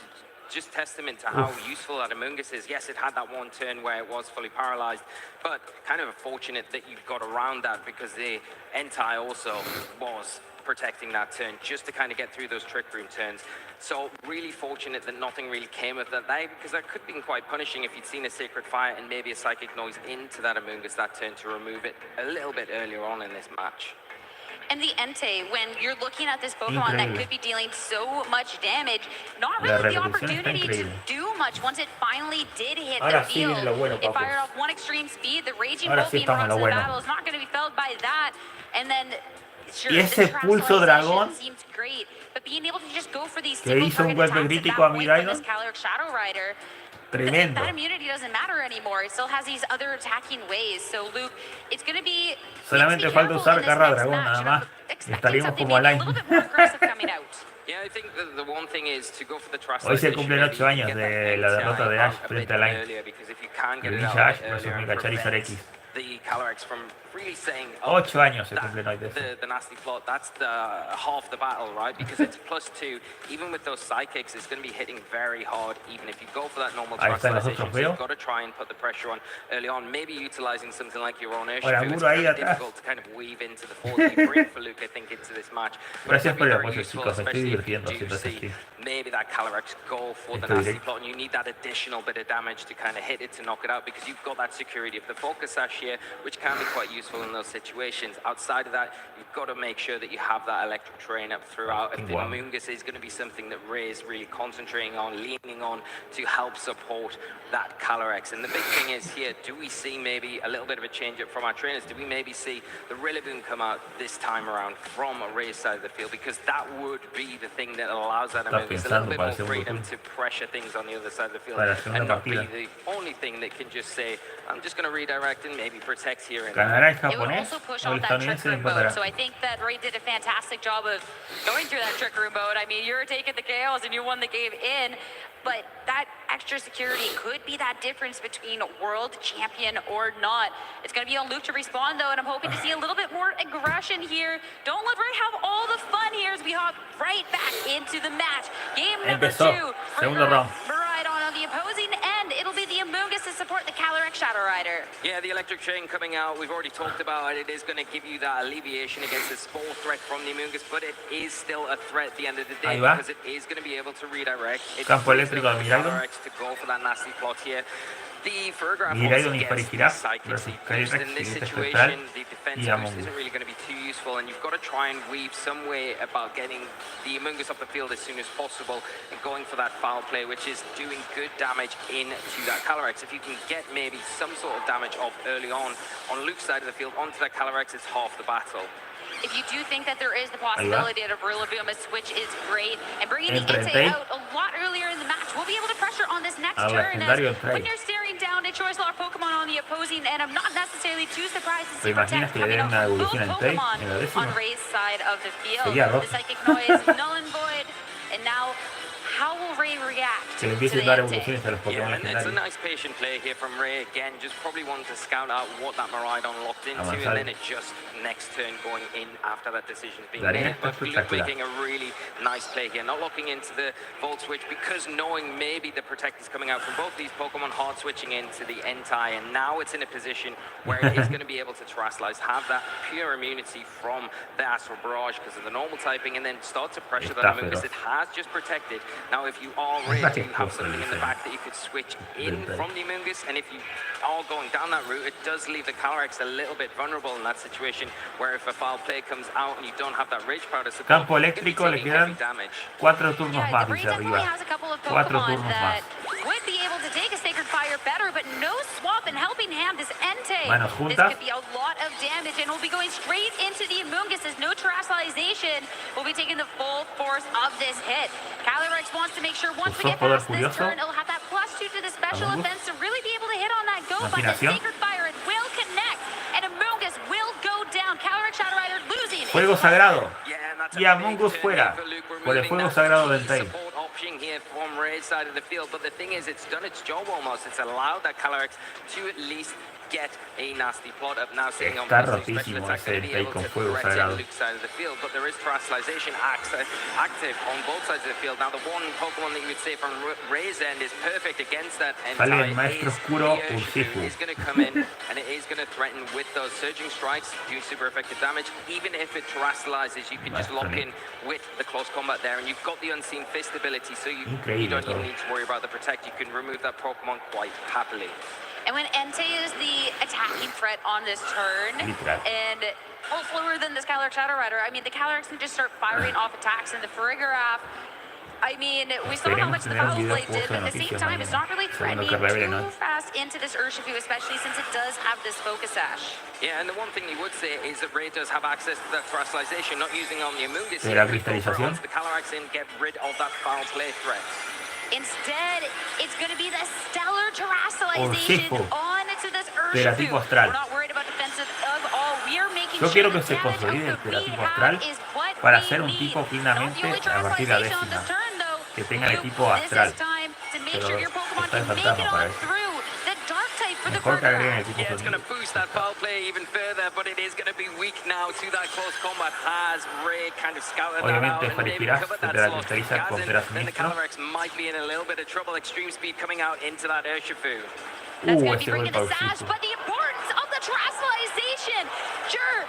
Just testament to how useful that Amoongus is. Yes, it had that one turn where it was fully paralyzed, but kind of fortunate that you got around that because the Entei also was protecting that turn just to kind of get through those trick room turns. So really fortunate that nothing really came of that there, because that could have been quite punishing if you'd seen a Sacred Fire and maybe a Psychic Noise into that Amoongus that turn to remove it a little bit earlier on in this match. And the Entei, when you're looking at this Pokemon that could be dealing so much damage, not really the opportunity to do much once it finally did hit the field. It fired off one extreme speed. The Raging Bolt being brought to the battle is not going to be felt by that. And then, sure, the Trap seems great, but being able to just go for these single target attacks at that point from this Calyrex Shadow Rider, that immunity doesn't matter anymore. It still has these other attacking ways. So Luke, it's going to be solamente falta usar Garra Dragón nada más. Estaríamos como al año. Yeah, I think the one thing is to go for the trust. Hoy se cumplen 8 años de la derrota de Ash frente a Line. Ash versus Mega Charizard X. The Calyrex from really saying 8 años se cumplen hoy de eso. The nasty plot, that's the half the battle, right? Because it's +2. Even with those psychics, it's going to be hitting very hard. Even if you go for that normal trustization, so you've got to try and put the pressure on early on. Maybe utilizing something like your own Urshifu. It's very difficult to kind of weave into the forward game bring for Luke, I think, into this match. Gracias por el apoyo, chicos. Me estoy divirtiendo haciendo este stream. Maybe that Calyrex go for the nasty plot, and you need that additional bit of damage to kind of hit it to knock it out, because you've got that security of the Focus Sash here, which can be quite useful in those situations. Outside of that, you've got to make sure that you have that electric terrain up throughout. And the Amoongus is going to be something that Ray is really concentrating on, leaning on to help support that Calyrex. And the big thing is here, do we see maybe a little bit of a change up from our trainers? Do we maybe see the Rillaboom come out this time around from Ray's side of the field? Because that would be the thing that allows that Amoongus a little bit more freedom to pressure things on the other side of the field, and not be the only thing that can just say, I'm just going to redirect and maybe protect here and there. It would also push off that trick room mode, so I think that Ray did a fantastic job of going through that trick room mode. I mean, you're taking the KOs and you won the game in, but that extra security could be that difference between world champion or not. It's going to be on Luke to respond, though, and I'm hoping to see a little bit more aggression here. Don't let Ray have all the fun here as we hop right back into the match. Game number 2 for Maridon on the opposing end. It'll be the Amoongus to support the Calyrex Shadow Rider. Yeah, the electric chain coming out. We've already talked about it. It is going to give you that alleviation against this full threat from the Amoongus, but it is still a threat at the end of the day because it is going to be able to redirect. It's Calyrex to go for that nasty plot here. The Friggraph psychics in this situation, the defense boost isn't really going to be too useful, and you've got to try and weave some way about getting the Amoongus off the field as soon as possible and going for that foul play, which is doing good damage into that Calyrex. If you can get maybe some sort of damage off early on Luke's side of the field onto that Calyrex, it's half the battle. If you do think that there is the possibility of Rillaboom, a switch is great. And bringing the Entei out a lot earlier in the match, we'll be able to pressure on this next turn. As when you're staring down a Choice Law Pokemon on the opposing end, I'm not necessarily too surprised to see Protect coming out with both Pokemon on Ray's side of the field. The Psychic Noise, Null and Void, and now how will Ray react Que le to empiece the a dar Entei? evoluciones a los Pokémon Yeah, and it's a legendarios. nice patient play here from Ray. Again, just probably wanting to scout out what that Miraidon locked into, Avanzar. and then adjust next turn going in after that decision's being La arena made. está But Luke espectacular. making a really nice play here, not locking into the Volt Switch because knowing maybe the Protect is coming out from both these Pokemon, hard switching into the Entei, and now it's in a position where it is going to be able to Terrasilize, have that pure immunity from the Astral Barrage because of the normal typing, and then start to pressure that Está Amoonguss. feroz. It has just protected. Now, if you are Ray, do you have something in the back that you could switch in from the Amoonguss? And if you are going down that route, it does leave the Calyrex a little bit vulnerable in that situation, where if a foul play comes out and you don't have that Rage Powder support, Campo you're gonna be eléctrico, le taking heavy quedan damage. 4 turnos Yeah, más, the Ray dice definitely arriba. has a couple of 4 Pokemon turnos más. that would be able to take a Sacred Fire better, but no swap and helping hand this Entei. Manos This juntas. could be a lot of damage, and we'll be going straight into the Amoonguss as no Terrasalization will be taking the full force of this hit. Calyrex wants to make sure once we Usó get poder past this furioso. turn, it'll have that +2 to the special Amoonguss. offense to really be able to hit on that go, but the Imaginación. Sacred Fire, it will connect, and Amoonguss will go down. Calyrex Shadow Rider losing. Fuego sagrado. Yeah, and that's a Y big Amoonguss turn fuera here for Luke, por el removing fuego that sagrado de key Entei. support option here from Ray's side of the field, but the thing is, it's done its job almost. It's allowed that Calyrex to at least get a nasty plot up. Now sitting on Está plus 2 rotísimo special attack, ese going to be Entei able con to fuego threaten sagrado. Luke's side of the field, but there is Terrasalization active on both sides of the field. Now the one Pokemon that you would say from Ray's end is perfect against that Sale Entei el Maestro is Oscuro the Urshifu. is going to come in and it is going to threaten with those Surging Strikes, do super effective damage. Even if it Terrasalizes, you can just lock in with the close combat there, and you've got the Unseen Fist ability, so you don't even need to worry about the Protect. You can remove that Pokemon quite happily. And when Entei is the attacking threat on this turn, Literal. and slower than this Calyrex Shadow Rider, I mean, the Calyrex can just start firing off attacks, and the Farigiraf, I mean, we saw how much the tener un Foul Blade videojuego did, de but at the same noticias time, it's not really mañana. threatening Segundo que revele, too ¿no? fast into this Urshifu, especially since it does have this Focus Sash. Yeah, and the one thing you would say is that Ray does have access to that Terrasalization, not using on the Amoonguss. De la cristalización. The Calyrex in, get rid of that foul play threat. Instead, it's going to be the Stellar Terrasalization Urshifu. onto this De la Urshifu. tipo astral. We're not worried about defensive of all. We are making Yo sure quiero the que se damage consolide of el the tipo rehab astral is what para we ser un need. tipo Not the finalmente only a partir de la Terrasalization on this décima. turn, though. Que tenga el Luke, tipo this astral. is time to make Pero sure your Pokemon está el can make fantasma it para on eso. through the Dark type for the Mejor que agreguen el Farigiraf. tipo Yeah, it's going to sonido. boost that foul play even further, but it is going to be weak now to that close combat. Has Ray kind of scouted that out Obviamente and maybe Farigiraf covered se that te la slot. cristaliza con Gazin, Tera then the Siniestro. Calyrex might be in a little bit of trouble. Extreme speed coming out into that Urshifu. That's going to Ese be bringing golpe the a sash, Urshifu. but the importance of the Terrasalization. Sure,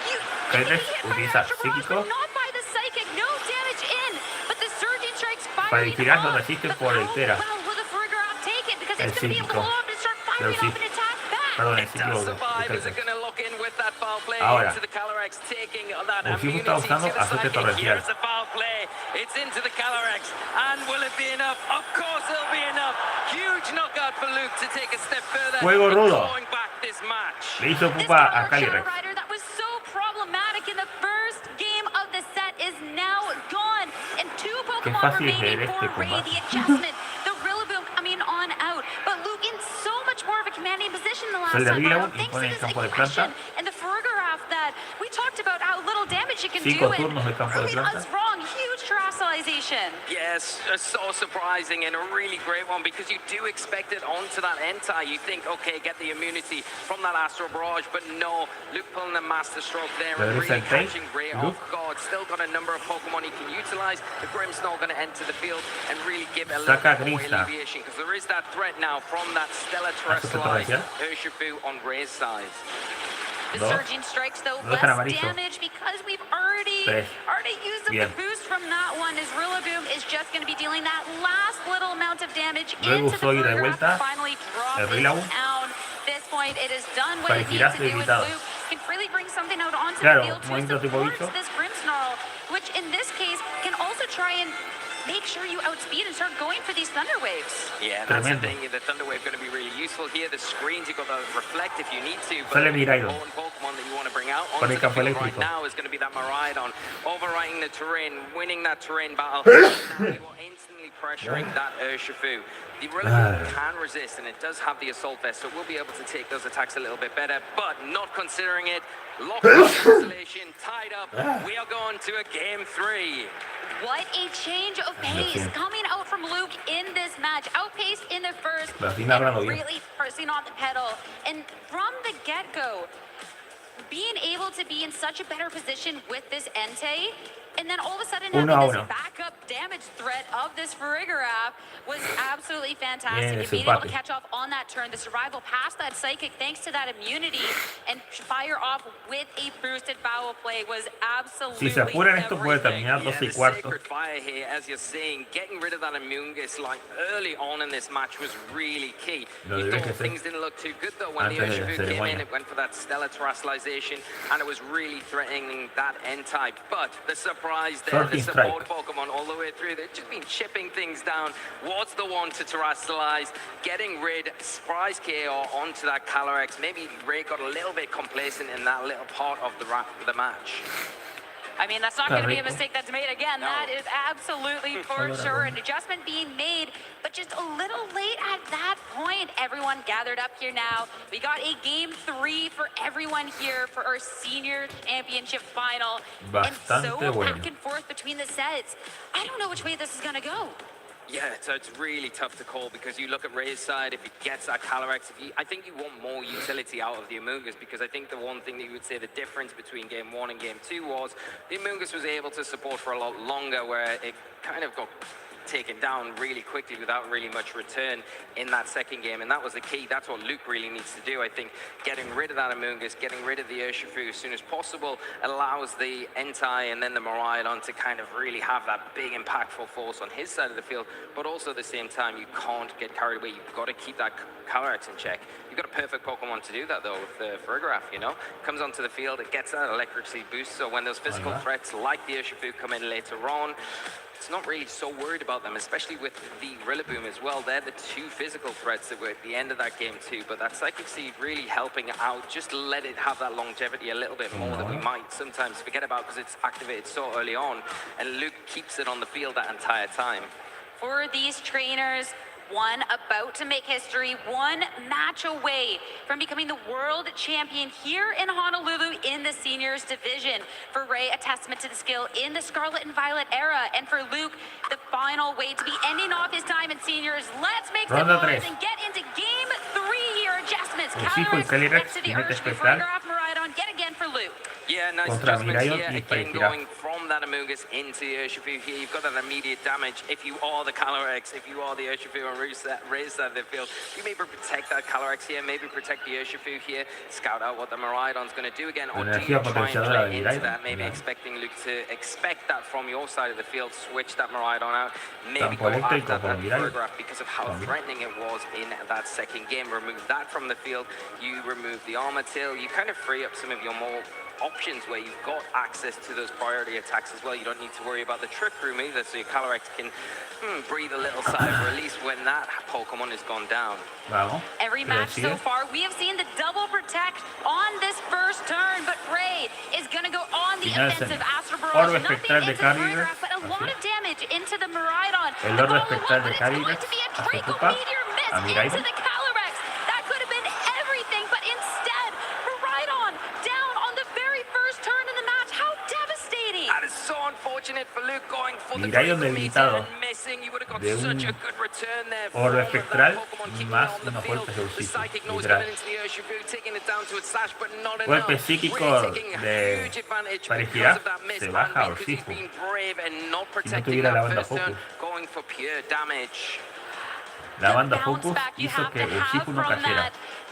you Calyrex can hit by utiliza Astral Barrage, psíquico. but not by the Psychic. No damage in, but the Surging Strikes Para firing tirar lo off. resiste The por el power Tera. well will the Farigiraf take it because El it's going to be able to psíquico. hold on to start Pero firing sí. off and attack back. Perdón, el It ciclo does de survive. Is it Urshifu. going to lock in with that foul play Ahora. into the Calyrex, taking that Urshifu immunity está to usando the azote Psychic? torrencial. Here's the foul play. It's into the Calyrex. And will it be enough? Of course it'll be enough. Huge knockout for Luke to take a step further. Fuego in rudo. clawing back this match. Le hizo This pupa a Calyrex Shadow Calyrex. Rider that was so problematic in the first game of the set is now gone. And two Pokemon fácil es remaining leer for este Ray. combate. The adjustment, the Rillaboom coming on out. But Luke in so much more of a commanding position the last Sale time Rillaboom around. y Thanks pone to el this campo de aggression planta. and the Farigiraf that we talked about how little damage it can 5 do. And turnos de campo de proving planta. us wrong. Huge Terrasalization. Yes, so surprising and a really great one because you do expect it onto that Entei. You think, okay, get the immunity from that Astral Barrage, but no, Luke pulling the Master Stroke there and Regresa really el Entei. catching Ray Luke. off guard. Still got a number of Pokemon he can utilize. The Grimmsnarl going to enter the field and really give a little Saca bit more Grimmsnarl. alleviation because there is that threat now from that Stellar Azote Terrasilize torrencial. Urshifu on Ray's side. The Dos. Surging Strikes, though, Lo less dejan amarillo. damage because we've already Tres. used up Bien. the boost from that one. As Rillaboom is just going to be dealing that last little amount of damage Luego into the usó ida y Farigiraf vuelta. to finally drop El it Rillaboom. down. This point, it has done what it needs Farigiraf to do, and debilitado. Luke can freely bring something out onto Claro, the field to movimiento tipo support bicho. this Grimmsnarl, which in this case can also try and make sure you outspeed and start going for these Thunder Waves. Yeah, that's the Tremendo. thing. The Thunder Wave going to be really useful here. The screens, you've got to reflect if you need to. But Sale the Miraidon. important Pokemon that you want to bring out Con onto el the campo field right eléctrico. now is going to be that Miraidon. Overwriting the terrain, winning that terrain battle. Now you are instantly pressuring that Urshifu. The Rillaboom can resist, and it does have the Assault Vest, so it will be able to take those attacks a little bit better, but not considering it. Locked in isolation, tied up. We are going to a game 3. What a change of pace coming out from Luke in this match. Outpaced in the first and really pressing on the pedal. And from the get-go, being able to be in such a better position with this Entei, and then all of a sudden having this backup damage threat of this Farigiraf was absolutely fantastic. And being able to catch off on that turn, the survival past that Psychic thanks to that immunity and fire off with a boosted foul play was absolutely Si se apuran esto puede terminar 2 y cuarto. Sacred Fire here, as you're saying, getting rid of that Amoonguss like early on in this match was really key. You thought things didn't look too good though when the Urshifu came in. It went for that stellar terrestrialization and it was really threatening that N-type. But the surprise there, the support Pokemon all the way through, they've just been chipping things down. Was the one to terrestrialize, getting rid, surprise KO onto that Calyrex. Maybe Ray got a little bit complacent in that little part of the match. I mean, that's not going to be a mistake that's made again. No. That is absolutely for sure an adjustment being made, but just a little late at that point. Everyone gathered up here now. We got a game 3 for everyone here for our senior championship final. And so back and forth between the sets. I don't know which way this is going to go. Yeah, so it's really tough to call because you look at Ray's side, if he gets that Calyrex, I think you want more utility out of the Amoonguss because I think the one thing that you would say the difference between Game 1 and Game 2 was the Amoonguss was able to support for a lot longer where it kind of got taken down really quickly without really much return in that second game, and that was the key. That's what Luke really needs to do. I think getting rid of that Amoonguss, getting rid of the Urshifu as soon as possible allows the Entei and then the Miraidon to kind of really have that big impactful force on his side of the field, but also at the same time you can't get carried away. You've got to keep that Calyrex in check. You've got a perfect Pokemon to do that though with the Farigiraf, you know? Comes onto the field, it gets that electricity boost, so when those physical threats like the Urshifu come in later on, it's not really so worried about them, especially with the Rillaboom as well. They're the 2 physical threats that were at the end of that game too, but that Psychic Seed really helping out. Just let it have that longevity a little bit more that we might sometimes forget about because it's activated so early on, and Luke keeps it on the field that entire time. For these trainers, one about to make history, one match away from becoming the world champion here in Honolulu in the seniors division. For Ray, a testament to the skill in the Scarlet and Violet era, and for Luke, the final way to be ending off his time in seniors. Let's make some noise and get into game 3 here. Adjustments. Calyrex to the Urshifu, Farigiraf, Miraidon, yet again for Luke. Yeah, nice adjustment here. Again, going from that Amoonguss into the Urshifu here. You've got that immediate damage. If you are the Calyrex, if you are the Urshifu on Ray's side of the field, you maybe protect that Calyrex here, maybe protect the Urshifu here, scout out what the Miraidon's going to do again, or do you try and play into that, maybe expecting Luke to expect that from your side of the field, switch that Miraidon out, maybe go after that Farigiraf because of how threatening it was in that second game. Remove that from the field, you remove the Armor Tail, you kind of free up some of your more options where you've got access to those priority attacks as well. You don't need to worry about the Trick Room either, so your Calyrex can breathe a little sigh of release when that Pokemon has gone down. Every match so far, we have seen the double protect on this first turn, but Ray is going to go on the offensive. Astro Barrage, nothing into the Farigiraf, but a lot of damage into the Miraidon. El Lord Espectral de Calyrex to be a Draco Meteor miss into the Calyrex. That could have been everything, but instead, Miraidon down on the very first turn in the match. How devastating! That is so unfortunate for Luke going for the Miraidon debilitado de un oro espectral más una fuerte Urshifu, literal. Golpe psíquico de Farigiraf se baja a Urshifu. Si no tuviera la banda Focus. La banda Focus hizo que Urshifu no cayera.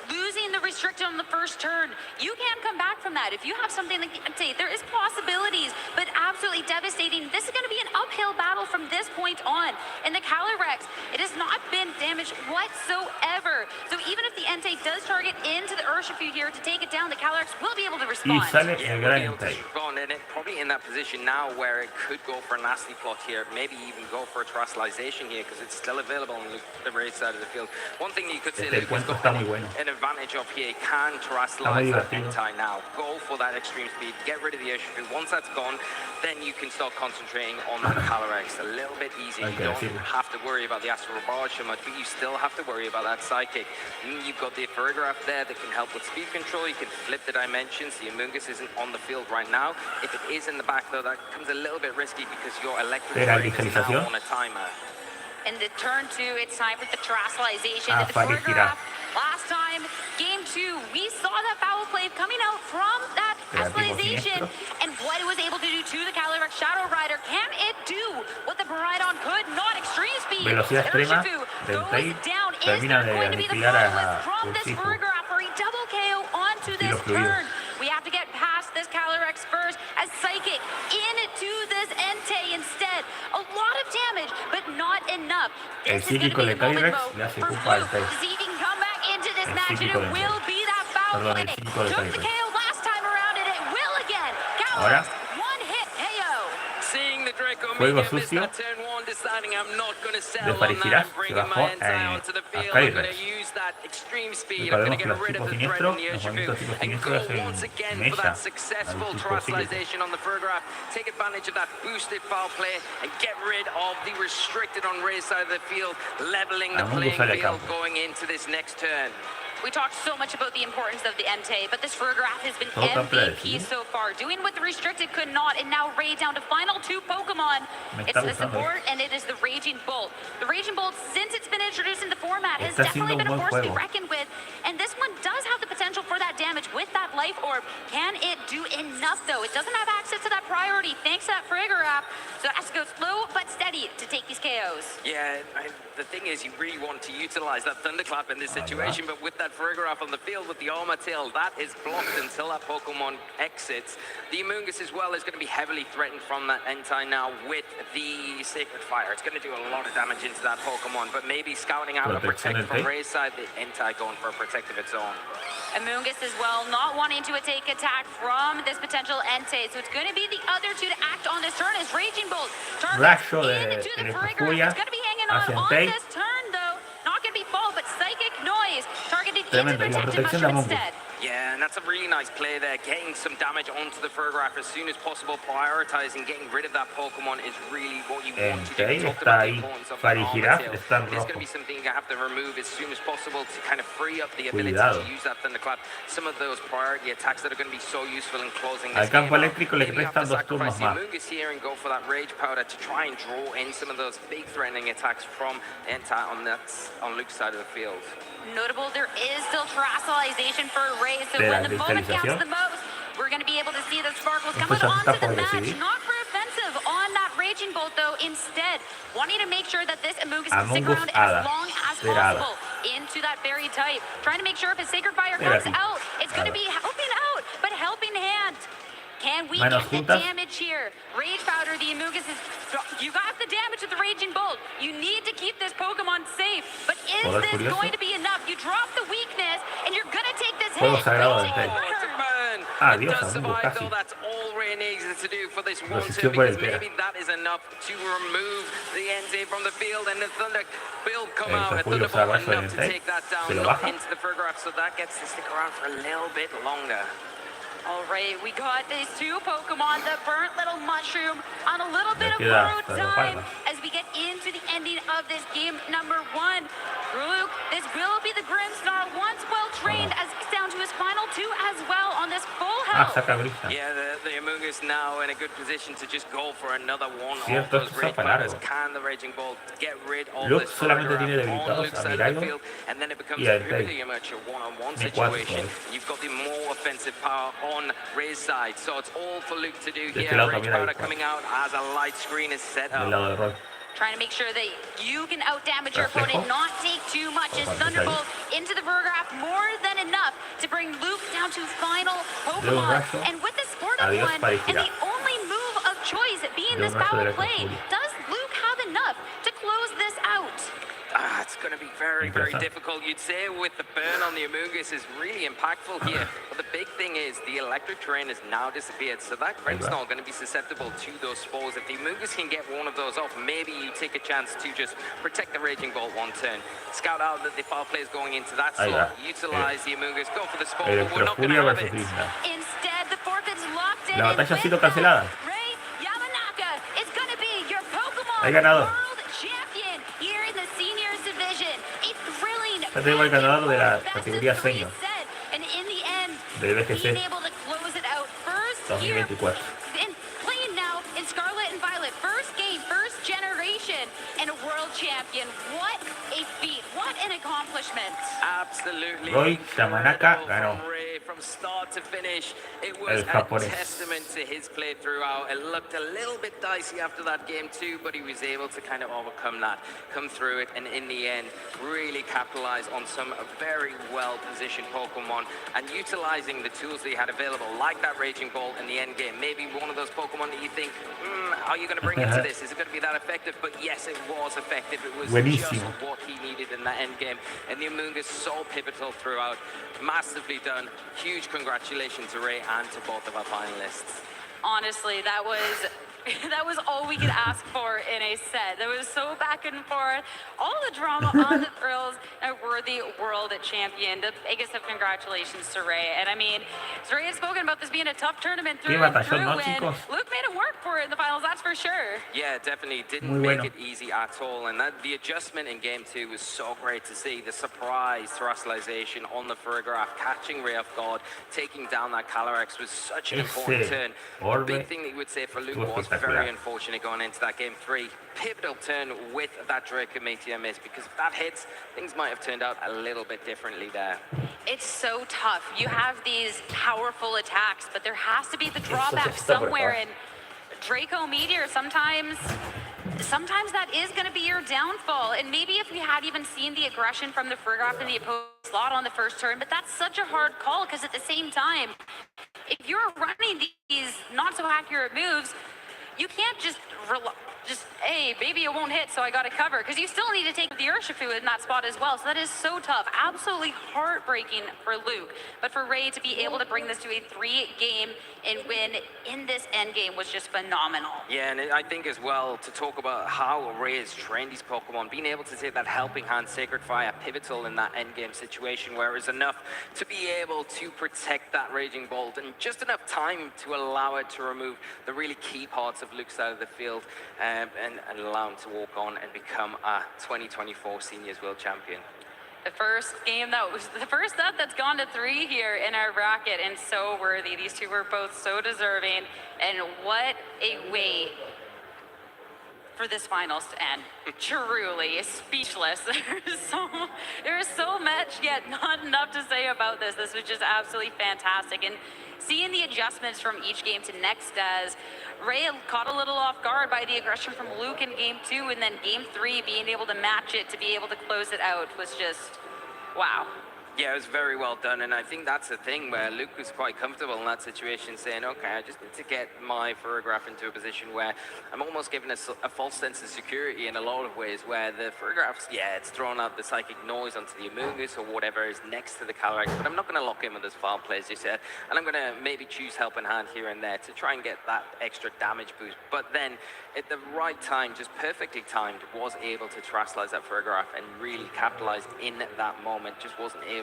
Losing the restricted on the first turn, you can come back from that. If you have something like the Entei, there is possibilities, but absolutely devastating. This is going to be an uphill battle from this point on. And the Calyrex, it has not been damaged whatsoever. So even if the Entei does target into the Urshifu here to take it down, the Calyrex will be able to respond. Y sale el gran Entei. Probably in that position now where it could go for a nasty plot here, maybe even go for a terrestrialization here because it's still available on the right side of the field. One thing you could say Luke has got an advantage of here, can terrestrialize that Entei now. Go for that extreme speed, get rid of the Urshifu. Once that's gone, then you can start concentrating on that Calyrex a little bit easier. You don't have to worry about the Astral Barrage so much, but you still have to worry about that Psychic. You you've got the Ferograph there that can help with speed control. You can flip the dimensions. The Amoonguss isn't on the field right now. If it is in the back, though, that becomes a little bit risky because your electric train is now on a timer. In the turn 2, it's time for the terrestrialization. The Ferograph, last time, game 2, we saw that foul play coming out from that terrestrialization, and what it was able to do to the Calyrex Shadow Rider. Can it do what the Baridon could? Not extreme speed. Velocidad extrema del tail termina de aniquilar a Ursifu. For a double KO onto this turn. We have to get past this Calyrex first as Psychic into this Entei instead. A lot of damage, but not enough. El psíquico de Calyrex le hace culpa al tail. See if he can come back into this match, and it will be that foul play. Took the KO last time around, and it will again. Calyrex, one hit KO. Seeing the Draco Fuego sucio de Farigiraf que bajó a Calyrex. Recordemos que los tipos siniestros, los movimientos tipos siniestros hacen mella al tipo psíquico. on the Ferograph, take advantage of that boosted foul play and get rid of the restricted on Ray's side of the field, leveling the playing field going into this next turn. We talked so much about the importance of the Entei, but this Ferograph has been MVP so far, doing what the restricted could not, and now Ray down to final 2 Pokemon. It's the support, and it is the Raging Bolt. The Raging Bolt, since it's been introduced in the format, has definitely been a force to be reckoned with, and this one does have the potential for that damage with that Life Orb. Can it do enough, though? It doesn't have access to that priority, thanks to that Ferograph, so it has to go slow but steady to take these KOs. Yeah, the thing is, you really want to utilize that Thunderclap in this situation, but with that Ferograph on the field with the Armor Tail, that is blocked until that Pokemon exits. The Amoonguss as well is going to be heavily threatened from that Entei now with the Sacred Fire. It's going to do a lot of damage into that Pokemon, but maybe scouting out a protect from Ray's side, the Entei going for a protect of its own. Amoonguss as well, not wanting to take attack from this potential Entei, so it's going to be the other two to act on this turn as Raging Bolt targets into the Ferograph. It's going to be hanging on this turn, though. Not going to be fall, but Psychic Noise targeted into Protective Mushroom instead. Yeah, and that's a really nice play there. Getting some damage onto the Ferograph as soon as possible, prioritizing getting rid of that Pokemon is really what you want to do. You talked about the importance of the Armor Tail. It's going to be something you have to remove as soon as possible to kind of free up the ability to use that Thunderclap. Some of those priority attacks that are going to be so useful in closing this game out. Maybe you have to sacrifice the Amoonguss here and go for that Rage Powder to try and draw in some of those big threatening attacks from Entei on Luke's side of the field. Notable, there is still terrestrialization for Ray, so when the moment counts the most, we're going to be able to see the sparkles coming onto the match. Not for offensive on that Raging Bolt, though. Instead, wanting to make sure that this Amoonguss can stick around as long as possible into that fairy type. Trying to make sure if a Sacred Fire comes out, it's going to be helping out, but helping hand. Can we get the damage here? Rage Powder, the Amoonguss is... You got the damage with the Raging Bolt. You need to keep this Pokemon safe. But is this going to be enough? You drop the weakness, and you're going to take this hit. Adiós, survive, casi. That's all Ray needs to do for this one turn, because maybe that is enough to remove the Entei from the field, and the Thunder will come out, and Thunderbolt enough to take that down, not into the Ferograph, so that gets to stick around for a little bit longer. All right, we got these 2 Pokemon, the Burnt Little Mushroom, on a little bit of borrowed time as we get into the ending of this game number 1. Luke, this will be the Grimmsnarl, once well-trained, as he's down to his final 2 as well on this full health. Yeah, the Amoonguss now in a good position to just go for another one of those Rage Powders. Can the Raging Bolt get rid of this Ferograph on Luke's side of the field? And then it becomes pretty much a one-on-one situation. You've got the more offensive power on Ray's side, so it's all for Luke to do here. Rage Powder coming out as a light screen is set up. Trying to make sure that you can outdamage your opponent, not take too much. As Thunderbolt into the Ferograph, more than enough to bring Luke down to final Pokemon. And with the Sport of One, and the only move of choice being this foul play, does Luke have enough to close this out? It's going to be very, very difficult. You'd say with the burn on the Amoonguss is really impactful here. But the big thing is the electric terrain has now disappeared. So that Grimmsnarl going to be susceptible to those spores. If the Amoonguss can get one of those off, maybe you take a chance to just protect the Raging Bolt one turn. Scout out that the foul play is going into that slot. Utilize the Amoonguss, go for the spore, but we're not going to have it. Instead, the forfeit's locked in. La batalla ha sido cancelada. Ray Yamanaka is going to be your Pokemon Hay ganador. World Champion here in the Seniors Division. A thrilling Este es el ganador de la categoría senior And in the end, del being VGC able to close it out first here 2024. and playing now in Scarlet and Violet. First game, first generation, and a world champion. What a feat. What an accomplishment. Absolutely. Roy Yamanaka ganó. From start to finish, it El was a japonés. testament to his play throughout. It looked a little bit dicey after that game too, but he was able to kind of overcome that, come through it, and in the end, really capitalize on some very well-positioned Pokemon and utilizing the tools that he had available, like that Raging Bolt in the end game. Maybe one of those Pokemon that you think, how are you going to bring into this? Is it going to be that effective? But yes, it was effective. It was Buenísimo. just what he needed in that end game. And the Amoonguss so pivotal throughout. Massively done. Huge congratulations to Ray and to both of our finalists. Honestly, that was all we could ask for in a set. That was so back and forth, all the drama on the thrills, a worthy world champion. The biggest of congratulations to Ray. And I mean, Ray has spoken about this being a tough tournament through and through, and Luke made it work for it in the finals, that's for sure. Yeah, definitely didn't Muy make bueno. it easy at all, and the adjustment in game 2 was so great to see. The surprise thrustalization on the Farigiraf, catching Ray off guard, taking down that Calyrex was such an important turn. The big thing that you would say for Luke was very unfortunate going into that game 3. Pivotal turn with that Dracometeor miss, because if that hits, things might have turned out a little bit differently there. It's so tough. You have these powerful attacks, but there has to be the drawback somewhere, and Draco Meteor sometimes that is going to be your downfall. And maybe if we had even seen the aggression from the Farigiraf in the opposing slot on the first turn, but that's such a hard call, because at the same time, if you're running these not so accurate moves, you can't just hey, maybe it won't hit, so I got to cover, because you still need to take the Urshifu in that spot as well. So that is so tough. Absolutely heartbreaking for Luke. But for Ray to be able to bring this to a 3-game and win in this end game was just phenomenal. Yeah, and I think as well, to talk about how Ray has trained his Pokemon, being able to take that Helping Hand, Sacred Fire, pivotal in that end game situation, where it was enough to be able to protect that Raging Bolt, and just enough time to allow it to remove the really key parts of Luke's side of the field, and allow him to walk on and become a 2024 Seniors World Champion. The first game that was the first set that's gone to 3 here in our bracket, and so worthy. These two were both so deserving, and what a way for this finals to end. Truly speechless. There is so much, yet not enough to say about this. This was just absolutely fantastic. And seeing the adjustments from each game to next, as Ray caught a little off guard by the aggression from Luke in game 2, and then game 3 being able to match it, to be able to close it out was just wow. Yeah, it was very well done, and I think that's the thing where Luke was quite comfortable in that situation, saying, okay, I just need to get my Farigiraf into a position where I'm almost given a false sense of security in a lot of ways, where the Farigiraf's, yeah, it's thrown out the psychic noise onto the Amoonguss or whatever is next to the Calyrex, but I'm not going to lock in with those foul plays, you said, and I'm going to maybe choose Helping Hand here and there to try and get that extra damage boost. But then, at the right time, just perfectly timed, was able to terastallize that Farigiraf and really capitalize in that moment, just wasn't able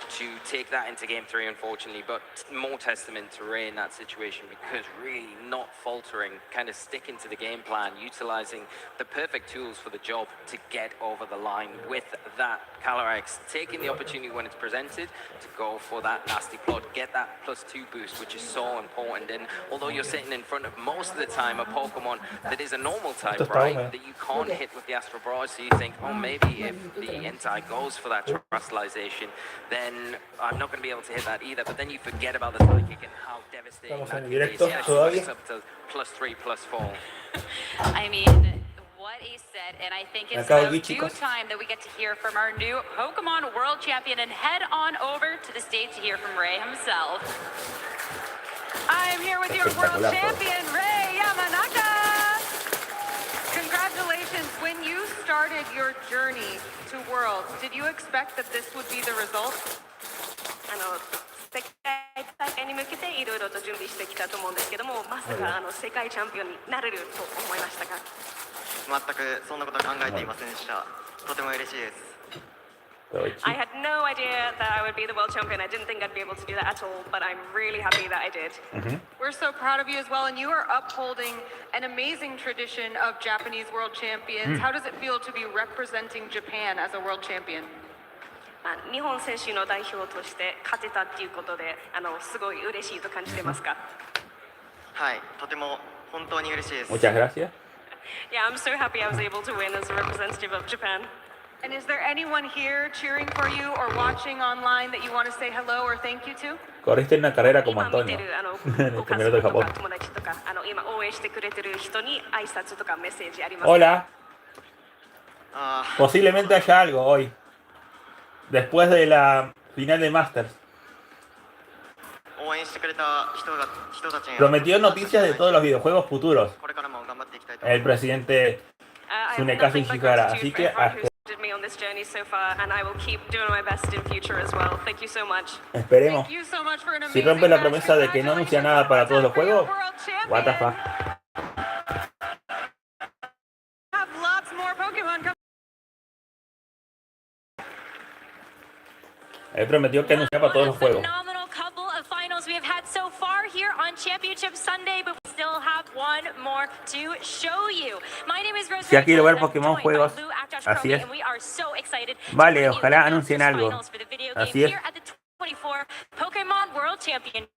to take that into game 3, unfortunately. But more testament to Ray in that situation, because really not faltering, kind of sticking to the game plan, utilizing the perfect tools for the job to get over the line with that Calyrex, taking the opportunity when it's presented to go for that nasty plot, get that +2 boost, which is so important. And although you're sitting in front of, most of the time, a Pokemon that is a normal type, right, that you can't hit with the Astral Barrage, so you think, oh, maybe if the Entei goes for that terastallization, then I'm not going to be able to hit that either. But then you forget about the Psychic and how devastating that can be. Yeah, it's up to +3, +4. I mean, what a set, and I think it's about due time that we get to hear from our new Pokemon World Champion, and head on over to the stage to hear from Ray himself. I'm here with your World Champion, Ray Yamanaka! Congratulations. When you started your journey to Worlds, did you expect that this would be the result? 世界大会に向けていろいろと準備してきたと思うんですけども、まさか世界チャンピオンになれると思いましたか？全くそんなことは考えていませんでした。とても嬉しいです。I had no idea that I would be the world champion. I didn't think I'd be able to do that at all, but I'm really happy that I did. We're so proud of you as well, and you are upholding an amazing tradition of Japanese world champions. How does it feel to be representing Japan as a world champion? 日本選手の代表として勝てたっていうことですごい嬉しいと感じてますか？はい、とても本当に嬉しいです。 Muchas gracias. Yeah, I'm so happy I was able to win as a representative of Japan. And is there anyone here cheering for you or watching online that you want to say hello or thank you to? Corriste una carrera como 今見 Antonio てる en ご el 家 primero de 族と Japón. か友達とか今応援してくれてる人に挨拶とかメッセージありますか？ Hola. あ Posiblemente haya algo hoy. Después de la final de Masters. ー応援してくれた人たちに Prometió noticias de todos los videojuegos futuros. これからも頑張っていきたいと思い El ます。 presidente I have Tsunekasi nothing but Ishihara. gratitude Así for que everyone who's supported me on this journey so far, and I will keep doing my best in future as well. Thank you so much. esperemos. Thank you so much for an Si amazing rompe la match. promesa de que no anuncia nada para todos los juegos, what the fuck. Have lots more Pokemon coming. Él prometió que anunciaba para todos los juegos. Phenomenal couple of finals we have had so far here on Championship Sunday, but we still have one more to show you. My name is Rose. Si ya quiero ver Pokémon juegos, así es. And we are so excited to Vale, bring you ojalá the anuncien Masters algo. Finals for the video Así game es. here at the 24 Pokémon World Championship.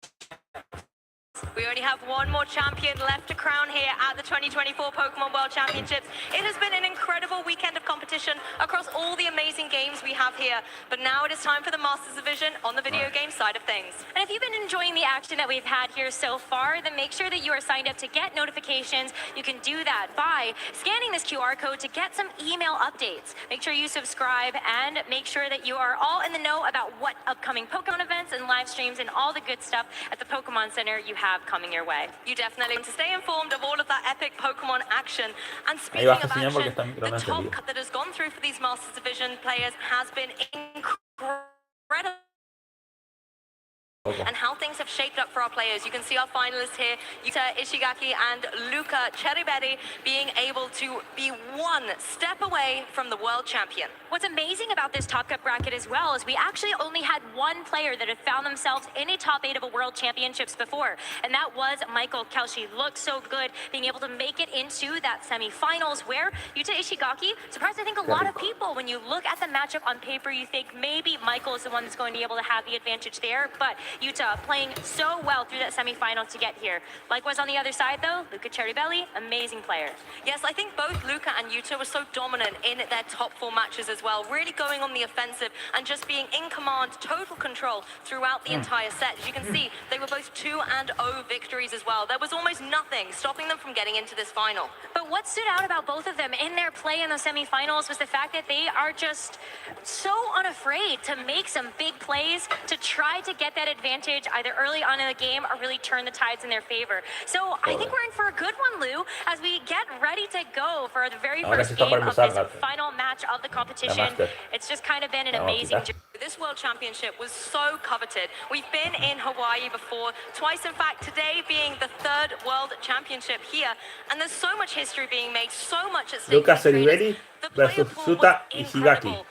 We only have one more champion left to crown here at the 2024 Pokemon World Championships. It has been an incredible weekend of competition across all the amazing games we have here. But now it is time for the Masters Division on the video game side of things. And if you've been enjoying the action that we've had here so far, then make sure that you are signed up to get notifications. You can do that by scanning this QR code to get some email updates. Make sure you subscribe and make sure that you are all in the know about what upcoming Pokemon events and live streams and all the good stuff at the Pokemon Center you have coming your way. You definitely need to stay informed of all of that epic Pokemon action. And Ahí speaking baja, of señor, porque action, está the micrófono top encendido. cut that has gone through for these Masters Division players has been incredible. And how things have shaped up for our players. You can see our finalists here, Yuta Ishigaki and Luca Cheriberi, being able to be one step away from the world champion. What's amazing about this top cut bracket as well is we actually only had one player that had found themselves in a top 8 of a world championships before, and that was Michael Kelshi. Looked so good being able to make it into that semifinals where Yuta Ishigaki surprised I think a lot of people. When you look at the matchup on paper, you think maybe Michael is the one that's going to be able to have the advantage there, but Yuta playing so well through that semifinal to get here. Likewise on the other side though, Luca Cheriberi, amazing player. Yes, I think both Luca and Yuta were so dominant in their top 4 matches as well, really going on the offensive and just being in command, total control throughout the entire set. As you can see, they were both 2-0 victories as well. There was almost nothing stopping them from getting into this final. But what stood out about both of them in their play in the semifinals was the fact that they are just so unafraid to make some big plays to try to get that advantage either early on in the game or really turn the tides in their favor. So I think we're in for a good one, Lou, as we get ready to go for the very first game of this final match of the competition. It's just kind of been an amazing journey. This World Championship was so coveted. We've been in Hawaii before, twice in fact, today being the 3rd World Championship here. And there's so much history being made, so much at stake. Luca Cheriberi versus Yuta Ishigaki.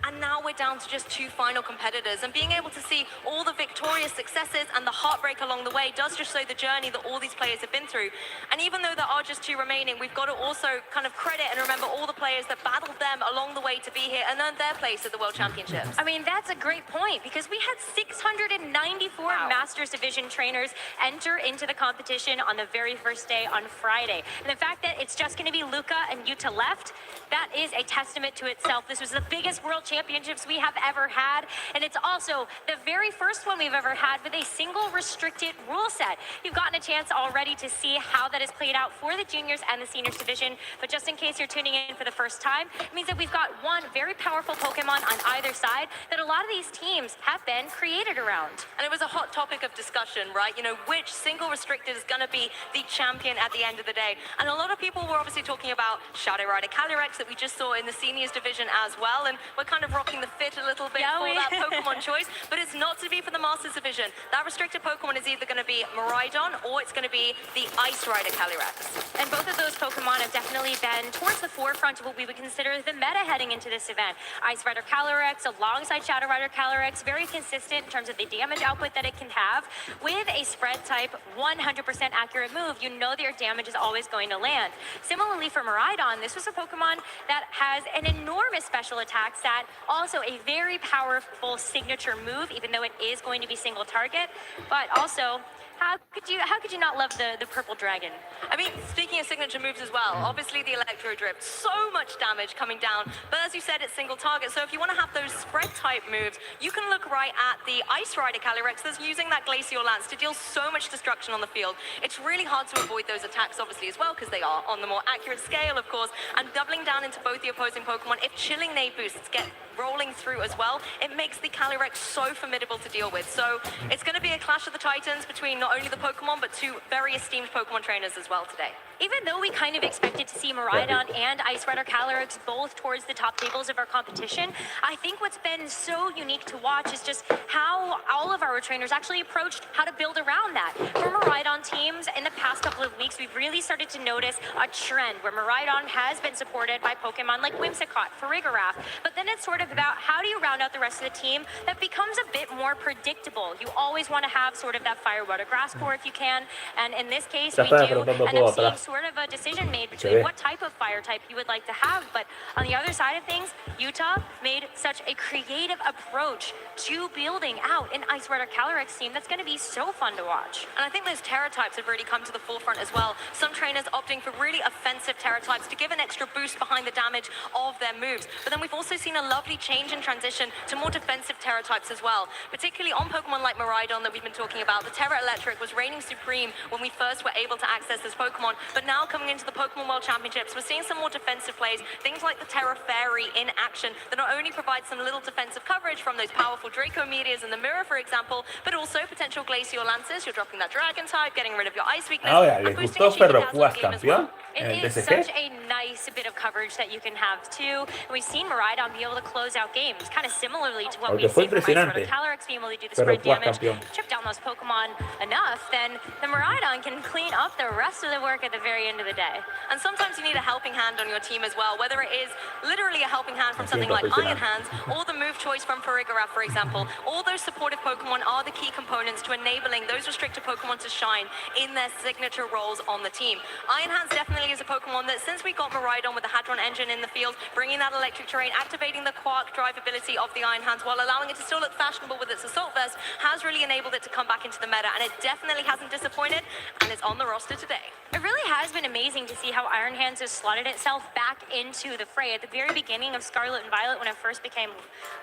And now we're down to just 2 final competitors, and being able to see all the victorious successes and the heartbreak along the way does just show the journey that all these players have been through. And even though there are just 2 remaining, we've got to also kind of credit and remember all the players that battled them along the way to be here and earned their place at the World Championships. I mean, that's a great point because we had 694 Masters Division trainers enter into the competition on the very first day on Friday. And the fact that it's just going to be Luca and Yuta left, that is a testament to itself. This was the biggest World Championships we have ever had, and it's also the very first one we've ever had with a single restricted rule set. You've gotten a chance already to see how that has played out for the juniors and the seniors division, but just in case you're tuning in for the first time, it means that we've got one very powerful Pokemon on either side that a lot of these teams have been created around. And it was a hot topic of discussion, right? You know, which single restricted is going to be the champion at the end of the day. And a lot of people were obviously talking about Shadow Rider Calyrex that we just saw in the seniors division as well, and we're kind of rocking the fit a little bit for that Pokemon choice, but it's not to be for the Masters division. That restricted Pokemon is either going to be Miraidon or it's going to be the Ice Rider Calyrex. And both of those Pokemon have definitely been towards the forefront of what we would consider the meta heading into this event. Ice Rider Calyrex alongside Shadow Rider Calyrex, very consistent in terms of the damage output that it can have. With a spread type 100% accurate move, you know that your damage is always going to land. Similarly for Miraidon, this was a Pokemon that has an enormous special attack stat that. Also a very powerful signature move, even though it is going to be single target. But also, how could you not love the purple dragon? I mean, speaking of signature moves as well, obviously the Electro Drift, so much damage coming down, but as you said, it's single target, so if you want to have those spread type moves, you can look right at the Ice Rider Calyrex that's using that Glacial Lance to deal so much destruction on the field. It's really hard to avoid those attacks, obviously, as well, because they are on the more accurate scale, of course, and doubling down into both the opposing Pokemon. If chilling nade boosts get rolling through as well, it makes the Calyrex so formidable to deal with. So it's going to be a clash of the titans between not only the Pokemon, but two very esteemed Pokemon trainers as well today. Even though we kind of expected to see Miraidon and Ice Rider Calyrex both towards the top tables of our competition, I think what's been so unique to watch is just how all of our trainers actually approached how to build around that. For Miraidon teams, in the past couple of weeks, we've really started to notice a trend where Miraidon has been supported by Pokemon like Whimsicott, Farigiraf, but then it's sort of about how do you round out the rest of the team that becomes a bit more predictable. You always want to have sort of that Fire, Water, Grass core if you can, and in this case, we do end up seeing sort of a decision made between what type of fire type you would like to have. But on the other side of things, Utah made such a creative approach to building out an Ice Rider Calyrex team that's going to be so fun to watch. And I think those Terra types have really come to the forefront as well. Some trainers opting for really offensive Terra types to give an extra boost behind the damage of their moves. But then we've also seen a lovely change in transition to more defensive Terra types as well. Particularly on Pokemon like Miraidon that we've been talking about. The Terra Electric was reigning supreme when we first were able to access this Pokemon, but now coming into the Pokemon World Championships, we're seeing some more defensive plays, things like the Terra Fairy in action that not only provide some little defensive coverage from those powerful Draco Meteors in the mirror, for example, but also potential Glacial Lances. You're dropping that Dragon type, getting rid of your Ice weakness, and boosting your Dazzle game as well. It is such a nice bit of coverage that you can have too. And we've seen Miraidon be able to close out games, kind of similarly to what we've seen from Ice Rider Calyrex being able to do the spread damage, chip down those Pokemon enough, then the Miraidon can clean up the rest of the work at the very end of the day. And sometimes you need a helping hand on your team as well, whether it is literally a helping hand from something like Iron Hands, or the move choice from Farigiraf, for example. All those supportive Pokemon are the key components to enabling those restricted Pokemon to shine in their signature roles on the team. Iron Hands definitely is a Pokemon that, since we got Miraidon with the Hadron engine in the field, bringing that electric terrain, activating the Quark drive ability of the Iron Hands while allowing it to still look fashionable with its Assault Vest, has really enabled it to come back into the meta, and it definitely hasn't disappointed, and it's on the roster today. It really has been amazing to see how Iron Hands has slotted itself back into the fray. At the very beginning of Scarlet and Violet, when it first became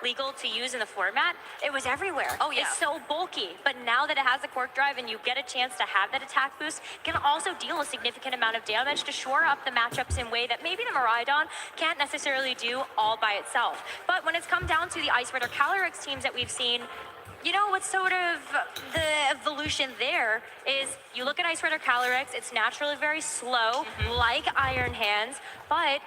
legal to use in the format, it was everywhere. Oh yeah. It's so bulky, but now that it has the Quark drive and you get a chance to have that attack boost, it can also deal a significant amount of damage to shore up the matchups in a way that maybe the Miraidon can't necessarily do all by itself. But when it's come down to the Ice Rider Calyrex teams that we've seen, you know what's sort of the evolution there is you look at Ice Rider Calyrex, it's naturally very slow, like Iron Hands, but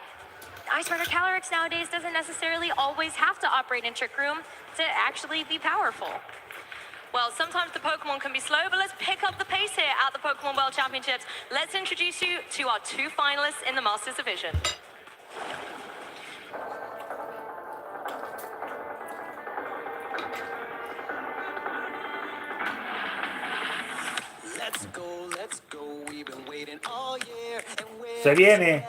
Ice Rider Calyrex nowadays doesn't necessarily always have to operate in Trick Room to actually be powerful. Well, sometimes the Pokemon can be slow, but let's pick up the pace here at the Pokemon World Championships. Let's introduce you to our two finalists in the Masters Division. Let's go, we've been waiting all year and we're Se viene.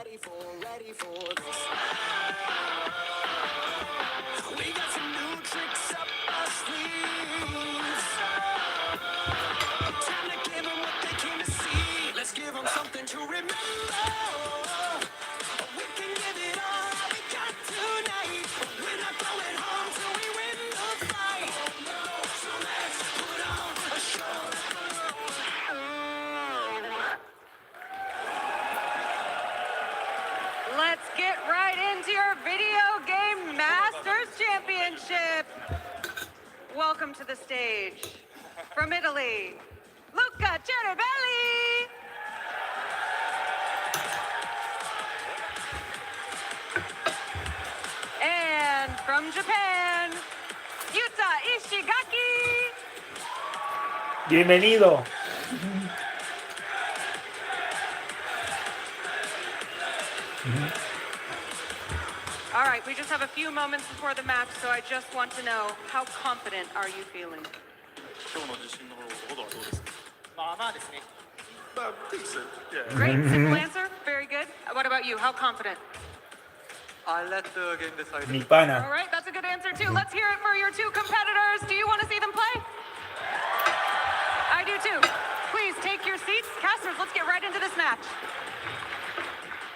ready for this. We got some new tricks up our sleeves. Time to give them what they came to see. Let's give them something to remember. We can give it all we got tonight. We're not going home till we win the fight. So let's put on a show. Let's get right into your Video Game Masters Championship. Welcome to the stage, from Italy, Luca Ceribelli. And from Japan, Yuta Ishigaki. Bienvenido. All right, we just have a few moments before the match, so I just want to know, how confident are you feeling? Decent, yeah. Great, simple answer. Very good. What about you? How confident? I'll let the game decide. Mi pana. All right, that's a good answer too. Let's hear it for your two competitors. Do you want to see them play? I do too. Please take your seats. Casters, let's get right into this match.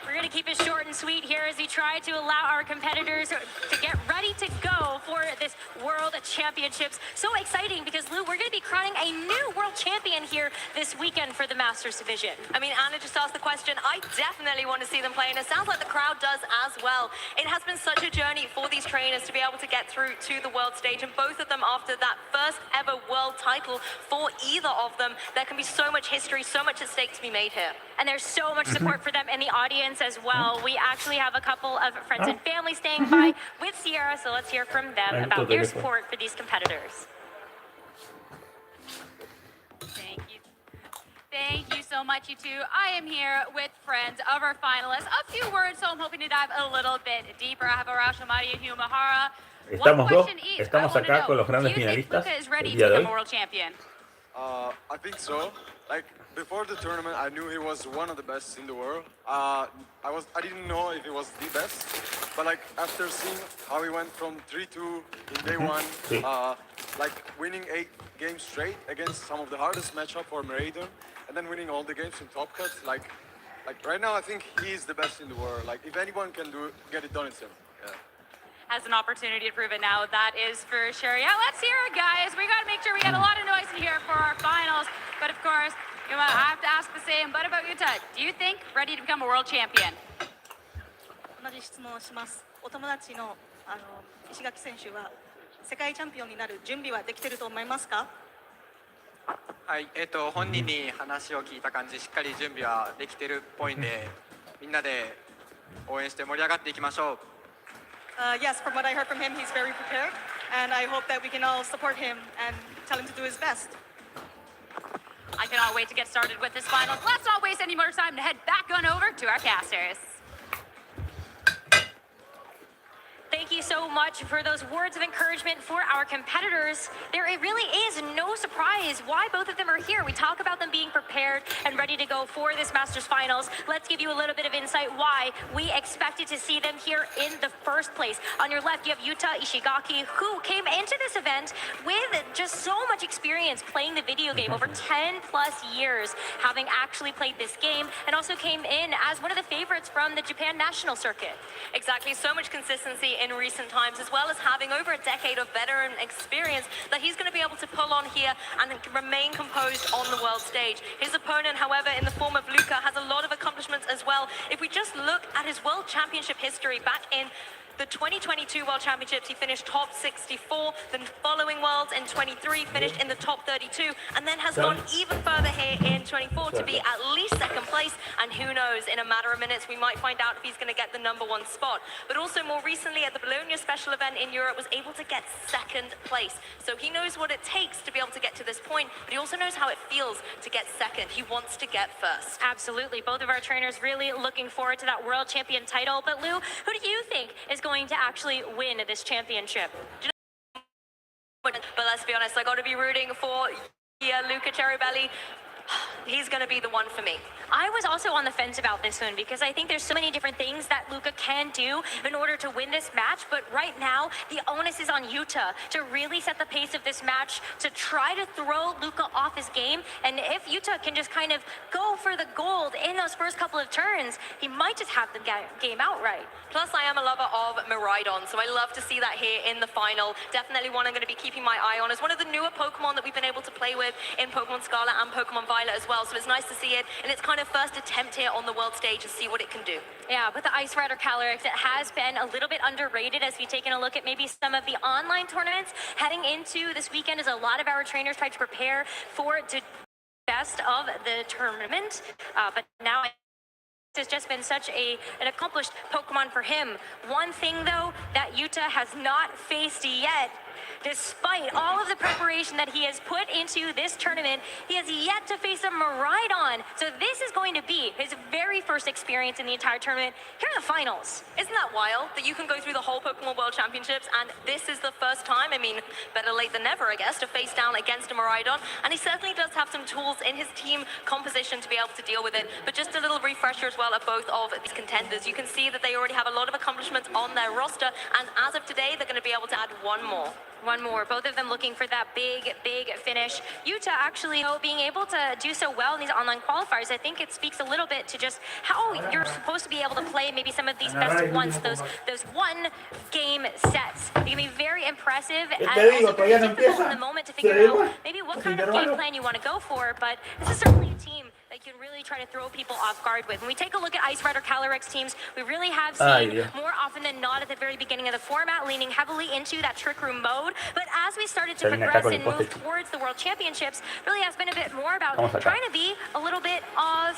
We're going to keep it short and sweet here as we try to allow our competitors to get ready to go for this World Championships. So exciting because, Lou, we're going to be crowning a new world champion here this weekend for the Masters division. I mean, Anna just asked the question. I definitely want to see them play, and it sounds like the crowd does as well. It has been such a journey for these trainers to be able to get through to the world stage, and both of them after that first ever world title for either of them. There can be so much history, so much at stake to be made here. And there's so much support for them in the audience as well. We actually have a couple of friends and family staying by with Sierra, so let's hear from them about their support for these competitors. Thank you so much, you two. I am here with friends of our finalists. A few words, so I'm hoping to dive a little bit deeper. I have Arausha Mari and Hugh Mahara. Estamos acá con los grandes finalistas del día de hoy. I think so. Like before the tournament, I knew he was one of the best in the world. I didn't know if he was the best, but like after seeing how he went from 3-2 in day one, like winning 8 games straight against some of the hardest matchup for Marathon, and then winning all the games in Top Cut, like right now I think he's the best in the world. Like if anyone can get it done, it's him. Yeah. Has an opportunity to prove it now. That is for sure. Yeah, let's hear it, guys. We got to make sure we get a lot of noise in here for our finals. But of course, I have to ask the same. But about Yuta, do you think ready to become a world champion? 同じ質問をします。お友達の石垣選手は世界チャンピオンになる準備はできてると思いますか？はい、本人に話を聞いた感じ、しっかり準備はできてるっぽいんで、みんなで応援して盛り上がっていきましょう。Yes, from what I heard from him, he's very prepared, and I hope that we can all support him and tell him to do his best. I cannot wait to get started with this finals. Let's not waste any more time to head back on over to our casters. Thank you so much for those words of encouragement for our competitors. It really is no surprise why both of them are here. We talk about them being prepared and ready to go for this Masters Finals. Let's give you a little bit of insight why we expected to see them here in the first place. On your left, you have Yuta Ishigaki, who came into this event with just so much experience playing the video game, over 10 plus years having actually played this game, and also came in as one of the favorites from the Japan National Circuit. Exactly, so much consistency in recent times, as well as having over a decade of veteran experience that he's going to be able to pull on here and remain composed on the world stage. His opponent, however, in the form of Luca, has a lot of accomplishments as well. If we just look at his world championship history back in the 2022 World Championships, he finished top 64. The following Worlds in 23 finished in the top 32, and then has gone even further here in 24 to be at least second place. And who knows, in a matter of minutes, we might find out if he's going to get the #1 spot. But also more recently at the Bologna special event in Europe, was able to get second place. So he knows what it takes to be able to get to this point, but he also knows how it feels to get second. He wants to get first. Absolutely. Both of our trainers really looking forward to that world champion title. But Lou, who do you think is going to actually win this championship? But let's be honest, I got to be rooting for Luca Cherubelli. He's going to be the one for me. I was also on the fence about this one because I think there's so many different things that Luca can do in order to win this match, but right now the onus is on Yuta to really set the pace of this match, to try to throw Luca off his game, and if Yuta can just kind of go for the gold in those first couple of turns, he might just have the game outright. Plus, I am a lover of Miraidon, so I love to see that here in the final. Definitely one I'm going to be keeping my eye on as one of the newer Pokemon that we've been able to play with in Pokemon Scarlet and Pokemon Violet as well, so it's nice to see it in its kind of first attempt here on the world stage and see what it can do. Yeah, but the Ice Rider Calyrex, it has been a little bit underrated as we've taken a look at maybe some of the online tournaments heading into this weekend, as a lot of our trainers tried to prepare for the best of the tournament, but now has just been such an accomplished Pokemon for him. One thing, though, that Yuta has not faced yet Despite all of the preparation that he has put into this tournament, he has yet to face a Miraidon. So this is going to be his very first experience in the entire tournament. Here are the finals. Isn't that wild that you can go through the whole Pokemon World Championships and this is the first time, I mean, better late than never, I guess, to face down against a Miraidon. And he certainly does have some tools in his team composition to be able to deal with it. But just a little refresher as well of both of these contenders. You can see that they already have a lot of accomplishments on their roster. And as of today, they're going to be able to add one more. One more, both of them looking for that big finish. Yuta actually being able to do so well in these online qualifiers, I think it speaks a little bit to just how you're supposed to be able to play maybe some of these best of ones, those one game sets. They can be very impressive and also very difficult in the moment to figure out maybe what kind of game plan you want to go for, but this is certainly a team that you can really try to throw people off guard with. When we take a look at Ice Red or Calyrex teams, we really have seen more often than not at the very beginning of the format leaning heavily into that Trick Room mode. But as we started to progress and move towards the World Championships, really has been a bit more about trying to be a little bit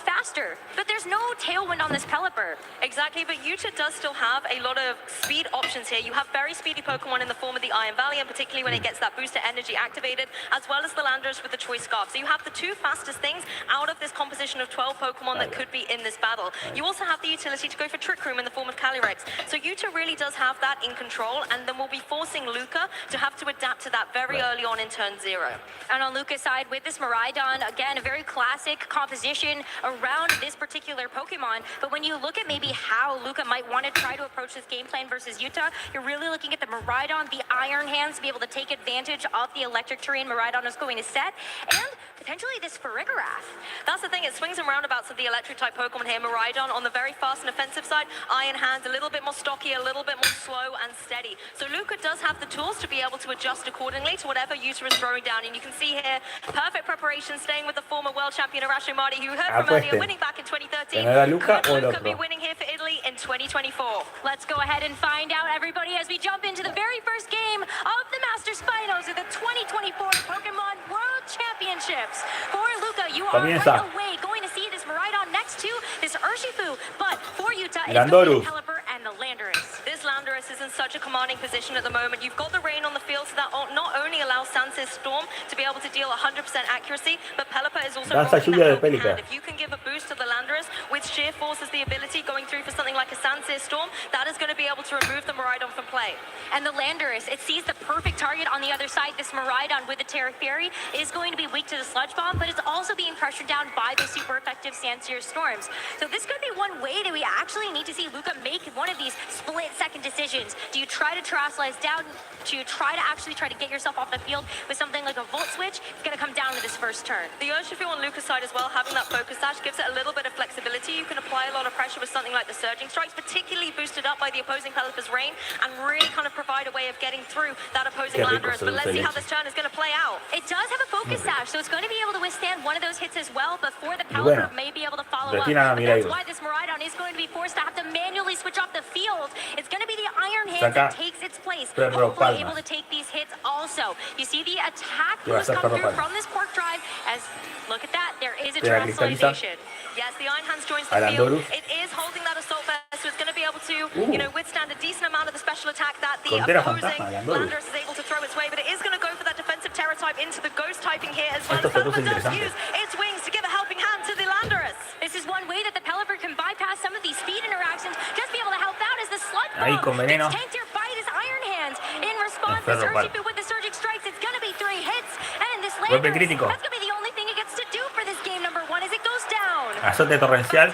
faster. But there's no tailwind on this Pelipper. Exactly, but Yuta does still have a lot of speed options here. You have very speedy Pokemon in the form of the Iron Valley, and particularly when it gets that booster energy activated, as well as the Landorus with the Choice Scarf. So you have the two fastest things out of this composition of 12 Pokemon that could be in this battle. You also have the utility to go for Trick Room in the form of Calyrex. So Yuta really does have that in control, and then we'll be forcing Luca to have to adapt to that very early on in turn 0. And on Luca's side, with this Miraidon, again, a very classic composition around this particular Pokemon. But when you look at maybe how Luca might want to try to approach this game plan versus Yuta, you're really looking at the Miraidon, the Iron Hands, to be able to take advantage of the electric terrain Miraidon is going to set, and potentially this Farigiraf. That's the thing, it swings and roundabouts of the electric type Pokemon here. Miraidon on the very fast and offensive side, Iron Hands a little bit more stocky, a little bit more slow and steady. So Luca does have the tools to be able to adjust accordingly to whatever Yuta is throwing down. And you can see here, perfect preparation, staying with the former world champion Arashi Marty, who heard from earlier, winning back in 2013. Could Luca be winning here for Italy in 2024? Let's go ahead and find out, everybody, as we jump into the very first game of the Masters Finals of the 2024 Pokemon World Championships. For Luca, you are right away going to see this Miraidon next to this Urshifu, but for Yuta, it's going to be Pelipper and the Landorus. This Landorus is in such a commanding position at the moment. You've got the rain on the field, so that not only allows Sans's Storm to be able to deal 100% accuracy, but Pelipper is also rocking that helping hand. If you can give a boost to the Landorus with Sheer Force as the ability going through for something like a Sans's Storm, that is going to be able to remove the Miraidon from play. And the Landorus, it sees the perfect target on the other side. This Miraidon with the Terra Fairy is going to be weak to the Sludge Bomb, but it's also being pressured down by the super effective Sandseer Storms. So this could be one way that we actually need to see Luca make one of these split-second decisions. Do you try to Terrasilize down? Do you try to get yourself off the field with something like a Volt Switch? It's going to come down to this first turn. The Urshifu on Luca's side as well, having that Focus Sash gives it a little bit of flexibility. You can apply a lot of pressure with something like the Surging Strikes, particularly boosted up by the opposing Pelipper's Rain, and really kind of provide a way of getting through that opposing Landorus. But let's see how this turn is going to play out. It does have a Focus Sash, so it's going to be able to withstand one of those hits as well, before the Pelipper may be able to follow up. But that's why this Miraidon is going to be forced to have to manually switch off the field. It's going to be the Iron Hand that takes its place, hopefully able to take these hits also. You see the attack boost come through from this Quark Drive, as, look at that, there is a Terrasalization. Yes, the Iron Hands joins the field. It is holding that Assault Vest, so it's going to be able to, withstand a decent amount of the special attack that the opposing Landorus is able to throw its way, but it is going to go for that defensive Terra type into the Ghost typing here as well. Pelipper does use its wings to give a helping hand to the Landorus. This is one way that the Pelipper can bypass some of these speed interactions, just be able to help out as the Sludge Bomb gets tanked here by this Iron Hand. In response, this Urshifu with the Surging Strikes, it's going to be 3 hits, and this Landorus, that's going to be the only thing it gets to do for this game number 1 as it goes down. Azote torrencial.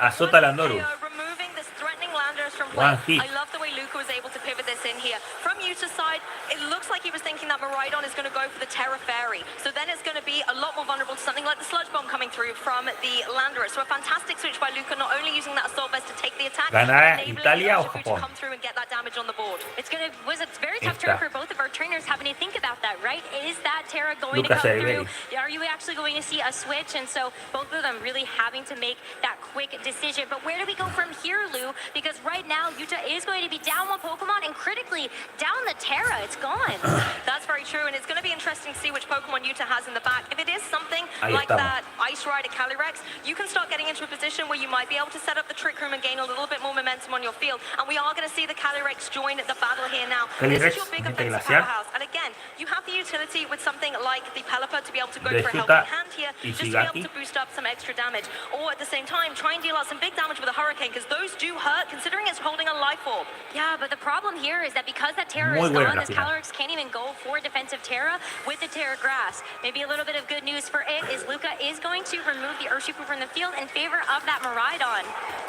Azota Landorus. Removing this threatening Landorus from play. I love the way Luca was able to pivot this in here. From Yuta's side, it looks like he was thinking that Miraidon is going to go for the Terra Fairy. So then it's going to be a lot more vulnerable to something like the Sludge Bomb coming through from the Landorus. So a fantastic switch by Luca, not only using that Assault Vest to take the attack, but enabling Urshifu to come through and get that damage on the board. It's a very tough turn for both of our trainers having to think about that, right? Is that Terra going to come through? are you actually going to see a switch? And so both of them really having to make that quick decision. But where do we go from here, Lou? Because right now, Utah is going to be down one Pokemon and critically down the Terra. It's gone. That's very true, and it's going to be interesting to see which Pokemon Utah has in the back. If it is something like that Ice Rider Calyrex, you can start getting into a position where you might be able to set up the Trick Room and gain a little bit more momentum on your field. And we are going to see the Calyrex join the battle here now. This is your big offensive powerhouse. And again, you have the utility with something like the Pelipper to be able to go for a helping hand here, just to be able to boost up some extra damage. Or at the same time, try and deal out some big damage with a Hurricane, because those do hurt, considering it's holding a Life Orb. Yeah, but the problem here is that because that Terra is gone, this Calyrex can't even go for defensive Terra with the Terra Grass. Maybe a little bit of good news for it is Luca is going to remove the Urshifu from the field in favor of that Miraidon.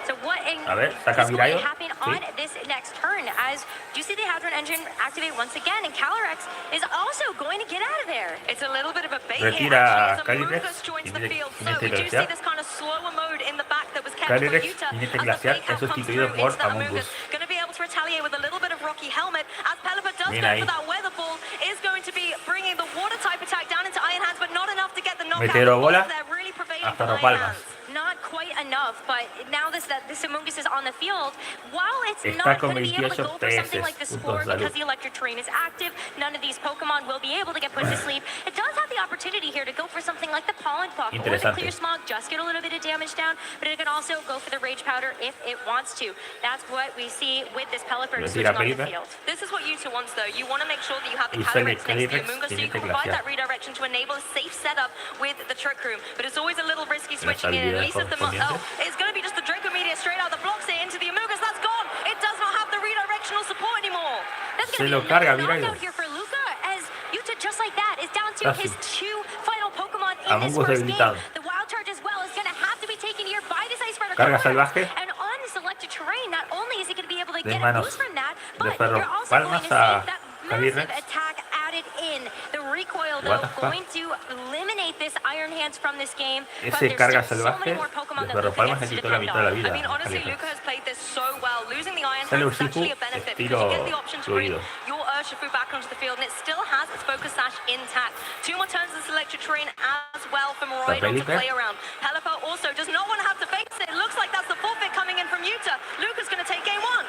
So what is going to happen on this next turn? As you see the Hadron Engine activate once again, and Calyrex is also going to get out of there. It's a little bit of a bait here, actually, as Amogus joins the field. So we do see this kind of slower mode in the back that was kept for Utah as the fake out comes through into that Amogus. Going to be able to retaliate with a little bit of Rocky Helmet, as Pelipper does go for that Weather Ball, is going to be bringing the Water type attack down into Iron Hands, but not enough to get the knockout. They're really prevailing for Iron Hands. Not quite enough, but now this Amogus is on the field. While it's not going to be able to go for something like the Spore because the electric terrain is active, none of these Pokemon will be able to get put to sleep. It does have the opportunity here to go for something like the Pollen Puff or the Clear Smog, just get a little bit of damage down, but it can also go for the Rage Powder if it wants to. That's what we see with this Pelipper switching on the field. This is what Utah wants, though. You want to make sure that you have the Calyrex next to Amogus, so you can provide that redirection to enable a safe setup with the Trick Room. But it's always a little risky switching in, at least if the it's going to be just the Draco Meteor straight out the blocks here into the Amogus. That's gone. It does not have the redirectional support anymore. That's going to be a knockout here for Luca, as Utah, just like that, is down to his two final Pokemon in this first game. The Wild Charge as well is going to have to be taken here by this Ice Rider. And on selected terrain, not only is he going to be able to get a boost from that, but you're also going to see that massive attack added in. The recoil, though, going to eliminate this Iron Hands from this game. But there's still so many more Pokemon that Luca gets to depend on. I mean, honestly, Luca has played this so well. Losing the Iron Hands is actually a benefit, because you get the option to bring your Urshifu back onto the field, and it still has its Focus Sash intact. 2 more turns of selected terrain as well for Miraidon to play around. Pelipper also does not want to have to face it. It looks like that's the forfeit coming in from Utah. Luca's going to take game 1.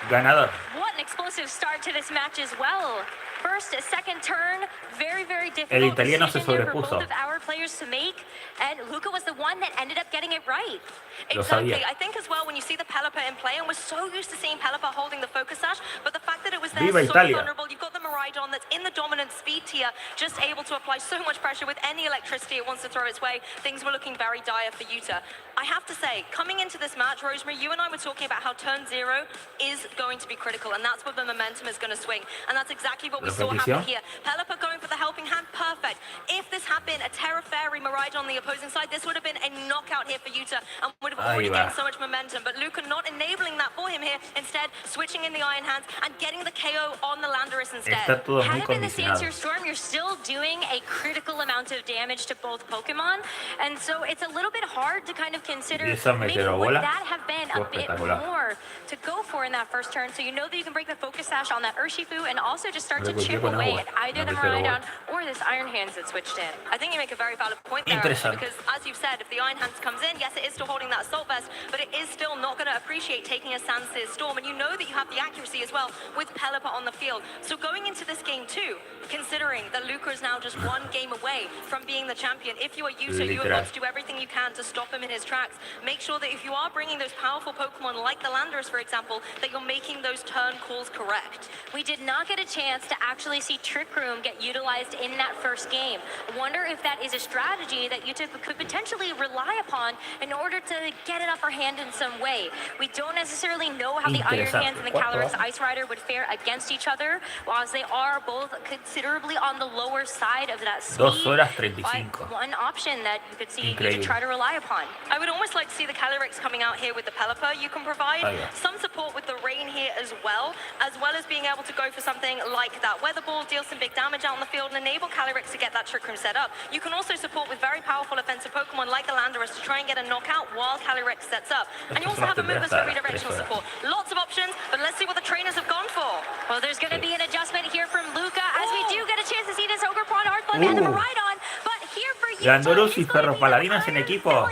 Ganador. What an explosive start to this match as well. First, second turn, very, very difficult decision there for both of our players to make, and Luca was the one that ended up getting it right. Exactly. I think as well, when you see the Pelipper in play, and we're so used to seeing Pelipper holding the Focus Sash, but the fact that it was there so vulnerable, you've got the Miraidon that's in the dominant speed tier, just able to apply so much pressure with any electricity it wants to throw its way. Things were looking very dire for Utah. I have to say, coming into this match, Rosemary, you and I were talking about how turn 0 is going to be critical, and that's where the momentum is going to swing, and that's exactly what we saw happen here. Pelipper going for the helping hand, perfect. If this had been a Terra Fairy Miraidon on the opposing side, this would have been a knockout here for Utah, and would have already gained so much momentum, but Luca not enabling that for him here, instead switching in the Iron Hands and getting the KO on the Landorus instead. Had it been the Sandseer Storm, you're still doing a critical amount of damage to both Pokemon, and so it's a little bit hard to kind of consider maybe would that have been a bit more to go for in that first turn, so you know that you can break the Focus Sash on that Urshifu and also just start to chip away at either the Miraidon or this Iron Hands that switched in. I think you make a very valid point there, actually, because as you've said, if the Iron Hands comes in, yes, it is still holding that Assault Vest, but it is still not going to appreciate taking a Sandseer Storm, and you know that you have the accuracy as well with Pelipper on the field. So going into this game too, considering that Luca is now just one game away from being the champion, if you are Utah, you have got to do everything you can to stop him in his tracks. Make sure that if you are bringing those powerful Pokemon like the Landorus, for example, that you're making those turn calls correct. We did not get a chance to actually see Trick Room get utilized in that first game. I wonder if that is a strategy that Utah could potentially rely upon in order to get an upper hand in some way. We don't necessarily know how the Iron Hands and the Calyrex Ice Rider would fare against each other, while they are both considerably on the lower side of that speed. 2 horas 35. One option that you could see you try to rely upon. I would almost like to see the Calyrex coming out here with the Pelipper. You can provide some support with the Rain here as well as being able to go for something like that Weather Ball, deal some big damage out on the field, and enable Calyrex to get that Trick Room set up. You can also support with very powerful offensive Pokemon like the Landorus to try and get a knockout while Calyrex sets up. And you also have a movement for redirectional support. Lots of options, but let's see what the trainers have gone for. Well, there's going to be an adjustment here from Luca as we do get a chance to see this Ogre Prawn, Earthblood, and the Miraidon. But here Landorus y Perro Paladinas en equipo.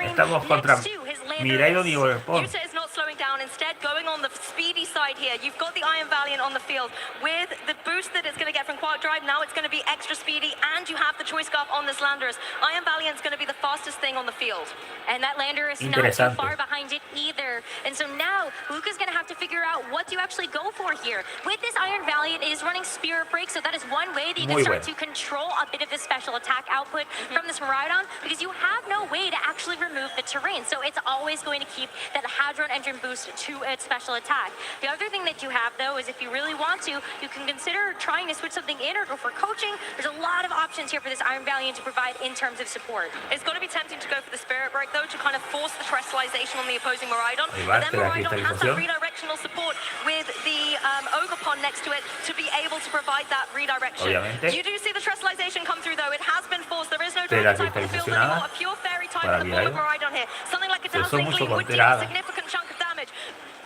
Estamos contra Miraidon y Overpon. Yuta is not slowing down, instead going on the speedy side here. You've got the Iron Valiant on the field with the boost that it's going to get from Quark Drive. Now it's going to be extra speedy, and you have the Choice Scarf on this Landorus. Iron Valiant's going to be the fastest thing on the field. And that Landorus is not too far behind it either. And so now Luca's going to have to figure out what to actually go for here. With this Iron Valiant, it is running Spirit Break, so that is one way that you can start to control a bit of the special attack output from this Miraidon, because you have no way to actually remove the terrain. So it's always going to keep that Hadron Engine boost to its special attack. The other thing that you have, though, is if you really want to, you can consider trying to switch something in or go for coaching. There's a lot of options here for this Iron Valiant to provide in terms of support. It's going to be tempting to go for the Spirit Break, though, to kind of force the Terrestrialization on the opposing Miraidon. But then Miraidon has that redirectional support with the Ogerpon next to it to be able to provide that redirection. You do see the Terrestrialization come through, though. It has been forced. There is no Dragon type on the field anymore. A pure Fairy type on the board of Miraidon here. Something like a Dazzling Gleam would deal a significant chunk of damage.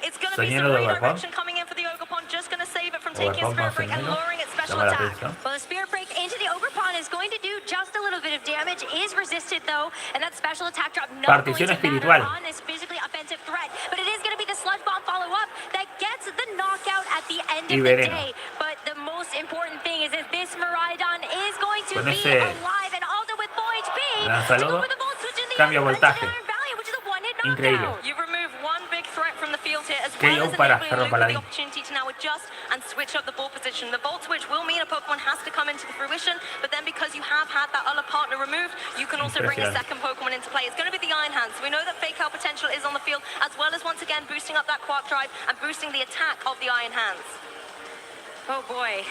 It's going to be some redirection coming in for the Ogerpon, just going to save it from taking a Spirit Break and lowering its special attack. Well, the Spirit Break into the Ogerpon is going to do just a little bit of damage, is resisted though, and that special attack drop not going to matter on this physically offensive threat, but it is going to be the Sludge Bomb follow-up that gets the knockout at the end of the day. But the most important thing is that this Miraidon is going to be alive, and also with Full HP, to go for the Volt Switch in the end, Iron Valiant, which is a one-hit knockout. You've removed one big threat from the field here, as well as enabling Luca the opportunity to now adjust and switch up the ball position. The Volt Switch will mean a Pokemon has to come into the fruition, but then because you have had that other partner removed, you can also bring a second Pokemon into play. It's going to be the Iron Hands. We know that Fake Out potential is on the field, as well as once again boosting up that Quark Drive and boosting the attack of the Iron Hands. Oh boy.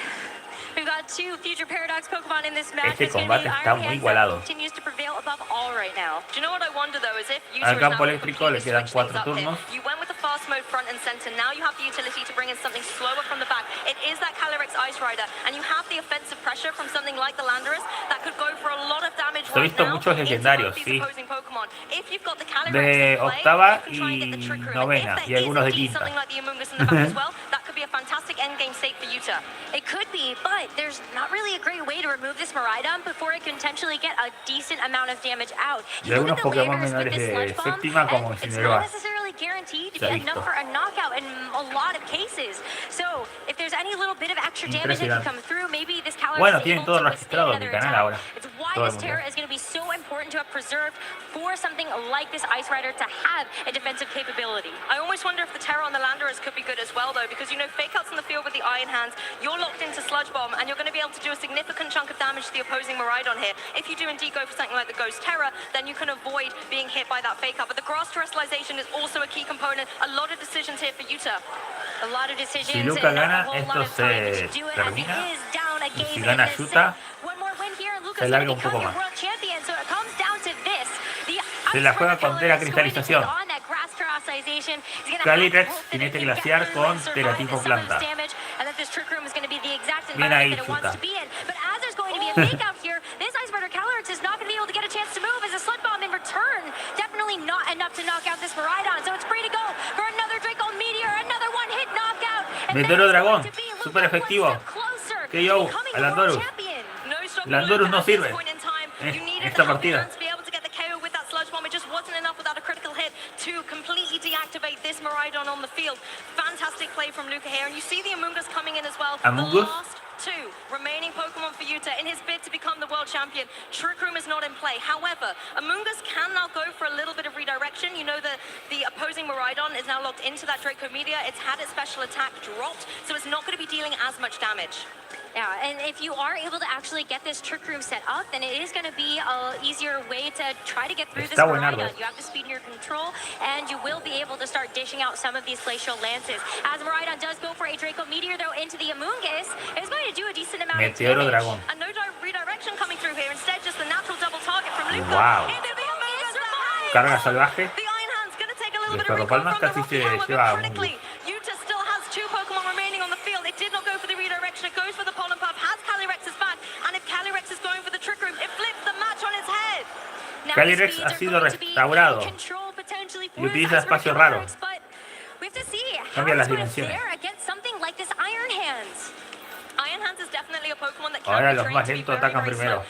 We've got two Future Paradox Pokemon in this match. Este combate está muy igualado. Continues to prevail above all right now. Do you know what I wonder though is if al campo eléctrico le quedan 4 turnos. You went with the fast mode front and center. Now you have the utility to bring in something slower from the back. It is that Calyrex Ice Rider, and you have the offensive pressure from something like the Landorus that could go for a lot of damage right now muchos legendarios, sí. If you've got the Calyrex de octava y novena y algunos de quinta. Something like the Amoonguss in the back as well, that could be a fantastic endgame state for Yuta. It could be, but there's not really a great way to remove this Miraidon before it can potentially get a decent amount of damage out. Y algunos Pokémon menores de séptima como Cineroa. Guaranteed to be enough for a knockout in a lot of cases. So if there's any little bit of extra damage that can come through, maybe this Calyrex bueno, tienen todo registrado en mi canal ahora. It's why this Terra is going to be so important to have preserved for something like this Ice Rider to have a defensive capability. I almost wonder if the Terra on the Landorus could be good as well, though, because you know Fake Out's in the field with the Iron Hands. You're locked into Sludge Bomb, and you're going to be able to do a significant chunk of damage to the opposing Miraidon here. If you do indeed go for something like the Ghost Terra, then you can avoid being hit by that Fake Out. But the Grass Terrestrialization is also a key component. A lot of decisions here for Yuta. A lot of decisions. Si Luca gana, esto se termina. Y si gana Yuta, se larga un poco más. Se la juega con Tera Cristalización. Calyrex, Jinete Glaciar con Teratipo Planta. Bien ahí, Yuta. Not enough to knock out this Miraidon, so it's free to go for another Draco Meteor, another one-hit knockout. Meteoro Dragón, super efectivo. KO a Landorus. Landorus no sirve en esta partida. It just wasn't enough without a critical hit to completely deactivate this Miraidon on the field. Fantastic play from Luca here, and you see the Amoonguss coming in as well. Amoonguss? Two remaining Pokemon for Yuta in his bid to become the world champion. Trick Room is not in play. However, Amoonguss can now go for a little bit of redirection. You know that the opposing Miraidon is now locked into that Draco Meteor. It's had its special attack dropped, so it's not going to be dealing as much damage. Yeah, and if you are able to actually get this Trick Room set up, then it is going to be an easier way to try to get through this Miraidon. You have the speed in your control, and you will be able to start dishing out some of these Glacial Lances. As Miraidon does go for a Draco Meteor, though, into the Amoonguss, it's going to do a decent amount of damage. Dragón. And no redirection coming through here. Instead, just the natural double target from Luca. Wow. Carga salvaje. The Iron Hand's going to take a little El bit of recoil Palmas from casi the se lleva a Amoonguss. Yuta still has two Pokemon remaining on the field. It did not go for the redirection. It goes for the Pollen Puff. Has Calyrex's back. And if Calyrex is going for the Trick Room, it flips the match on its head. Calyrex ha sido restaurado y utiliza espacio raro. Cambia las dimensiones. Iron Hands is definitely a Pokemon that can Ahora los más lentos atacan primero.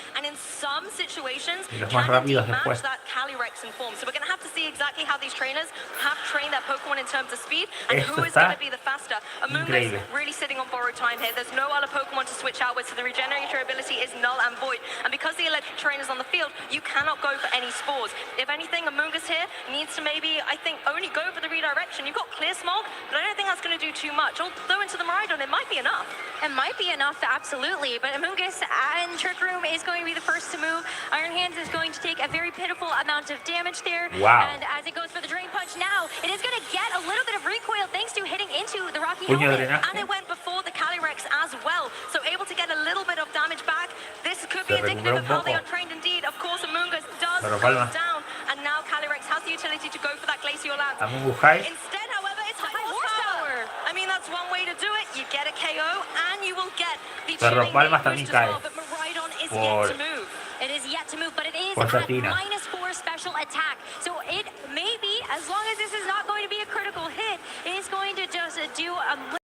Some situations Y los más rápidos match después. that Calyrex in form. So we're going to have to see exactly how these trainers have trained their Pokemon in terms of speed and Esto who is going está to be the faster. Amoonguss increíble. really sitting on borrowed time here. There's no other Pokemon to switch out with, so the regenerator ability is null and void. And because the electric trainer's on the field, you cannot go for any spores. If anything, Amoonguss here needs to maybe, I think, only go for the redirection. You've got Clear Smog, but I don't think that's going to do too much. Although into the Miraidon, it might be enough. It might be enough, absolutely. But Amoonguss and Trick Room is going to be the first to move. Iron Hands is going to take a very pitiful amount of damage there. Wow. And as it goes for the Drain Punch now, it is going to get a little bit of recoil thanks to hitting into the Rocky Puño de helmet. drenaje. And it went before the Calyrex as well, so able to get a little bit of damage back. This could be Se indicative recuperó of un how they poco. are trained indeed. Of course, Amoonguss does Pero go Palma. down, and now Calyrex has the utility to go for that Glacial Lance. Amoonguss high. Instead, however, it's high horsepower. I mean, that's one way to do it. You get a KO, and you will get the Pero chilling Palmas boost también as cae. well, but Miraidon is Por- yet to move. It is yet to move, but it is Por at Satina. -4 special attack. So it may be, as long as this is not going to be a critical hit, it is going to just do a little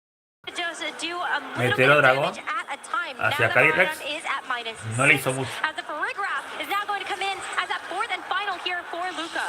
bit Meteoro of Dragón damage at a time. hacia Now the Calyrex. Miraidon is at -6. No le hizo mucho. As the Farigiraf is now going to come in as that fourth and final here for Luca.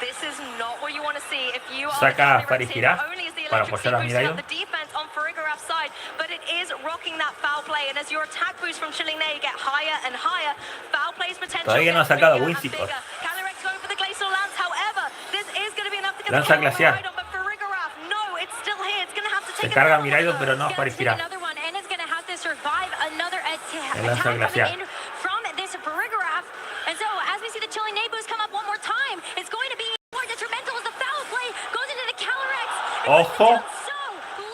This is not what you want to see if you are Saca the Calyrex Farigiraf team. Only is the para electric apoyar a boosting up Miraidon. the defense on Farigiraf's side, but it is rocking that foul play. And as your attack boost from Chilling Nay get higher and higher, foul play's potential Todavía no ha gets sacado bigger and Whimsicott. bigger. Calyrex going for the Glacial Lance. However, this is going to be enough to get Lanza the glacial. Miraidon, but Farigiraf, no, it's still here. It's going to have to Se take carga another Miraidon, one. pero no Gonna take Farigiraf. another one, and it's going to have to survive another El attack lanza glacial. coming in from this Farigiraf. And so, as we see the Chilling Nay boost come up one more time, it's going to be more detrimental as the foul play goes into the Calyrex. Ojo. So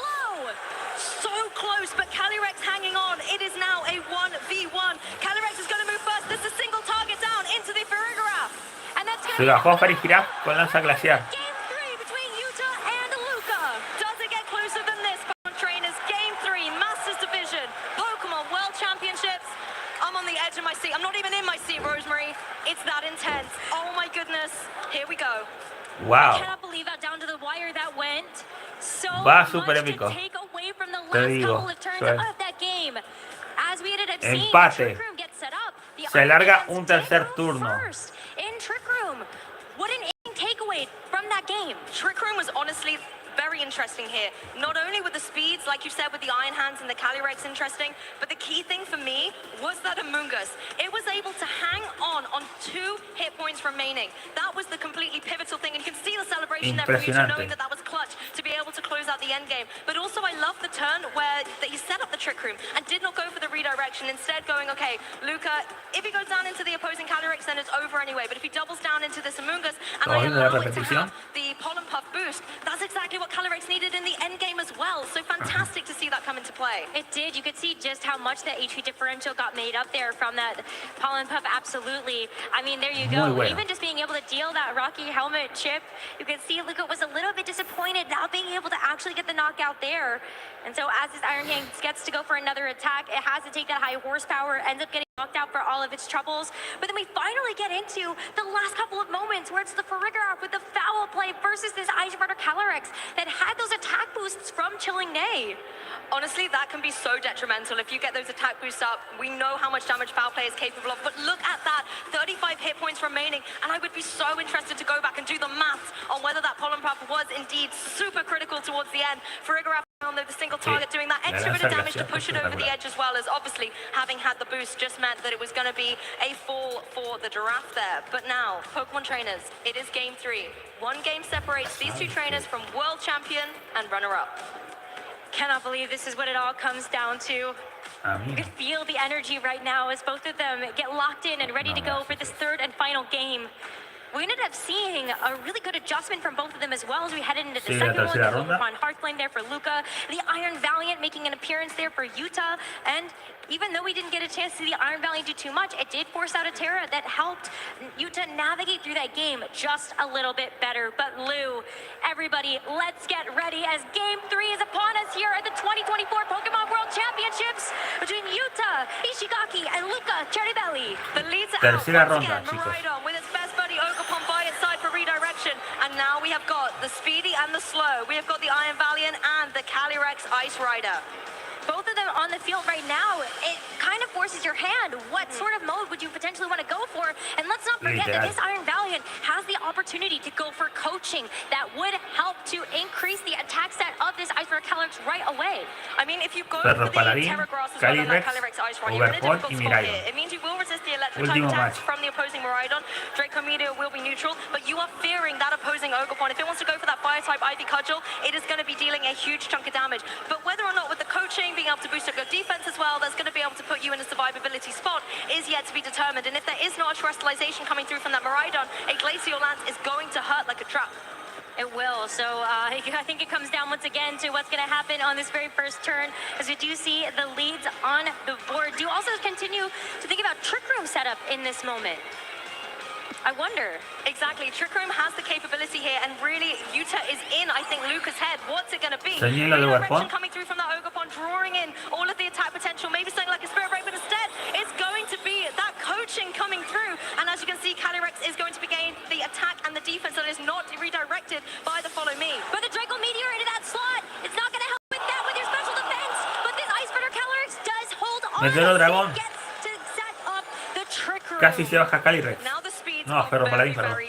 low, so close, but Calyrex hanging on. It is now a 1v1. Calyrex is going to move first. This is a single target down into the Farigiraf. And that's going Se to bajó a Farigiraf con lanza glacial. Game 3 between Utah and Luca. Does it get closer than this, Pokemon trainers? Game 3, Masters Division, Pokemon World Championships. I'm on the edge of my seat. I'm not even in my seat, Rosemary. It's that intense. Oh my goodness. Here we go. Wow. I cannot believe how down to the wire that went. So Va much súper to épico. take away from the Te last digo, couple of turns eso es. of that game. As we ended up seeing, Empate. Trick Room get set up. The Se Iron larga Hands un take tercer home turno. First in Trick Room. What an takeaway from that game. Trick Room was honestly very interesting here. Not only with the speeds, like you said, with the Iron Hands and the Calyrex interesting, but the key thing for me was that Amoonguss. It was able to hang on 2 hit points remaining. That was the completely pivotal thing, and you can see the celebration there from Yuta, Impresionante. knowing that that was clutch to be able to close out the end game. But also, I love the turn where that he set up the Trick Room and did not go for the redirection, instead going, okay, Luca, if he goes down into the opposing Calyrex, then it's over anyway. But if he doubles down into this Amoonguss and I Viendo la allow it to repetición. have the Pollen Puff boost, that's exactly what Calyrex needed in the end game as well. So fantastic to see that come into play. It did. You could see just how much that HP differential got made up there from that Pollen Puff. Absolutely. I mean, there you go. Muy bueno. Even just being able to deal that Rocky helmet chip, you could see Luca was a little bit disappointed not being able to actually get the knockout there. And so as this Iron Hands gets to go for another attack, it has to take that high horsepower, ends up getting knocked out for all of its troubles. But then we finally get into the last couple of moments where it's the Farigiraf with the foul play versus this Ice Rider Calyrex that had those attack boosts from Chilling Nay. Honestly, that can be so detrimental. If you get those attack boosts up, we know how much damage Foul Play is capable of. But look at that, 35 hit points remaining. And I would be so interested to go back and do the maths on whether that Pollen Puff was indeed super critical towards the end. Farigiraf on the single target, doing that extra bit of damage to push it over the edge, as well as obviously having had the boost just meant that it was going to be a fall for the Giraffe there. But now, Pokemon trainers, it is game 3. One game separates these two trainers from world champion and runner-up. Cannot believe this is what it all comes down to. You can feel the energy right now as both of them get locked in and ready to go for this third and final game. We ended up seeing a really good adjustment from both of them as well as we headed into the second one. The Pokemon Heartflame there for Luca, the Iron Valiant making an appearance there for Utah, and even though we didn't get a chance to see the Iron Valiant do too much, it did force out a Terra that helped Utah navigate through that game just a little bit better. But Lou, everybody, let's get ready as Game 3 is upon us here at the 2024 Pokemon World Championships between Utah, Ishigaki, and Luca Cherrybelly. The leads Tercera out once ronda, again, chicos. Miraidon with its best buddy Ogapon by its side for redirection. And now we we have got the Speedy and the Slow. We have got the Iron Valiant and the Calyrex Ice Rider. Both of them on the field right now, it kind of forces your hand. What sort of mode would you potentially want to go for? And let's not forget that this Iron Valiant has the opportunity to go for coaching that would help to increase the attack stat of this Ice Rider Calyrex right away. I mean, if you go for the Terra Grass as well as that Calyrex Ice Rider, you're in a difficult spot here. It means you will resist the electric type attacks from the opposing Miraidon. Draco Meteor will be neutral, but you are fearing that opposing Ogerpon. If it wants to go for that Fire type Ivy Cudgel, it is going to be dealing a huge chunk of damage. But whether or not with the coaching, being able to boost up your defense as well, that's going to be able to put you in a survivability spot is yet to be determined. And if there is not a Terrestrialization coming through from that Miraidon, a Glacial Lance is going to hurt like a trap. It will. So I think it comes down once again to what's going to happen on this very first turn, as we do see the leads on the board. Do also continue to think about Trick Room setup in this moment. I wonder. Exactly. Trick Room has the capability here, and really, Yuta is in, I think, Luca's head. What's it going to be? Redirection coming through from that Ogerpon, drawing in all of the attack potential, maybe something like a Spirit Break, but instead, it's going to be that coaching coming through. And as you can see, Calyrex is going to be gaining the attack and the defense that is not redirected by the Follow Me. But the Draco Meteor into that slot, it's not going to help with that with your special defense, but this Ice Rider Calyrex does hold on. Gets to set up the Trick Room. Casi se baja Calyrex. No, Ferro Paladín, perdón.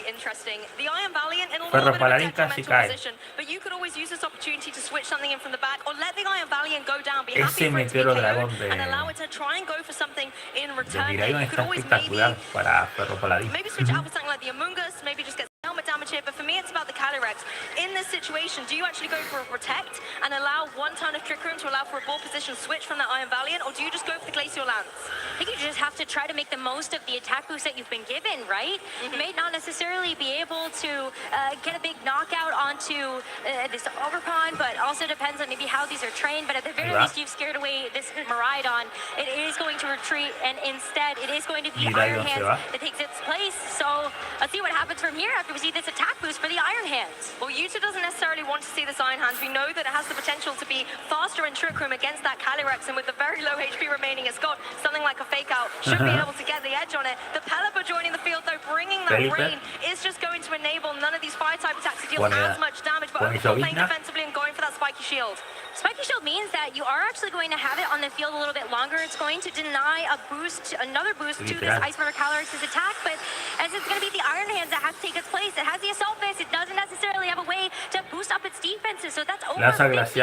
Ferro Paladín casi cae. But you could always use this opportunity to switch something in from the back, or let the Iron Valiant go down, be happy for it to be KO'd, and allow it to try and go for something in return. Miraidon está espectacular para Ferro Paladín. Maybe switch out with something like the Amoonguss, maybe just get helmet damage here, but for me it's about the Calyrex. In this situation, do you actually go for a Protect and allow one turn of Trick Room to allow for a ball position switch from that Iron Valiant, or do you just go for the Glacial Lance? I think you just have to try to make the most of the attack boost that you've been given, right? You may not necessarily be able to get a big knockout onto this Ogerpon, but also depends on maybe how these are trained, but at the very least you've scared away this Miraidon. It is going to retreat, and instead it is going to be Iron Hands that takes its place. So let's see what happens from here after we see this attack boost for the Iron Hands. Well, Yuta doesn't necessarily want to see this Iron Hands. We know that it has the potential to be faster in Trick Room against that Calyrex, and with the very low HP remaining, it's got something like a Fake Out. Should be able to get the edge on it. The Pelipper joining the field, though, bringing that rain is just going to enable none of these Fire-type attacks to deal as much damage, but playing defensively and going for that Spiky Shield. Spiky Shield means that you are actually going to have it on the field a little bit longer. It's going to deny a boost, another boost to this Ice Rider Calyrex's attack, but as it's going to be the Iron Hands that has to take its place, it has the Assault Fist. It doesn't necessarily have a way to boost up its defenses, so that's over 50%.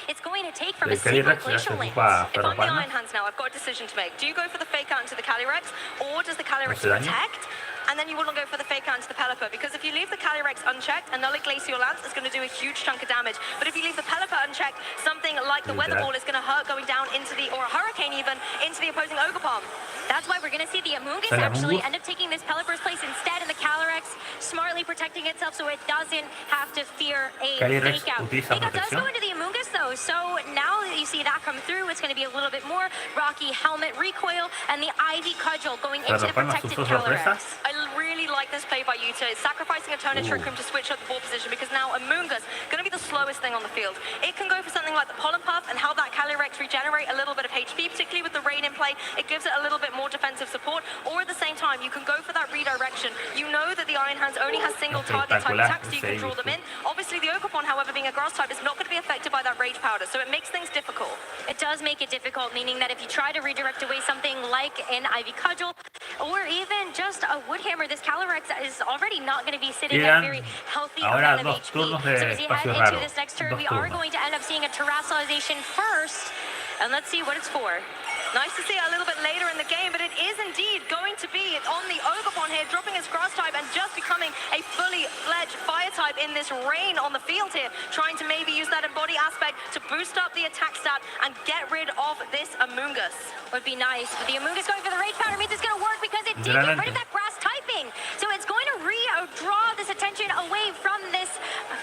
It's going to take from a single Glacial Lance. If I'm the Iron Hands now, I've got a decision to make. Do you go for the Fake Out into the Calyrex, or does the Calyrex protect? And then you wouldn't go for the Fake Out into the Pelipper, because if you leave the Calyrex unchecked, another Glacial Lance is going to do a huge chunk of damage. But if you leave the Pelipper unchecked, something like the Weather Ball is going to hurt going down into the, or a Hurricane even, into the opposing Ogerpon. That's why we're going to see the Amoonguss actually end up taking this Pelipper's place instead, and the Calyrex smartly protecting itself so it doesn't have to fear a Fake Out. Fake Out does go into the Amoonguss though, so now that you see that come through, it's going to be a little bit more Rocky Helmet Recoil and the Ivy Cudgel going into the protected Calyrex. I really like this play by Yuta. It's sacrificing a turn of Trick Room to switch up the ball position, because now Amoonguss going to be the slowest thing on the field. It can go for something like the Pollen Puff and have that Calyrex regenerate a little bit of HP, particularly with the rain in play. It gives it a little bit more defensive support, or at the same time you can go for that redirection. You know that the Iron Hands only has single target type attacks, so you can draw them in. Obviously the Ogerpon, however, being a grass type, is not going to be affected by that Rage Powder, so it makes things difficult. It does make it difficult, meaning that if you try to redirect away something like an Ivy Cudgel, or even just a Woodhammer, this Calyrex is already not going to be sitting at a very healthy amount of HP. So as you head into this next turn, we are going to end up seeing a Terrestrialization first, and let's see what it's for. Nice to see it a little bit later in the game, but it is indeed going to be on the Ogerpon here, dropping his grass type and just becoming a fully fledged fire type in this rain on the field here, trying to maybe use that embody aspect to boost up the attack stat and get rid of this Amoonguss. Would be nice, but the Amoonguss going for the Rage Powder means it's going to work because it did get rid of that grass typing. So it's going to draw this attention away from this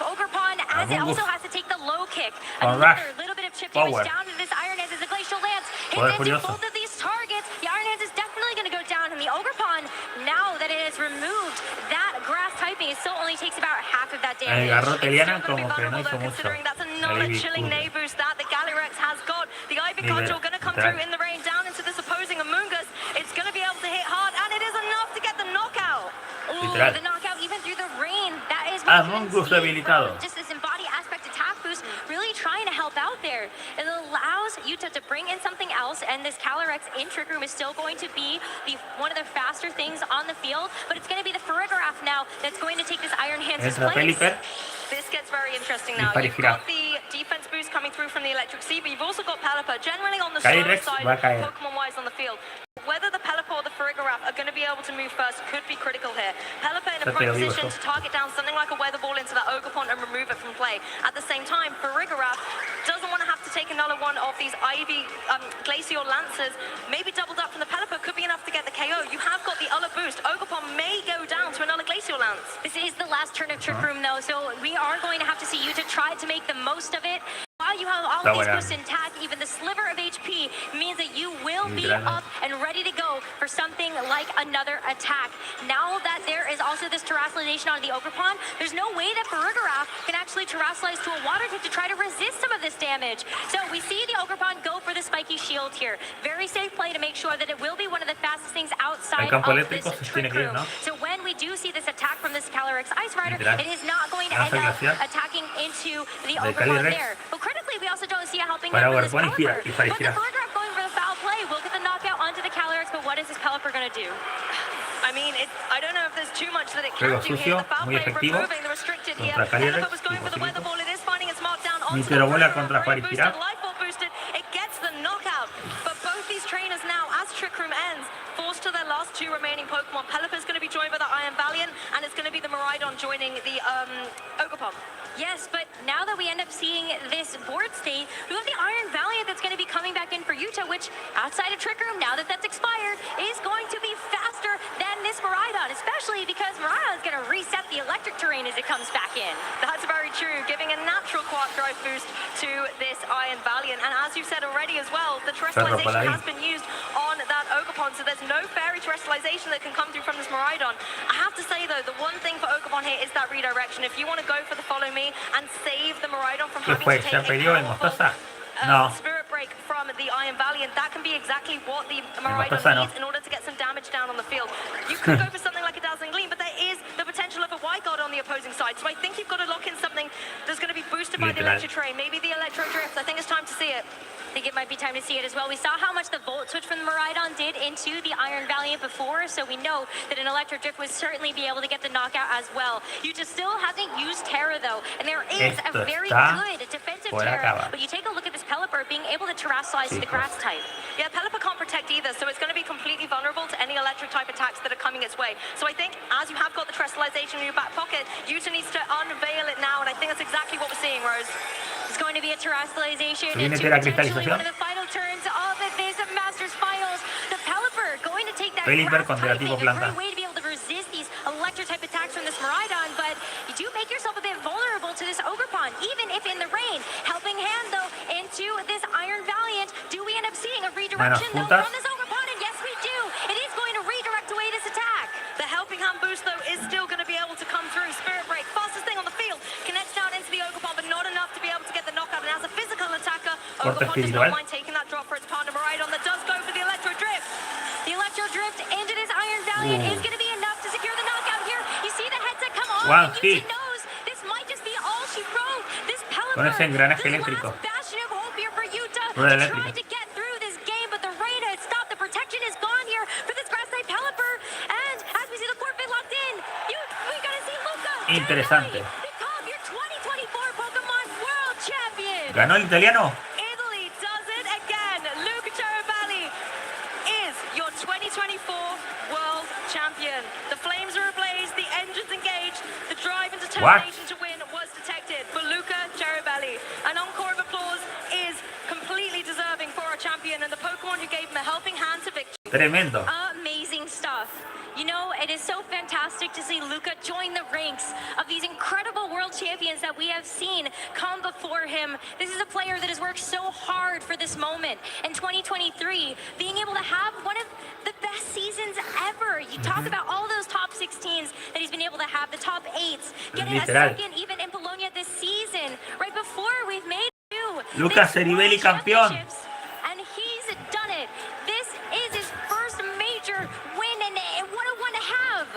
Ogerpon, as it also has to take the low kick. Another little bit of chip damage down to this Iron Hands as a Glacial Lance. Hits into both of these targets. The Iron Hands is definitely going to go down, and the Ogerpon, now that it has removed that grass typing, it still only takes about half of that damage. Considering that's another chilling Nay boost that the Calyrex has got. The Ivy Cudgel going to come through in the rain down into this opposing Amoonguss. It's going to be able to hit hard, and it is enough to get the knockout. Ooh, the knockout even through the rain. That is Among Us habilitado. Just this embody aspect attack boost, really trying to help out there. It allows Yuta to bring in something else, and this Calyrex in Trick Room is still going to be one of the faster things on the field, but it's going to be the Farigiraf now that's going to take this Iron Hands' place. This gets very interesting now. You've got the defense boost coming through from the Electric Sea, but you've also got Pelipper generally on the slower side, Pokemon-wise on the field. Whether the Pelipper or the Farigiraf are going to be able to move first could be critical here. Pelipper in a prime position to target down something like a Weather Ball into that Ogerpon and remove it from play. At the same time, Farigiraf doesn't want to have to take another one of these Ivy Glacial Lancers. Maybe doubled up from the Pelipper could be enough to get the KO. You have got the other boost. Ogerpon may go down to another Glacial Lance. This is the last turn of Trick Room though, so we are going to have to see Yuta try to make the most of it. While you have all of these boosts intact, even the sliver of HP means that you will be up and ready to go for something like another attack. Now that there is also this terrestrialization on the Ogerpon, there's no way that Farigiraf can actually terrestrialize to a water type to try to resist some of this damage. So we see the Ogerpon go for the spiky shield here. Very safe play to make sure that it will be one of the fastest things outside of this Trick Room. So when we do see this attack from this Calyrex Ice Rider, it is not going to end up attacking into the Ogerpon there. But critically, we also don't see a helping hand from this Pelipper. But the Farigiraf going for the foul play will get the knockout onto the Calyrex, but what is this Pelipper going to do? I mean, I don't know if there's too much that it can do here. The foul play removing the restricted here. Pelipper was going for the Weather Ball. It is finding its mark down onto the boosted, Life Ball boosted. It gets the knockout. But both these trainers now, as Trick Room ends, forced to their last two remaining Pokemon. Pelipper's going to be joined by the Iron Valiant, and it's going to be the Miraidon joining the Ogerpon. Yes, but now that we end up seeing this board state, we have the Iron Valiant that's going to be coming back in for Yuta, which outside of Trick Room, now that that's expired, is going to be faster than this Miraidon, especially because Miraidon is going to reset the electric terrain as it comes back in. That's very true, giving a natural Quark Drive boost to this Iron Valiant. And as you said already as well, the terrestrialization has been used on that Ogerpon, so there's no fairy terrestrialization that can come through from this Miraidon. I have to say though, the one thing for Ogerpon here is that redirection. If you want to go for the follow me and save the Miraidon from having to take a Spirit Break from the Iron Valiant, that can be exactly what the Miraidon needs in order to get some damage down on the field. You could go for something like a Dazzling Gleam, but there is the potential of a White Guard on the opposing side, so I think you've got to lock in something that's going to be boosted by the Electro Train, maybe the Electro Drift. I think it's time to see it. I think it might be time to see it as well. We saw how much the Volt Switch from the Miraidon did into the Iron Valiant before, so we know that an Electric Drift would certainly be able to get the knockout as well. Yuta still hasn't used Terra though, and there is a very good defensive Terra, but you take a look at this Pelipper being able to terrestrialize to the grass type. Yeah, Pelipper can't protect either, so it's going to be completely vulnerable to any electric type attacks that are coming its way. So I think as you have got the terrestrialization in your back pocket, Yuta needs to unveil it now, and I think that's exactly what we're seeing, Rose. It's going to be a terrestrialization into potentially one of the final turns of this Masters Finals. The Pelipper going to take that grass typing, a great way to be able to resist these electric type attacks from this Miraidon, but you do make yourself a bit vulnerable to this Ogerpon, even if in the rain. Helping hand though into this Iron Valiant. Do we end up seeing a redirection though from this Ogerpon? And yes we do. It is going to redirect away this attack. The helping hand boost though is still going to be able to come through. Spirit Break, fastest thing on the field, connects down into the Ogerpon, but not enough to be able to get the knockout. And as a physical attacker, Ogerpon does not mind taking that drop for its partner Miraidon that does go for the Electro Drift. The Electro Drift into this Iron Valiant is going to be enough to secure the knockout here. You see the headset come on, and Yuta knows this might just be all she wrote. This Pelipper, this last bastion of hope here for Yuta, tried to get through this game, but the rain had stopped. The protection is gone here for this grass-type Pelipper, and as we see the forfeit locked in, we got to see Luca Interesante. become your 2024 Pokemon World Champion. ¿Ganó el italiano? Italy does it again. Luca Ceribelli is your 2024 World Champion. The flames are ablaze, the engines engaged, the drive and determination to win was detected for Luca Ceribelli. An encore of applause is completely deserving for our champion and the Pokemon who gave him a helping hand to victory. Tremendo. Amazing stuff. You know, it is so fantastic to see Luca join the ranks of these incredible world champions that we have seen come before him. This is a player that has worked so hard for this moment. In 2023, being able to have one of the best seasons ever. You talk about all those top 16s that he's been able to have, the top 8s, getting a second even in Bologna this season, right before we've made two. Luca Ceribelli campeón. And he's done it. This is his first major win, and what a one to have.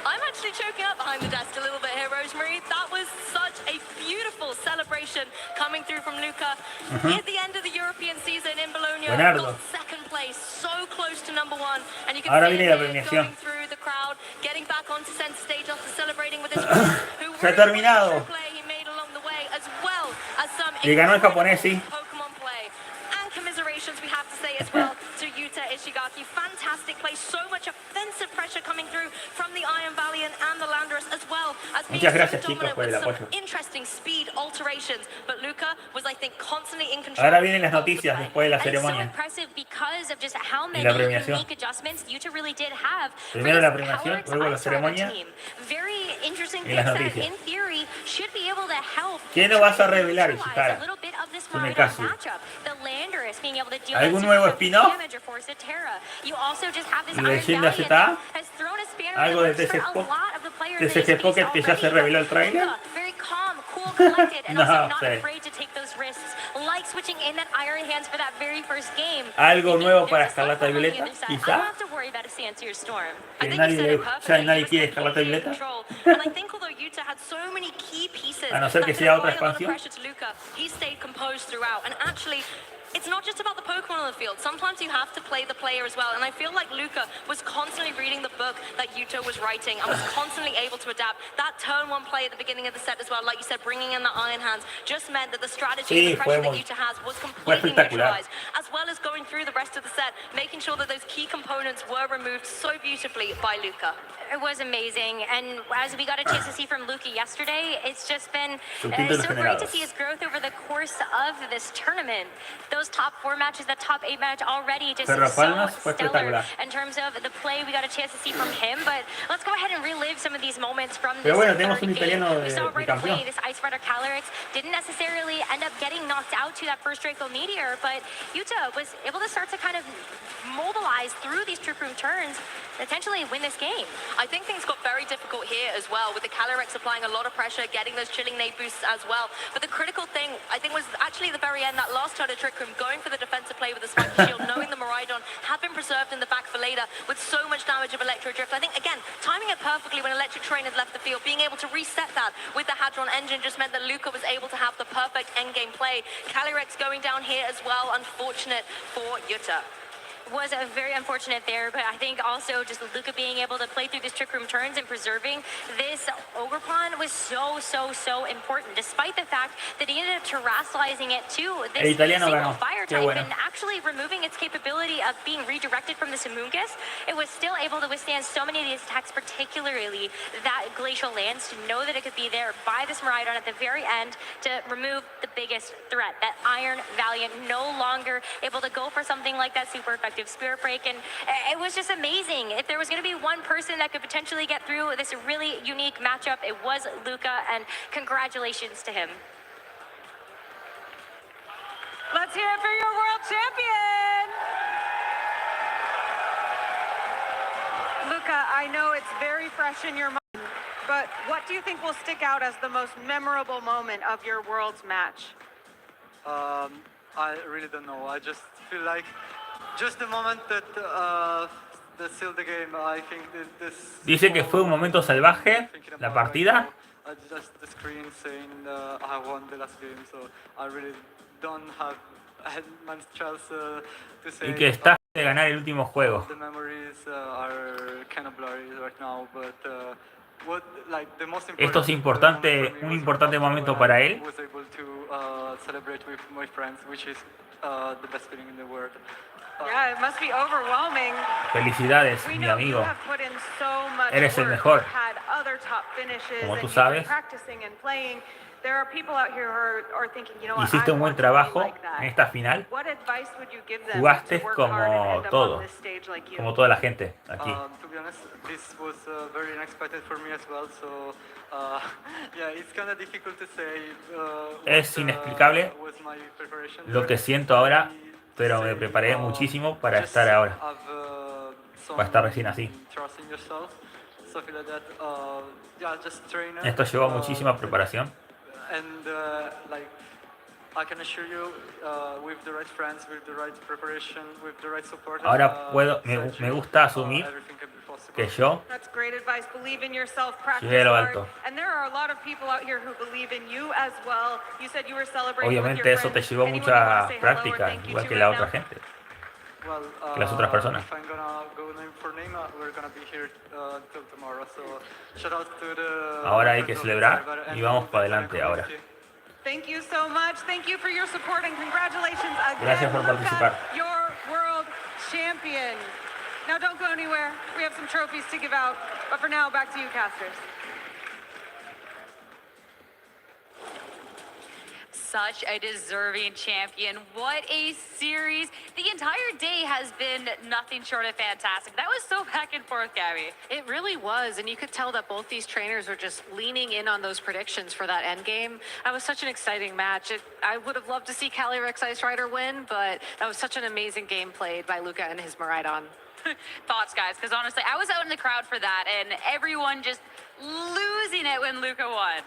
I'm actually choking up. behind the desk a little bit here, Rosemary. That was such a beautiful celebration coming through from Luca. At the end of the European season in Bologna, got second place, so close to number one. And you can see him going through the crowd, getting back onto center stage after celebrating with his friends, who Se ha terminado. play he made along the way, as well as some Le ganó el japonés, sí. Pokemon play. And commiserations, we have to say as well, to Yuta Ishigaki. Fantastic play, so much offensive pressure coming through from the Iron Valiant and the Landorus, as well as being dominant with some interesting speed alterations. But Luca was, I think, constantly in control. Ahora vienen las noticias después de la ceremonia. Impressive because of just how many la premiación. unique adjustments Yuta really did have. Primero la premiación, luego la ceremonia Very interesting y las things that noticias. in theory should be able to help. ¿Quién no vas a revelar, Ishihara? Matchup. The Landorus being able to deal ¿Algún nuevo spin-off? damage or force a Terra. You also just have this ¿Y Iron Leyenda Valiant ZA? has thrown a spanner ¿Algo de in the works for TCG a lot of the players in TCG this Pocket space que ya se already. reveló el trailer? Very calm, cool, collected, and No also not sé. afraid to take those risks, like switching in that Iron Hands for that very first game. ¿Algo nuevo para Escarlata y Violeta? I don't Quizá. have to worry about a Sanseer Storm. Que nadie quiere Escarlata y Violeta. And I think although Yuta had so many key pieces A no ser que that sea could otra apply a lot of expansión. pressure to Luca, he stayed composed throughout. And actually, it's not just about the Pokemon on the field. Sometimes you have to play the player as well. And I feel like Luca was constantly reading the book that Yuta was writing and was constantly able to adapt. That turn one play at the beginning of the set as well, like you said, bringing in the Iron Hands, just meant that the strategy and the pressure that Yuta has was completely neutralized, as well as going through the rest of the set, making sure that those key components were removed so beautifully by Luca. It was amazing, and as we got a chance to see from Luca yesterday, it's just been so great to see his growth over the course of this tournament. Those top 4 matches, that top 8 match already just so stellar in terms of the play we got a chance to see from him. But let's go ahead and relive some of these moments from this third game. We saw right away this Ice Rider Calyrex didn't necessarily end up getting knocked out to that first Draco Meteor, but Yuta was able to start to kind of mobilize through these Trick Room turns, potentially win this game. I think things got very difficult here as well, with the Calyrex applying a lot of pressure, getting those chilling nade boosts as well. But the critical thing, I think, was actually at the very end, that last turn of Trick Room, going for the defensive play with the Spiky Shield, knowing the Miraidon had been preserved in the back for later with so much damage of Electro Drift. I think, again, timing it perfectly when Electric Train had left the field, being able to reset that with the Hadron Engine just meant that Luca was able to have the perfect endgame play. Calyrex going down here as well, unfortunate for Yuta. Was very unfortunate there, but I think also just Luca being able to play through these Trick Room turns and preserving this Ogerpon was so important, despite the fact that he ended up terrestrializing it to this single fire type and actually removing its capability of being redirected from the Simungus. It was still able to withstand so many of these attacks, particularly that Glacial Lance, to know that it could be there by this Miraidon at the very end to remove the biggest threat. That Iron Valiant no longer able to go for something like that super effective Spirit Break, and it was just amazing. If there was going to be one person that could potentially get through this really unique matchup, it was Luca, and congratulations to him. Let's hear it for your world champion! Luca, I know it's very fresh in your mind, but what do you think will stick out as the most memorable moment of your Worlds match? I really don't know. I just feel like just the moment that sealed the game. I think this. Dice que fue un momento salvaje la partida. Just the screen saying I won the last game, so I really don't have much chance to say. Y que está de ganar el último juego. The memories are kind of blurry right now, but Esto es importante, un importante momento para él. Yeah, it must be overwhelming. Felicidades, mi amigo. Eres el mejor. Como tú sabes, hiciste un buen trabajo en esta final. Jugaste como todo, como toda la gente aquí. Es inexplicable lo que siento ahora, pero me preparé muchísimo para estar ahora, para estar recién así. Esto llevó muchísima preparación. Ahora me gusta asumir que yo That's great advice. Believe in yourself, practice llegue a lo hard. alto. And there are a lot of people out here who believe in you as well. You said you were celebrating with Obviamente your eso te friends. llevó Anyone you wanna mucha say hello or práctica, thank you igual to que right la now? otra gente, que las otras personas. If I'm gonna go name for name, we're gonna be here until tomorrow. So shout out to the. Ahora hay que celebrar y vamos para adelante ahora. Thank you so much. Thank you for your support and congratulations again, Gracias por Luca, participar. your world champion. Now don't go anywhere. We have some trophies to give out. But for now, back to you, casters. Such a deserving champion. What a series. The entire day has been nothing short of fantastic. That was so back and forth, Gabby. It really was, and you could tell that both these trainers were just leaning in on those predictions for that end game. That was such an exciting match. I would have loved to see Calyrex Ice Rider win, but that was such an amazing game played by Luca and his Miraidon. Thoughts, guys? Because honestly, I was out in the crowd for that, and everyone just losing it when Luca won.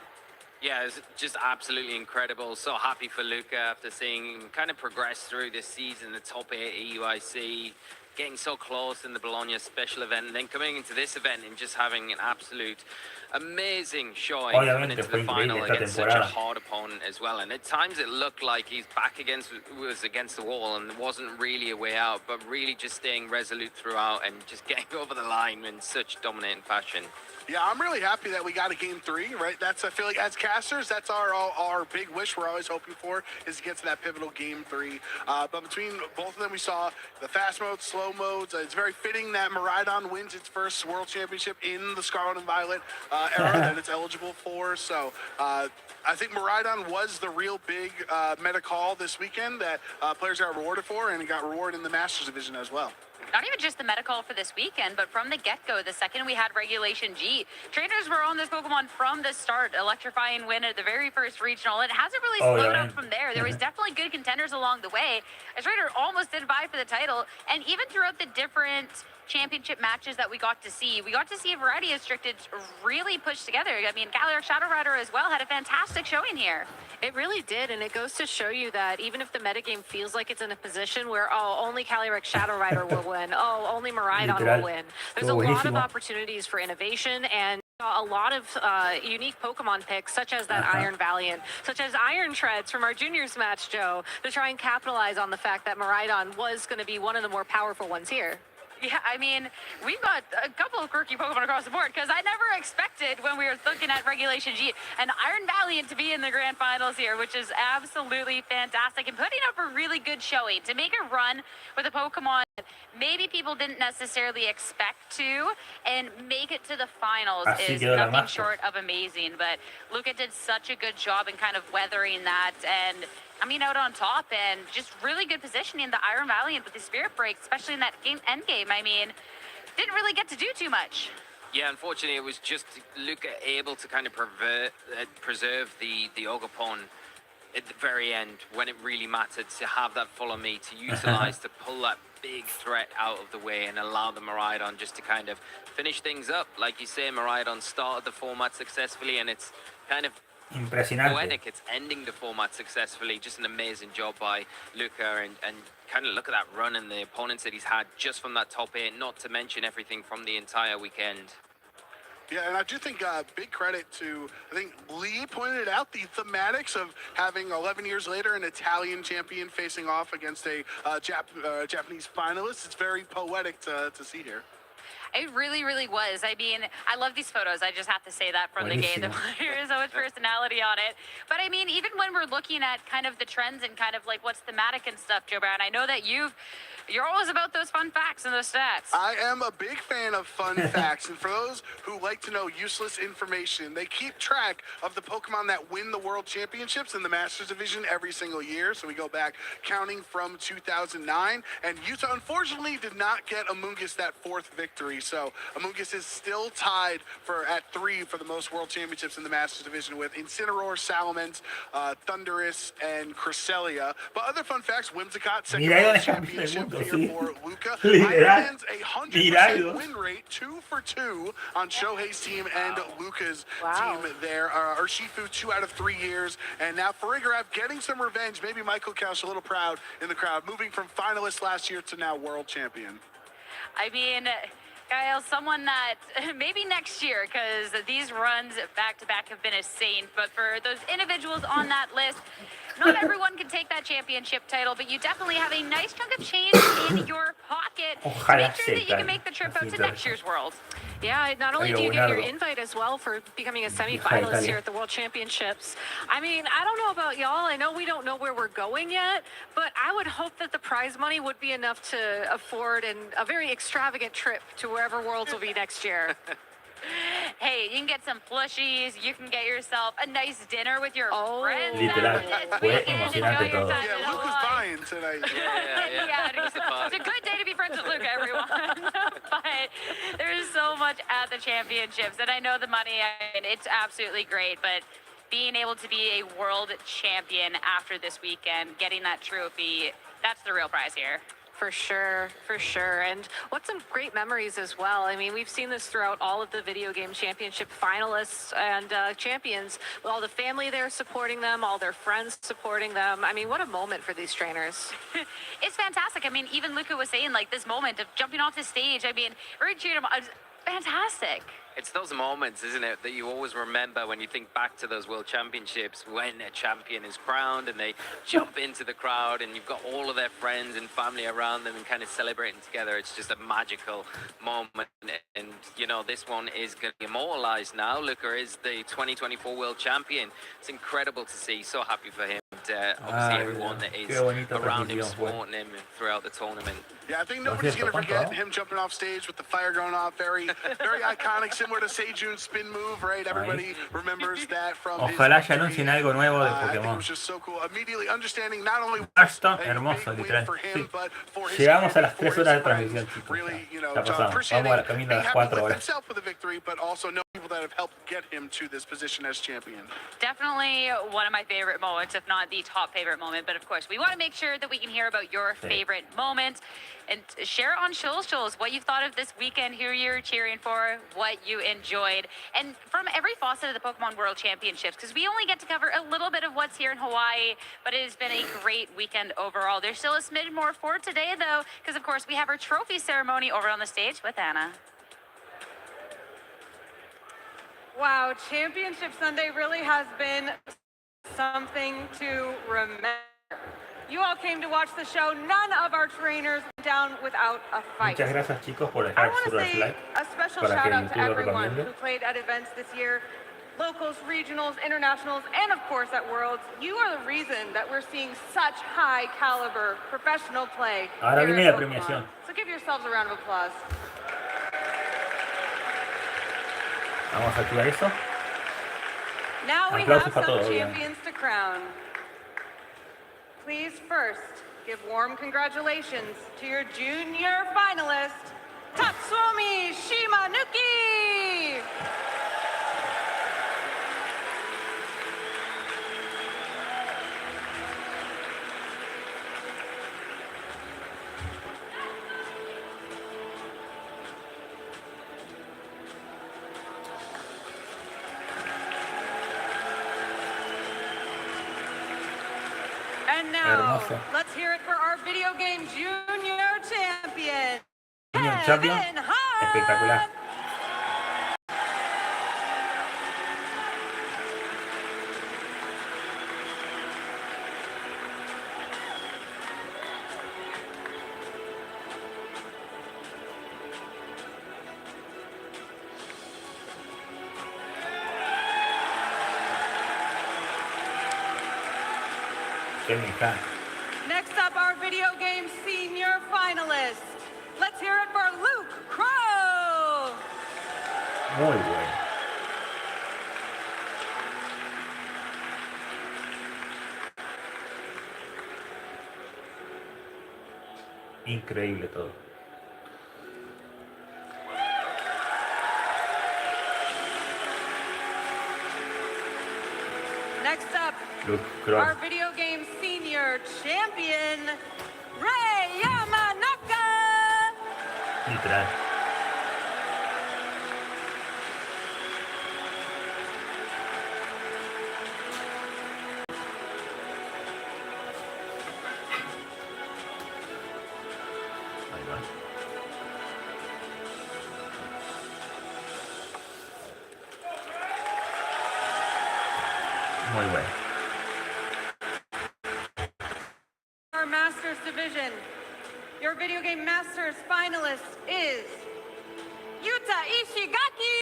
Yeah, it's just absolutely incredible. So happy for Luca after seeing him kind of progress through this season, the top 8 at EUIC, getting so close in the Bologna special event, and then coming into this event and just having an absolute amazing showing coming into the final against such a hard opponent as well. And at times it looked like he's back against the wall and there wasn't really a way out, but really just staying resolute throughout and just getting over the line in such dominating fashion. Yeah, I'm really happy that we got a game 3, right? That's, I feel like as casters, that's our big wish we're always hoping for, is to get to that pivotal game 3. But between both of them, we saw the fast modes, slow modes. It's very fitting that Miraidon wins its first World Championship in the Scarlet and Violet era that it's eligible for. So I think Miraidon was the real big meta call this weekend that players got rewarded for, and it got rewarded in the Masters Division as well. Not even just the medical for this weekend, but from the get-go, the second we had Regulation G, trainers were on this Pokemon from the start, electrifying win at the very first regional. It hasn't really slowed up from there. There was definitely good contenders along the way. A trainer almost did vie for the title, and even throughout the different championship matches that we got to see a variety of Stricteds really pushed together. I mean, Calyrex Shadow Rider as well had a fantastic showing here. It really did, and it goes to show you that even if the metagame feels like it's in a position where, only Calyrex Shadow Rider will win, only Miraidon will win, there's a lot of opportunities for innovation and a lot of unique Pokemon picks, such as that Iron Valiant, such as Iron Treads from our juniors match, Joe, to try and capitalize on the fact that Miraidon was going to be one of the more powerful ones here. Yeah, I mean, we've got a couple of quirky Pokemon across the board because I never expected when we were looking at Regulation G an Iron Valiant to be in the grand finals here, which is absolutely fantastic and putting up a really good showing to make a run with a Pokemon that maybe people didn't necessarily expect to and make it to the finals is nothing short of amazing. But Luca did such a good job in kind of weathering that and coming out on top and just really good positioning the Iron Valiant with the Spirit Break, especially in that end game. I mean, didn't really get to do too much. Yeah, unfortunately, it was just Luca able to kind of preserve the Ogapon at the very end when it really mattered to have that follow me, to utilize, to pull that big threat out of the way and allow the Miraidon just to kind of finish things up. Like you say, Miraidon started the format successfully and it's kind of poetic. It's ending the format successfully. Just an amazing job by Luca and kind of look at that run and the opponents that he's had just from that top 8, not to mention everything from the entire weekend. Yeah, and I do think big credit to, I think Lee pointed it out, the thematics of having 11 years later an Italian champion facing off against a Japanese finalist. It's very poetic to see here. It really, really was. I mean, I love these photos. I just have to say that from the game. The player has so much personality on it. But I mean, even when we're looking at kind of the trends and kind of like what's thematic and stuff, Joe Brown, I know that you're always about those fun facts and those stats. I am a big fan of fun facts, and for those who like to know useless information, they keep track of the Pokemon that win the World Championships in the Masters Division every single year. So we go back counting from 2009, and Utah unfortunately did not get Amoonguss that 4th victory. So Amoonguss is still tied at 3 for the most World Championships in the Masters Division with Incineroar, Salamence, Thundurus, and Cresselia. But other fun facts, Whimsicott, second World Championship here for Luca. Ironman's 100% win rate, 2 for 2 on Shohei's team and Luca's team there. Urshifu, 2 out of 3 years. And now Farigiraf getting some revenge. Maybe Michael Kausch a little proud in the crowd, moving from finalist last year to now world champion. I mean, Kyle, someone that maybe next year, because these runs back-to-back have been insane, but for those individuals on that list, not everyone can take that championship title, but you definitely have a nice chunk of change in your pocket to make sure that you can make the trip out to next year's Worlds. Yeah, not only do you get your invite as well for becoming a semi-finalist here at the World Championships. I mean, I don't know about y'all. I know we don't know where we're going yet, but I would hope that the prize money would be enough to afford a very extravagant trip to wherever Worlds will be next year. Hey, you can get some plushies. You can get yourself a nice dinner with your friends. Literal, fue emocionante todo. Yeah, Luke was buying tonight. It's a good day to be friends with Luke, everyone. But there's so much at the championships, and I know the money, it's absolutely great, but being able to be a world champion after this weekend, getting that trophy, that's the real prize here. For sure, for sure. And what some great memories as well. I mean, we've seen this throughout all of the video game championship finalists and champions, with all the family there supporting them, all their friends supporting them. I mean, what a moment for these trainers. It's fantastic. I mean, even Luca was saying, like, this moment of jumping off the stage, I mean, we're cheering him on. Fantastic. It's those moments, isn't it, that you always remember when you think back to those World Championships, when a champion is crowned and they jump into the crowd and you've got all of their friends and family around them and kind of celebrating together. It's just a magical moment. And, you know, this one is going to be immortalized now. Luca is the 2024 World Champion. It's incredible to see. So happy for him. Obviously, everyone that is around him, supporting him throughout the tournament. Yeah, I think nobody's going to forget him jumping off stage with the fire going off. Very, very iconic, similar to Seijun's spin move, right? Everybody remembers that from Ojalá ya anuncien algo nuevo de I think it Pokémon. was just so cool. Immediately understanding not only Ashton, hermoso, literal. Sí. Llegamos a las 3 horas de transmisión, chicos. Ya pasamos. Vamos a la camino a las 4 horas. himself with the victory, but also know people that have helped get him to this position as champion. Definitely one of my favorite moments, if not the top favorite moment. But of course, we want to make sure that we can hear about your favorite moment and share on Shoals what you've thought of this weekend, who you're cheering for, what you enjoyed, and from every facet of the Pokemon World Championships, because we only get to cover a little bit of what's here in Hawaii, but it has been a great weekend overall. There's still a smidge more for today, though, because of course we have our trophy ceremony over on the stage with Anna. Wow, Championship Sunday really has been something to remember. You all came to watch the show. None of our trainers went down without a fight. Muchas gracias, chicos, por I dejar want su to say like a special para shout que out to YouTube lo everyone recomiende. who played at events this year, locals, regionals, internationals, and of course at Worlds. You are the reason that we're seeing such high caliber professional play. Ahora here viene at la Pokemon. premiación. So give yourselves a round of applause. Vamos a activar eso. Now we Aplausos have para some todos, bien. champions to crown. Please first give warm congratulations to your junior finalist, Tatsuomi Shimanuki! And now, Hermoso. let's hear it for our video game junior champion, Junior Champion, Kevin Hahn! espectacular. Kevin Hahn. Next up, our video game senior finalist. Let's hear it for Luke Crow! Muy bueno. Increíble todo. Next up, Luke Crow. our video game senior champion, Rei Yamanaka! Literal. Ahí va. Muy bueno. Our Masters division, your video game Masters finalist is Yuta Ishigaki.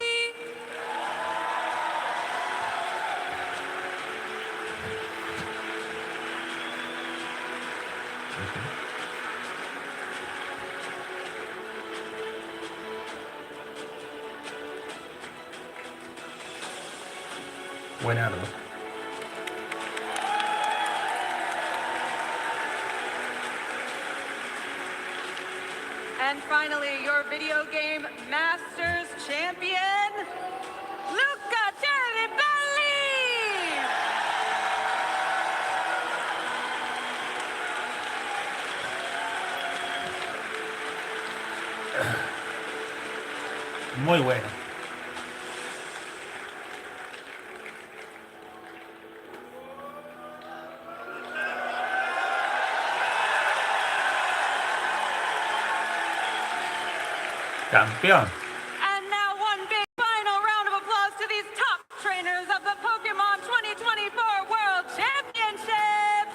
Buenardo. And finally, your video game Masters champion, Luca Ceribelli! Muy bueno. Campeón. And now one big final round of applause to these top trainers of the Pokémon 2024 World Championship!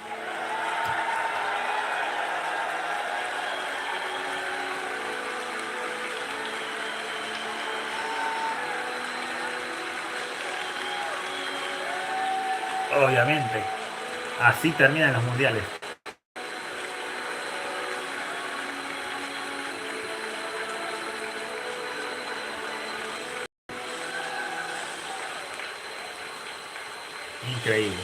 Obviamente. Así terminan los mundiales. Increíble.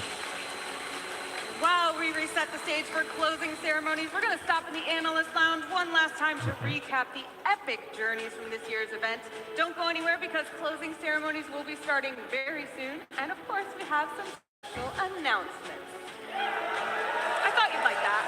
While we reset the stage for closing ceremonies, we're going to stop in the analyst lounge one last time to recap the epic journeys from this year's event. Don't go anywhere because closing ceremonies will be starting very soon. And of course, we have some special announcements. I thought you'd like that.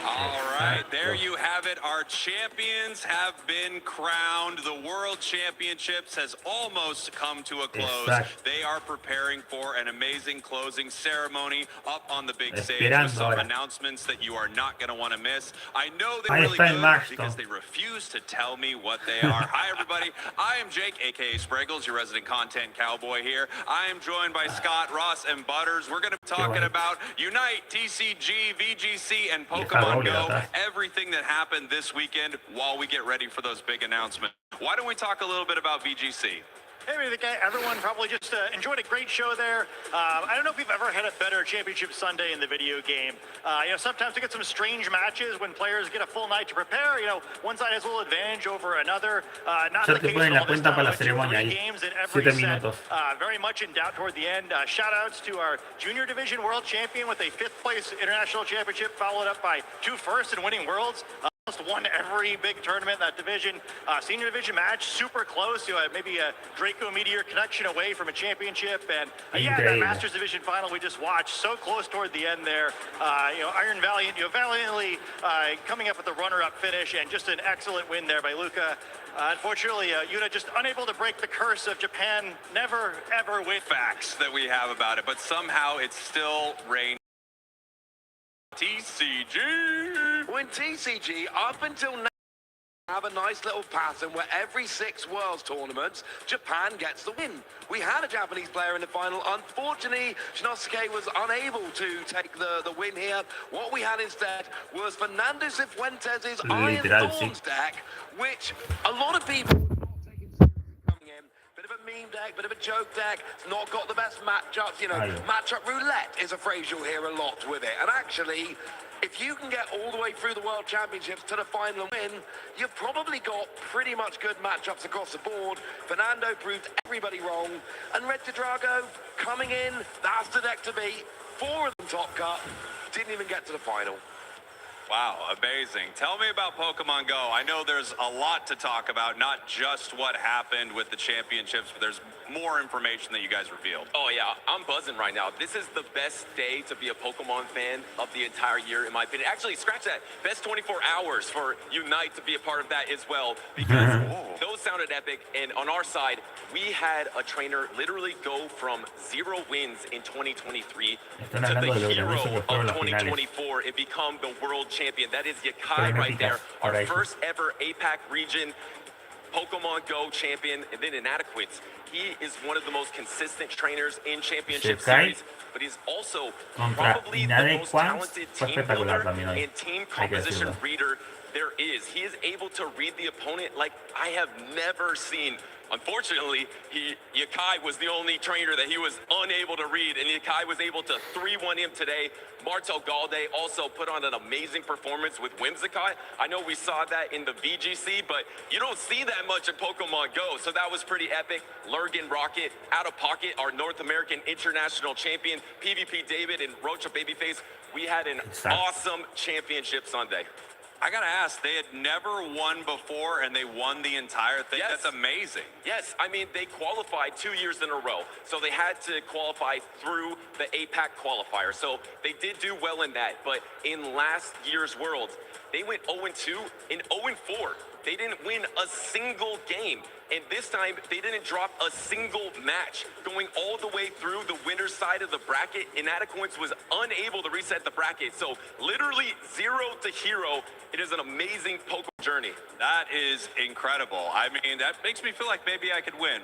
All right, there you have it. Our champions have been crowned. The World Championships has almost come to a close. They are preparing for an amazing closing ceremony up on the big stage with some announcements that you are not going to want to miss. I know they're really good because they refuse to tell me what they are. Hi, everybody. I am Jake, a.k.a. Spriggles, your resident content cowboy here. I am joined by Scott, Ross, and Butters. We're going to be talking about Unite, TCG, VGC, and Pokemon Go, everything that happened this weekend while we get ready for those big announcements. Why don't we talk a little bit about VGC? Hey, I think everyone probably just enjoyed a great show there. I don't know if we've ever had a better Championship Sunday in the video game. Sometimes we get some strange matches when players get a full night to prepare. One side has a little advantage over another. Not the case with all this time. 3 games in every set. Very much in doubt toward the end. Shout outs to our Junior Division World Champion with a 5th place International Championship, followed up by 2 firsts and winning Worlds. Almost won every big tournament in that division. Senior division match, super close. Maybe a Draco Meteor connection away from a championship. And that Masters Division final we just watched, so close toward the end there. Iron Valiant, valiantly coming up with the runner-up finish, and just an excellent win there by Luca. Unfortunately, Yuta just unable to break the curse of Japan never, ever win. Facts that we have about it, but somehow it's still reigned. TCG. When TCG, up until now, have a nice little pattern where every 6 Worlds tournaments, Japan gets the win. We had a Japanese player in the final. Unfortunately, Shinosuke was unable to take the win here. What we had instead was Fernando Cifuentes' Iron Thorns deck, which a lot of people coming in. Bit of a meme deck, bit of a joke deck. It's not got the best matchups. Matchup roulette is a phrase you'll hear a lot with it. And actually, if you can get all the way through the World Championships to the final win, you've probably got pretty much good matchups across the board. Fernando proved everybody wrong. And Red Drago coming in, that's the deck to beat. 4 of them top cut, didn't even get to the final. Wow, amazing. Tell me about Pokemon Go. I know there's a lot to talk about, not just what happened with the championships, but there's more information that you guys revealed. Oh yeah, I'm buzzing right now. This is the best day to be a Pokemon fan of the entire year, in my opinion. Actually, scratch that. Best 24 hours for Unite to be a part of that as well, because those sounded epic. And on our side, we had a trainer literally go from 0 wins in 2023 to the hero of 2024 and become the world champion. That is Yakai right there, our first ever APAC region Pokemon Go champion, and then Inadequates. He is one of the most consistent trainers in Championship Series, but he's also probably the most talented team builder and team composition reader there is. He is able to read the opponent like I have never seen. Unfortunately, Yakai was the only trainer that he was unable to read, and Yakai was able to 3-1 him today. Martel Galde also put on an amazing performance with Whimsicott. I know we saw that in the VGC, but you don't see that much in Pokemon Go, so that was pretty epic. Lurgan Rocket, Out of Pocket, our North American International Champion, PvP David, and Rocha Babyface. We had an awesome Championship Sunday. I gotta ask, they had never won before and they won the entire thing. Yes. That's amazing. Yes, I mean, they qualified 2 years in a row. So they had to qualify through the APAC qualifier. So they did do well in that. But in last year's Worlds, they went 0-2 and 0-4. They didn't win a single game. And this time, they didn't drop a single match. Going all the way through the winner's side of the bracket, Inadequates was unable to reset the bracket. So literally 0 to hero. It is an amazing Pokemon journey. That is incredible. I mean, that makes me feel like maybe I could win.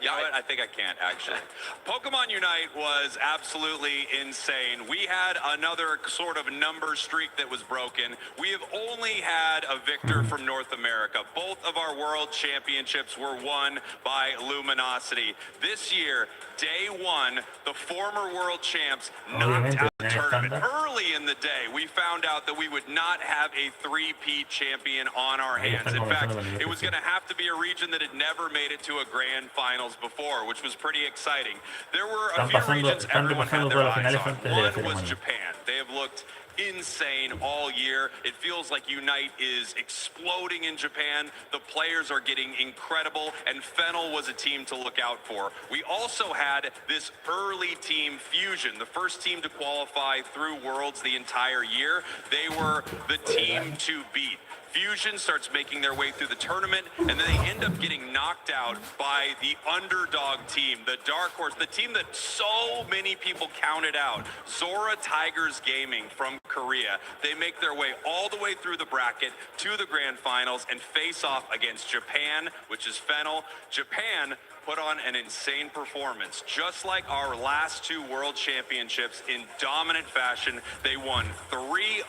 You know what? I think I can't, actually. Pokemon Unite was absolutely insane. We had another sort of number streak that was broken. We have only had a victor from North America. Both of our world championships were won by Luminosity. This year, day one, the former world champs knocked out the tournament. Early in the day, we found out that we would not have a three-peat champion on our hands. In fact, it was going to have to be a region that had never made it to a grand finals before, which was pretty exciting. There were a few regions everyone had their eyes on. One was Japan. They have looked insane all year. It feels like Unite is exploding in Japan. The players are getting incredible, and Fennel was a team to look out for. We also had this early team Fusion, the first team to qualify through Worlds the entire year. They were the team to beat. Fusion starts making their way through the tournament, and then they end up getting knocked out by the underdog team, the Dark Horse, the team that so many people counted out, Zora Tigers Gaming from Korea. They make their way all the way through the bracket to the grand finals and face off against Japan, which is Fennel. Japan put on an insane performance. Just like our last two world championships in dominant fashion, they won 3-0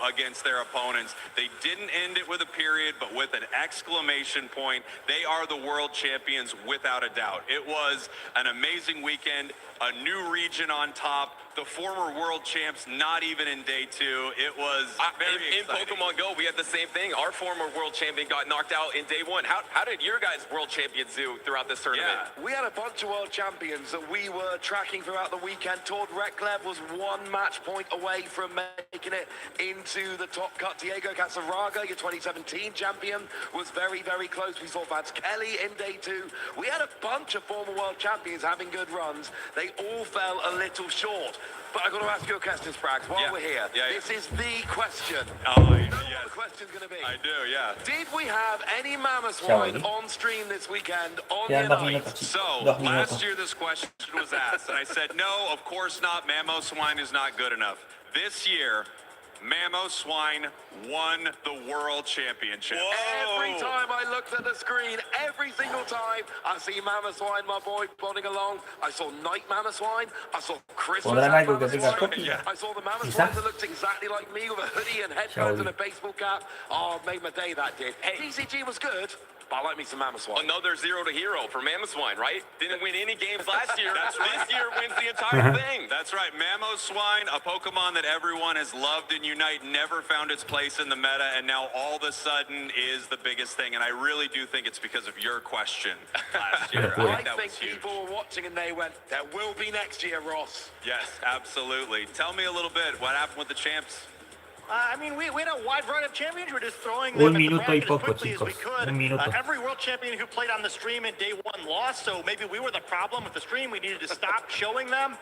against their opponents. They didn't end it with a period, but with an exclamation point. They are the world champions without a doubt. It was an amazing weekend, a new region on top, the former world champs not even in day two. It was very exciting. In Pokemon Go, we had the same thing. Our former world champion got knocked out in day one. How did your guys' world champions do throughout this tournament? Yeah, we had a bunch of world champions that we were tracking throughout the weekend. Tord Reklev was 1 match point away from making it into the top cut. Diego Casaraga, your 2017 champion, was very, very close. We saw Vance Kelly in day two. We had a bunch of former world champions having good runs. They all fell a little short. But I've got to ask you a question, Sprags, while we're here. This is the question. Oh, yes. What the question's going to be? I do, yeah. Did we have any Mamoswine on stream this weekend on the night? So, last year this question was asked, and I said, no, of course not. Mamoswine is not good enough. This year, Mamoswine won the world championship. Whoa. Every time I looked at the screen, every single time, I see Mamoswine, my boy, plodding along. I saw Night Mamoswine. I saw Christmas Mamoswine. I saw the Mamoswine that looked exactly like me with a hoodie and headphones and a baseball cap. Oh, made my day, that did. Hey, TCG was good. I like me some Mamoswine. Another 0 to hero for Mamoswine, right? Didn't win any games last year. This year wins the entire thing. That's right. Mamoswine, a Pokemon that everyone has loved in Unite, never found its place in the meta, and now all of a sudden is the biggest thing. And I really do think it's because of your question last year. I think people were watching and they went, there will be next year, Ross. Yes, absolutely. Tell me a little bit. What happened with the champs? I mean, we had a wide variety of champions. We're just throwing them at the bracket as quickly as we could. Every world champion who played on the stream in day one lost, so maybe we were the problem with the stream. We needed to stop showing them.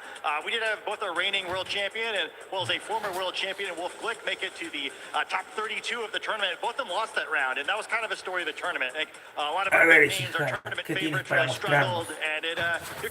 We did have both our reigning world champion and, well, as a former world champion, Wolf Glick, make it to the top 32 of the tournament. Both of them lost that round, and that was kind of a story of the tournament. Like, a lot of our big names, our tournament favorites, really struggled, and it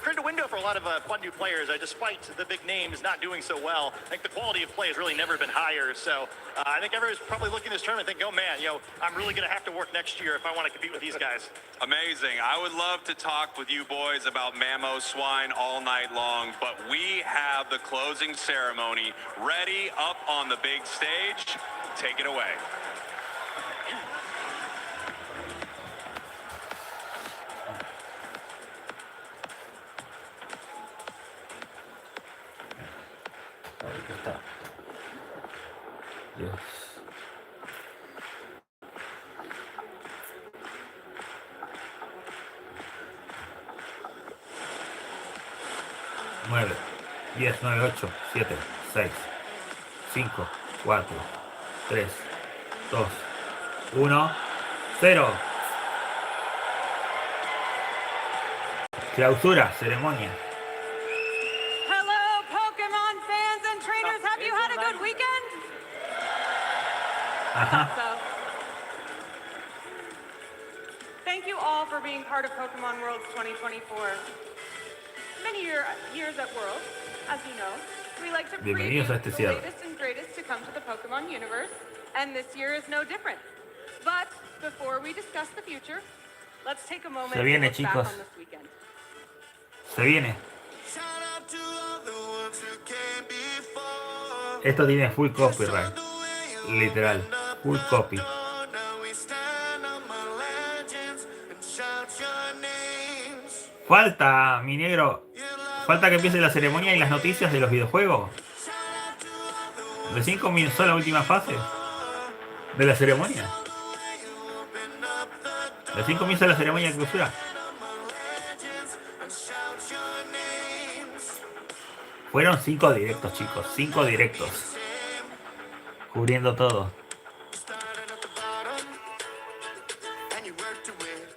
created a window for a lot of fun new players, despite the big names not doing so well. I think the quality of play has really never been higher, so So I think everyone's probably looking at this tournament thinking, oh man, I'm really going to have to work next year if I want to compete with these guys. Amazing. I would love to talk with you boys about Mammo Swine all night long, but we have the closing ceremony ready up on the big stage. Take it away. Ahí está. Dios. Nueve, 10, 9, 8, 7, 6, 5, 4, 3, 2, 1, 0. Clausura, ceremonia. Hello, Pokemon fans and trainers. Have you had a good weekend? So, thank you all for being part of Pokemon Worlds 2024. Many years at Worlds, as you know, we like to preview the latest and greatest to come to the Pokemon universe, and this year is no different. But before we discuss the future, let's take a moment to look back on this weekend. Se viene. Esto tiene full copyright. Literal. Full copy. Falta, mi negro. Falta que empiece la ceremonia y las noticias de los videojuegos. Recién comenzó la última fase de la ceremonia. Recién comienza la ceremonia de clausura. Fueron 5 directos, chicos. 5 directos. Cubriendo todo.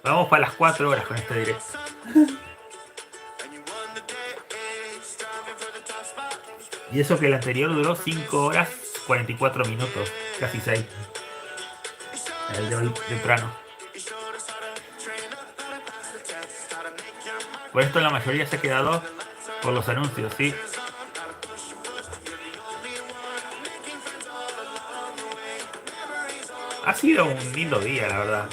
Vamos para las 4 horas con este directo. Y eso que el anterior duró 5 horas 44 minutos. Casi 6. El de hoy temprano. Por esto la mayoría se ha quedado por los anuncios, ¿sí? Ha sido un lindo día, la verdad.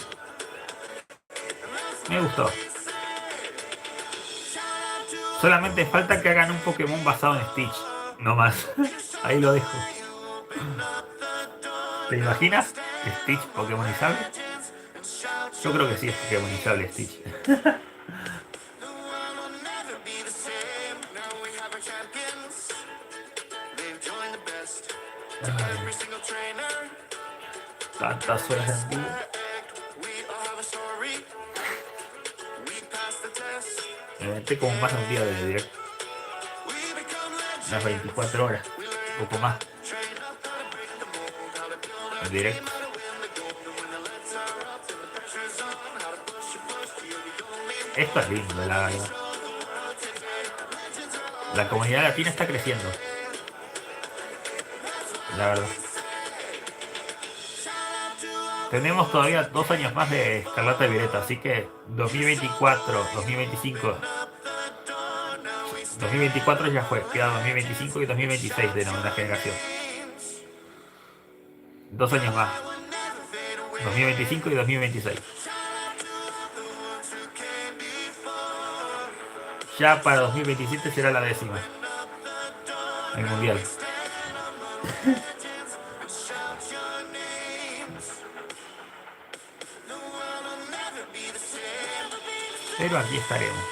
Me gustó. Solamente falta que hagan un Pokémon basado en Stitch. No más. Ahí lo dejo. ¿Te imaginas? ¿Stitch Pokémonizable? Yo creo que sí es Pokémonizable Stitch. Tantas horas en vivo. Me metí como más de un día de directo. Unas 24 horas. Un poco más. En directo. Esto es lindo, la verdad. La comunidad latina está creciendo. La verdad. Tenemos todavía 2 años más de Escarlata y Violeta, así que 2024, 2025... 2024 ya fue, queda 2025 y 2026 de novena generación. 2 años más. 2025 y 2026. Ya para 2027 será la 10ª. El Mundial. Pero aquí estaremos.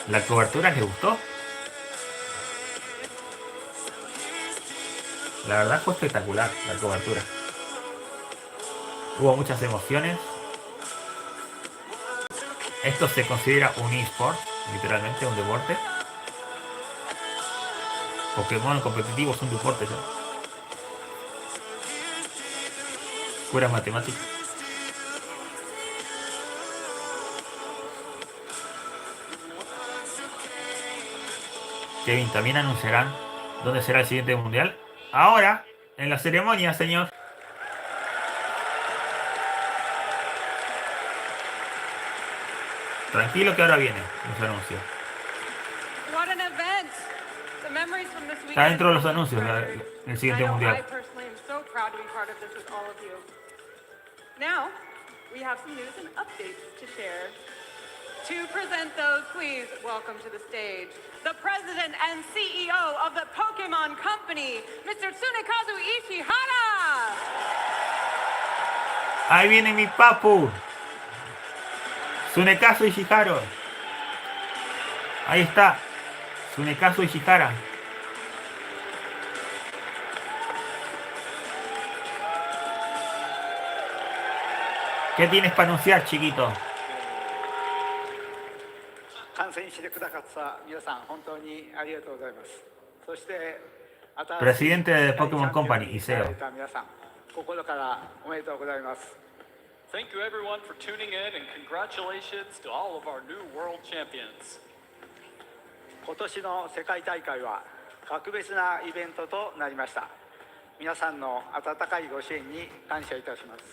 ¿La cobertura les gustó? La verdad fue espectacular la cobertura. Hubo muchas emociones. Esto se considera un eSport, literalmente un deporte. Pokémon competitivo es un deporte ya. Pura matemática. Kevin, también anunciarán dónde será el siguiente mundial. Ahora, en la ceremonia, señor. Tranquilo que ahora viene los anuncios. What an event! Está dentro de los anuncios el siguiente mundial. Now, we have some news and updates to share. To present those, please welcome to the stage the president and CEO of the Pokémon Company, Mr. Tsunekazu Ishihara. Ahí viene mi papu. Tsunekazu Ishihara. Ahí está. Tsunekazu Ishihara. ¿Qué tienes para anunciar, chiquito? Presidente de Pokémon Company y CEO. Thank you everyone for tuning in and congratulations to all of our new world champions. 今年の世界大会は格別なイベントとなりました。皆さんの温かいご支援に感謝いたします。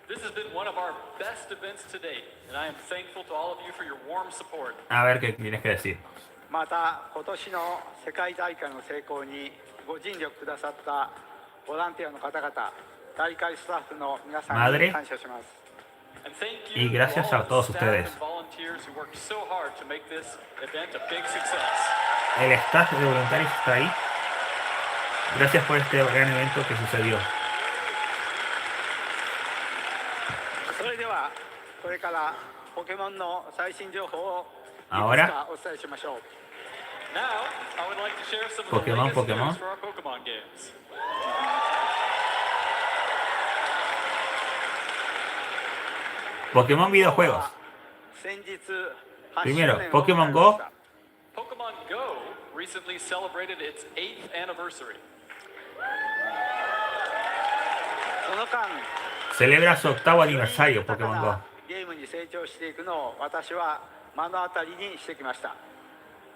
This has been one of our best events to date, and I am thankful to all of you for your warm support. A ver qué tienes que decir. また今年の世界大会の成功にご尽力くださったボランティアの方々、大会スタッフの皆さんに感謝します。And thank Y you to gracias all a of todos the ustedes. staff and volunteers who worked so hard to make this event a big success. El staff de voluntarios está ahí. Gracias por este gran evento que sucedió. それではこれからポケモンの最新情報をいくつ Ahora かお伝えしましょう。 Now, I would like to share some of the Pokémon, latest Pokémon. news for our Pokemon games. Pokémon videojuegos. 先日 Primero, Pokémon Go. Pokemon Go recently celebrated its 8th anniversary. その間 Celebra su octavo aniversario Pokémon Go. ゲームに成長していくのを私は目の当たりにしてきました。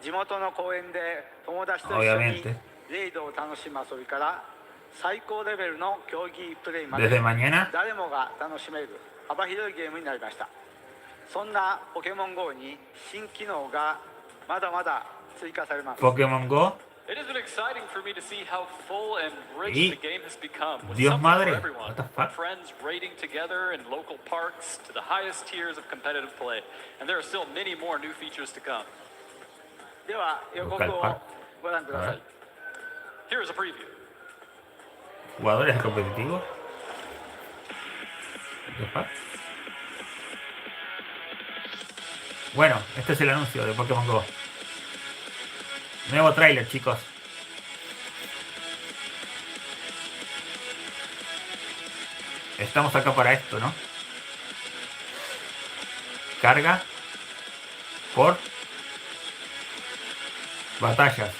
地元の公園で友達と一緒に Obviamente. レイドを楽しむ遊びから最高レベルの競技プレイまで Desde mañana 誰もが楽しめる幅広いゲームになりました。そんなポケモン GO に新機能がまだまだ追加されます。 Pokémon Go. It has been exciting for me to see how full and rich Y the game has become, with Dios something madre, for everyone, what the from fuck? friends raiding together in local parks to the highest tiers of competitive play. And there are still many more new features to come. では予告をご覧ください。 Here is a preview. Jugadores competitivos. Bueno, este es el anuncio de Pokémon Go. Nuevo tráiler, chicos. Estamos acá para esto, ¿no? Carga por batallas.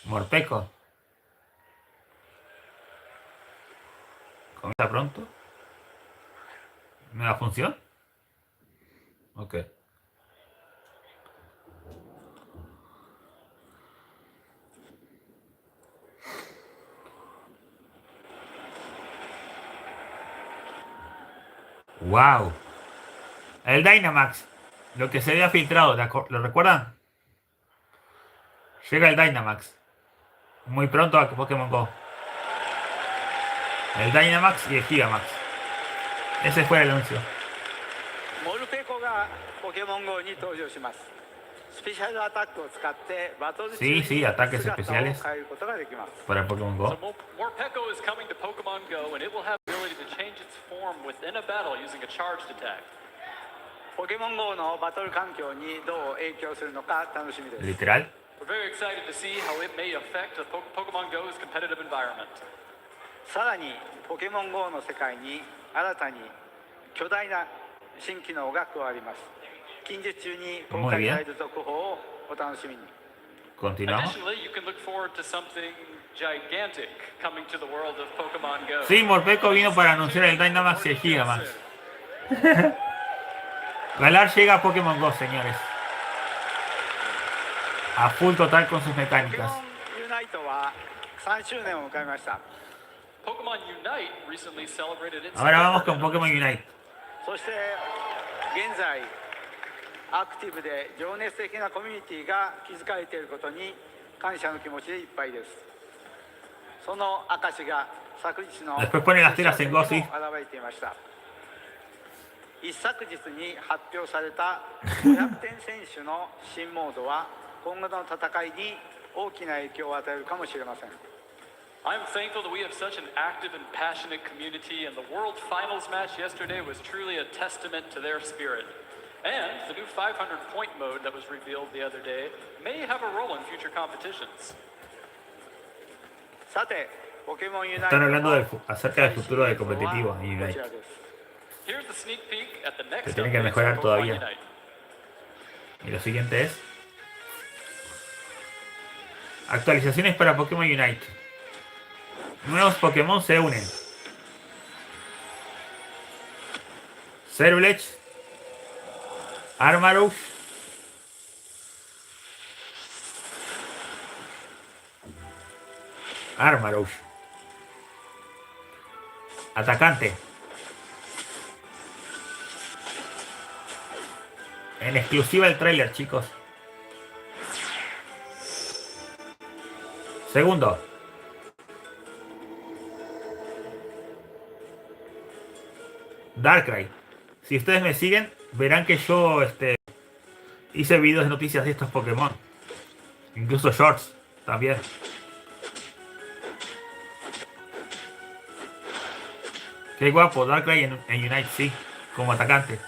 Morpeco. ¿Comienza pronto? ¿Nueva función? Ok. Wow. El Dynamax. Lo que se había filtrado, ¿lo recuerdan? Llega el Dynamax. Muy pronto a Pokémon Go. El Dynamax y el Gigamax. Ese fue el anuncio. モルペコがポケモン GO に登場します。スペシャルアタックを使ってバトル中に Sí, ataques 姿を especiales 変えることができます。 para Pokémon So Go. Morpeko is coming to Pokemon Go, and it will have the ability to change its form within a battle using a charged attack. ポケモン GO のバトル環境にどう影響するのか楽しみです。 Literal. We're very excited to see how it may affect the Pokemon Go's competitive environment. さらにポケモン GO の世界に新たに巨大な新機能が加わります。近日中に公開される続報をお楽しみに。 Continuamos. Additionally, you can look forward to something gigantic coming to the world of Pokemon Go. Sí, Morpeko vino para anunciar el Dynamax y el Gigamax. Galar llega a Pokémon Go, señores. A full total con sus mecánicas. ユナイトは3周年を迎えました。 Pokemon Unite recently celebrated its Ahora vamos con Pokémon Unite. そして現在アクティブで情熱的なコミュニティが築かれていることに感謝の気持ちでいっぱいです。その証が昨日のDespués pone las tiras en Gossi. 現れていました。一昨日に発表された500点選手の新モードは今後の戦いに大きな影響を与えるかもしれません。I'm thankful that we have such an active and passionate community, and the World Finals match yesterday was truly a testament to their spirit. And the new 500-point mode that was revealed the other day may have a role in future competitions. さて、ポケモンユナイト Están hablando acerca del futuro del competitivo en Unite. Here's the sneak peek at the Se next tiene que updates mejorar for Pokemon todavía. Unite. Y lo siguiente es actualizaciones para Pokémon Unite. Nuevos Pokémon se unen. Cerulege, Armarouge, Atacante. En exclusiva el trailer, chicos. Segundo. Darkrai. Si ustedes me siguen, verán que yo hice videos de noticias de estos Pokémon. Incluso shorts también. Qué guapo, Darkrai en Unite, sí, como atacante.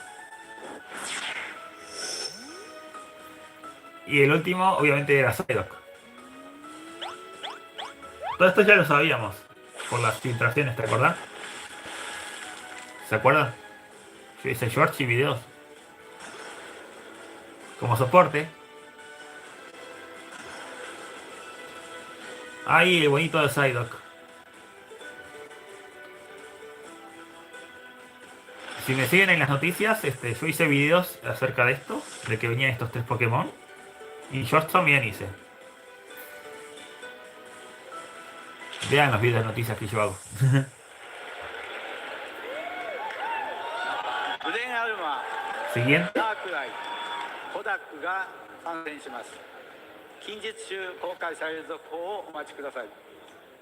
Y el último, obviamente, era Psyduck. Todo esto ya lo sabíamos por las filtraciones, ¿te acuerdas? ¿Se acuerdan? Yo hice shorts y videos como soporte. Ahí el bonito de Psyduck. Si me siguen en las noticias, yo hice videos acerca de esto, de que venían estos 3 Pokémon. Y shorts también hice. Vean los videos de noticias que yo hago. ウデンアルマ Siguiente. ダークライコダックが参戦します。近日中公開される続報をお待ちください。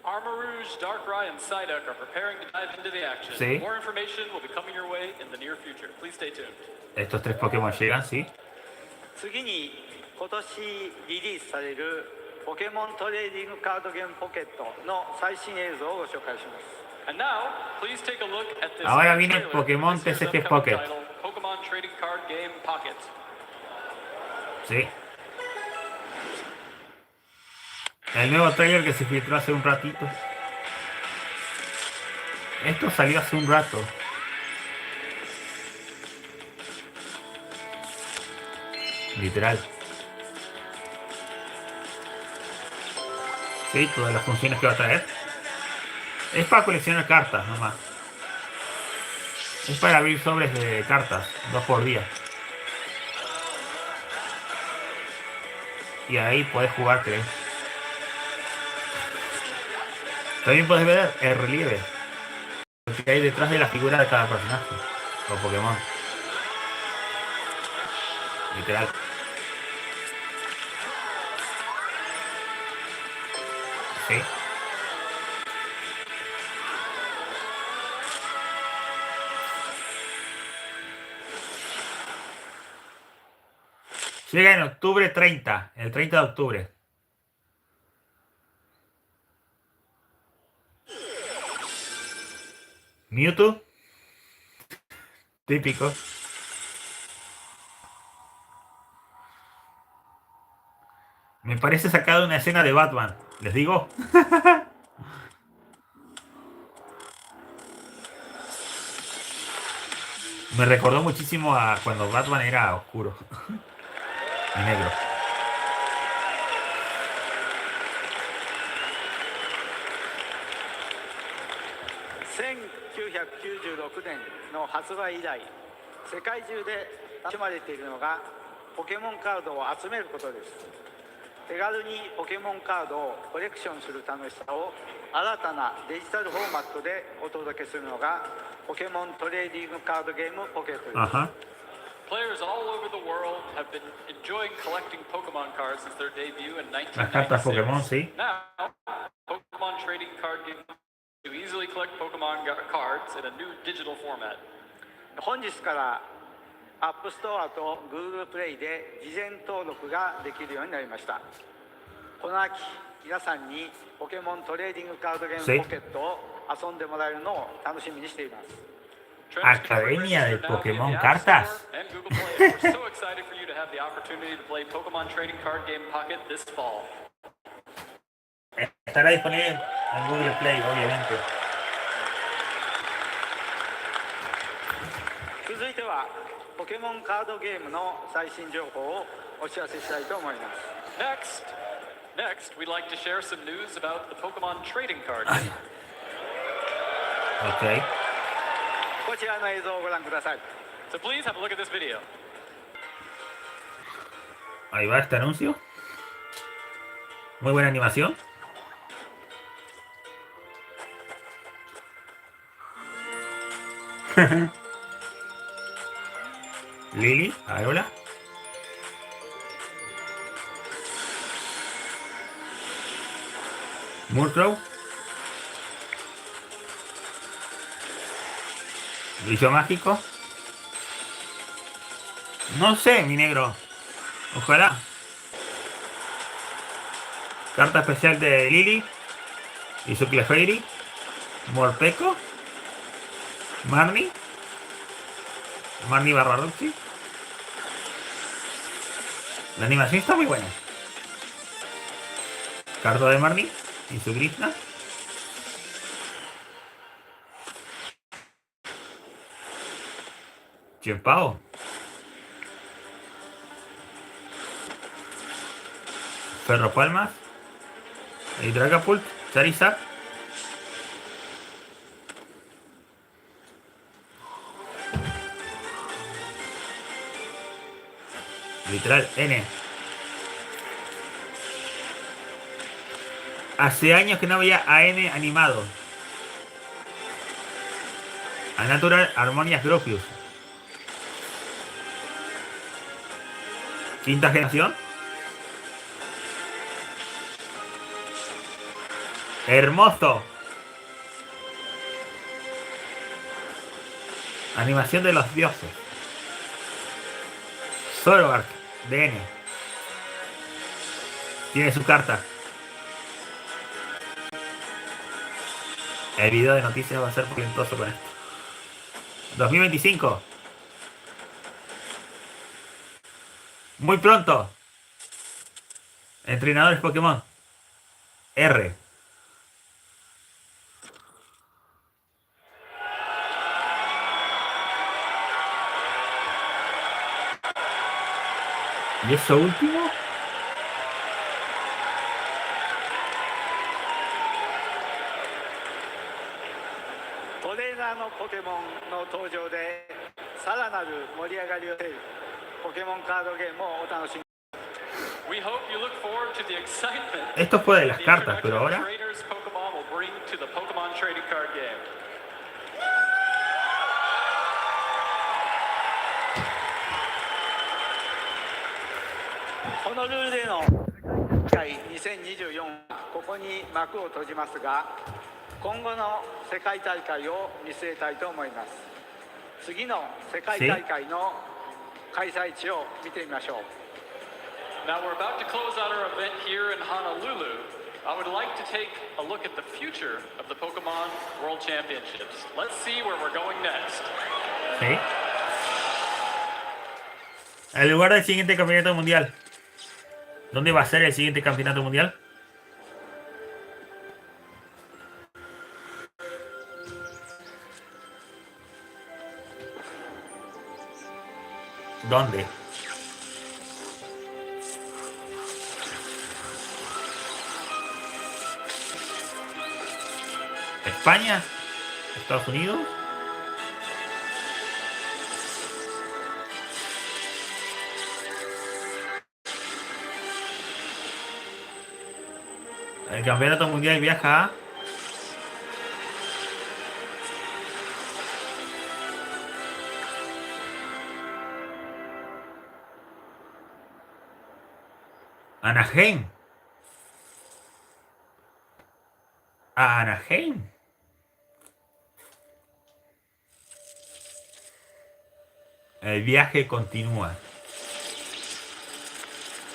Armarouge, Darkrai, and Psyduck are preparing to dive into the action. Sí. More information will be coming your way in the near future. Please stay tuned. Estos 3 Pokémon llegan, sí. 次に今年リリースされるポケモントレーディングカードゲームポケットの最新映像をご紹介します。 And now, please take a look at this Ahora viene trailer Pokémon for this year's TCG upcoming Pocket. title, Pokemon Trading Card Game Pocket. Sí. El nuevo trailer que se filtró hace un ratito. Esto salió hace un rato. Literal. Sí, todas las funciones que va a traer. Es para coleccionar cartas nomás. Es para abrir sobres de cartas, 2 por día. Y ahí podés jugar, creo. También podés ver el relieve, lo que hay detrás de la figura de cada personaje o Pokémon. Literal. Sí. Llega en octubre 30, el 30 de octubre. Mewtwo. Típico. Me parece sacado de una escena de Batman. ¿Les digo? Me recordó muchísimo a cuando Batman era oscuro. Y negro. 1996年の発売以来、世界中で楽しまれているのがポケモンカードを集めることです。手軽にポケモンカードをコレクションする楽しさを新たなデジタルフォーマットでお届けするのがポケモントレーディングカードゲームポケットです。Players all over the world have been enjoying collecting Pokemon cards since their debut in Las cartas 1996. Pokémon, sí. Now, Pokemon trading card game to easily collect Pokemon cards in a new digital format. 本日からアップストアと Google プレイで事前登録ができるようになりました。この秋、皆さんにポケモントレーディングカードゲームポケットを遊んでもらえるのを楽しみにしています。Academia de Pokémon Cartas. And Google Play. We're so excited for you to have the opportunity to play Pokemon Trading Card Game Pocket this fall. Estará disponible en Google Play, obviamente. 続いてはポケモンカードゲームの最新情報をお知らせしたいと思います。Next, we'd like to share some news about the Pokemon Trading Card Game. Okay. こちらの映像をご覧ください。So please have a look at this video. Ahí va este anuncio. Muy buena animación. Lily, a ver, hola. Murkrow. Brillo mágico. No sé, mi negro. Ojalá. Carta especial de Lily. Y su Clefairy. Morpeko. Marnie. Marnie barra Roxy. La animación está muy buena. Carta de Marnie y su Krishna. Chempao. Ferro Palmas. Y Dragapult. Charizard. Literal N. Hace años que no veía a N animado. A Natural Harmonious Growth. Quinta generación. Hermoso. Animación de los dioses. Zoroark de N. Tiene su carta. El video de noticias va a ser poquentoso con esto. 2025. Muy pronto. Entrenadores Pokémon. R. ¿Y eso último? Esto fue de las cartas, pero ahora... Pokemon will bring to the Pokemon Trading Card Game. このルールでの世界2024ここに幕を閉じますが、今後の世界大会を見据えたいと思います。次の世界大会の開催地を見てみましょう。Now we're about to close out our event here in Honolulu. I would like to take a look at the future of the Pokemon World Championships. Let's see where we're going next. Sí. El lugar del siguiente campeonato mundial. ¿Dónde va a ser el siguiente campeonato mundial? ¿Dónde? ¿España? ¿Estados Unidos? El campeonato mundial viaja a... Anaheim. A Anaheim. El viaje continúa.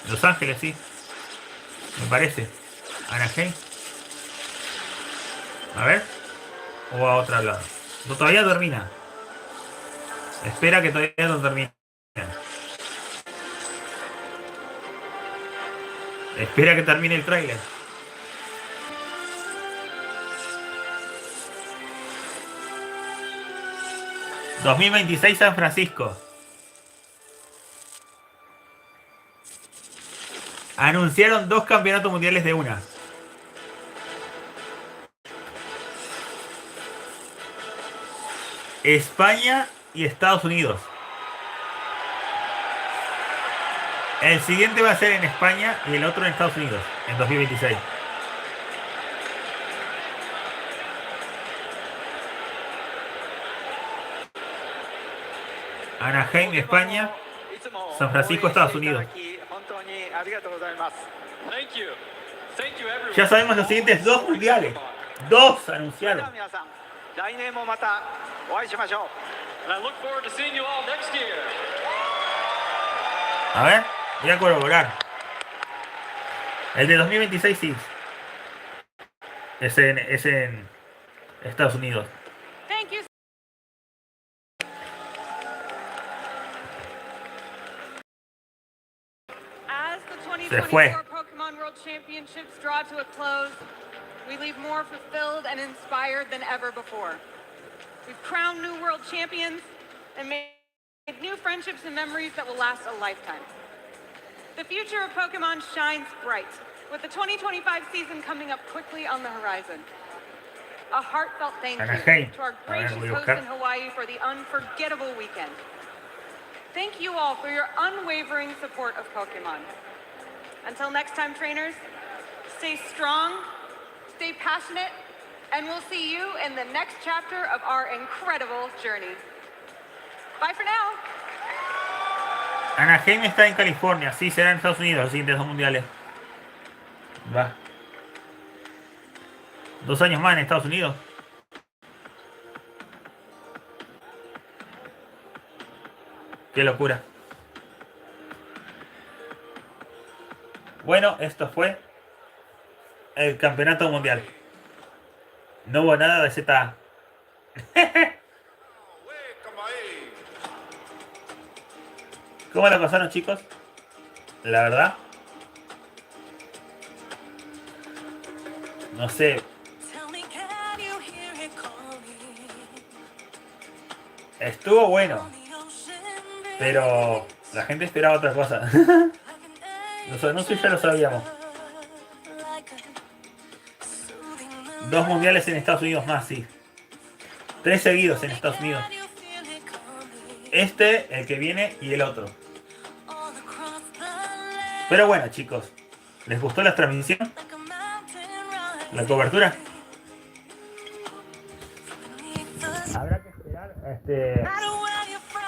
Los Ángeles, sí. Me parece. Anaheim. A ver. O a otro lado. No, todavía termina. Espera que todavía no termine. Espera que termine el tráiler. ...2026 San Francisco. Anunciaron 2 campeonatos mundiales de una. España y Estados Unidos. El siguiente va a ser en España y el otro en Estados Unidos, en 2026. Anaheim, España. San Francisco, Estados Unidos. Ya sabemos los siguientes 2 mundiales. 2 anunciaron. A ver, voy a corroborar. El de 2026 sí. Es en Estados Unidos. Se fue. Pokémon World Championships draw to a close. We leave more fulfilled and inspired than ever before. We've crowned new world champions and made new friendships and memories that will last a lifetime. The future of Pokémon shines bright, with the 2025 season coming up quickly on the horizon. A heartfelt thank you to our gracious hosts in Hawaii for the unforgettable weekend. Thank you all for your unwavering support of Pokémon. Until next time, trainers, stay strong, stay passionate, and we'll see you in the next chapter of our incredible journey. Bye for now. Anaheim está en California, sí, será en Estados Unidos los siguientes 2 mundiales. Va. 2 años más en Estados Unidos. Qué locura. Bueno, esto fue el campeonato mundial. No hubo nada de ZA. ¿Cómo la pasaron, chicos? La verdad, no sé. Estuvo bueno, pero la gente esperaba otra cosa. Los anuncios ya lo sabíamos. 2 mundiales en Estados Unidos más, sí. 3 seguidos en Estados Unidos. Este, el que viene y el otro. Pero bueno, chicos, ¿les gustó la transmisión? ¿La cobertura? Habrá que esperar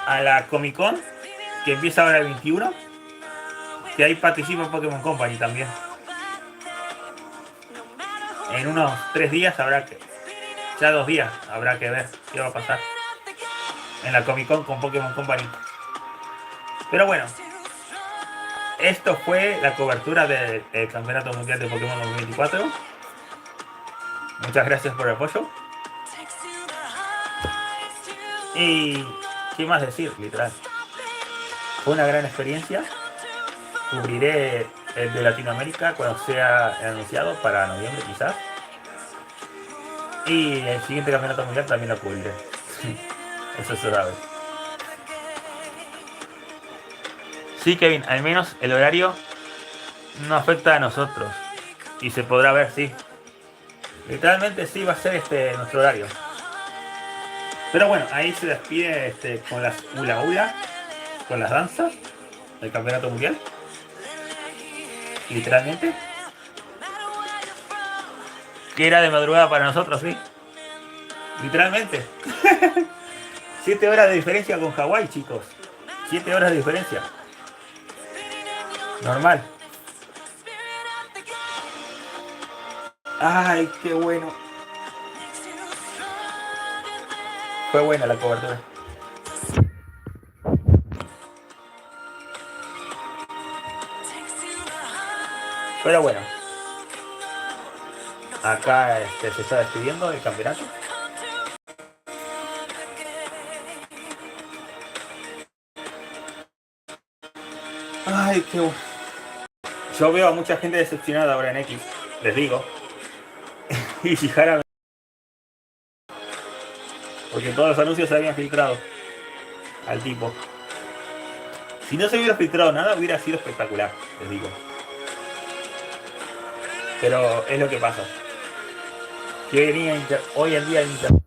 a la Comic Con, que empieza ahora el 21. Que ahí participa Pokémon Company también. En unos 3 días habrá que... Ya 2 días habrá que ver qué va a pasar en la Comic Con con Pokémon Company. Pero bueno, esto fue la cobertura del Campeonato Mundial de Pokémon 2024. Muchas gracias por el apoyo. Y qué más decir, literal. Fue una gran experiencia. Cubriré el de Latinoamérica cuando sea anunciado para noviembre quizás. Y el siguiente campeonato mundial también lo cubriré. Eso se sabe. Sí, Kevin, al menos el horario no afecta a nosotros. Y se podrá ver, sí. Literalmente sí va a ser nuestro horario. Pero bueno, ahí se despide con las hula hula, con las danzas del campeonato mundial. Literalmente. Que era de madrugada para nosotros, sí. Literalmente. 7 horas de diferencia con Hawái, chicos. 7 horas de diferencia. Normal. ¡Ay, qué bueno! Fue buena la cobertura. Pero bueno. Acá se está despidiendo el campeonato. Ay, qué bueno. Yo veo a mucha gente decepcionada ahora en X, les digo. Y fijaros, porque todos los anuncios se habían filtrado al tipo. Si no se hubiera filtrado nada, hubiera sido espectacular, les digo. Pero es lo que pasa. Que hoy en día Internet.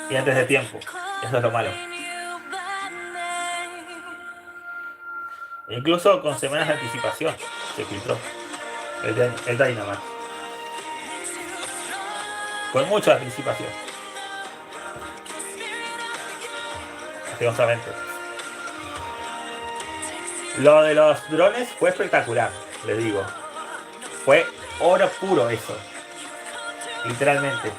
Y antes de tiempo. Eso es lo malo. Incluso con semanas de anticipación se filtró el Dynamite. Con mucha anticipación. Lastimosamente. Lo de los drones fue espectacular, les digo. Fue oro puro eso. Literalmente.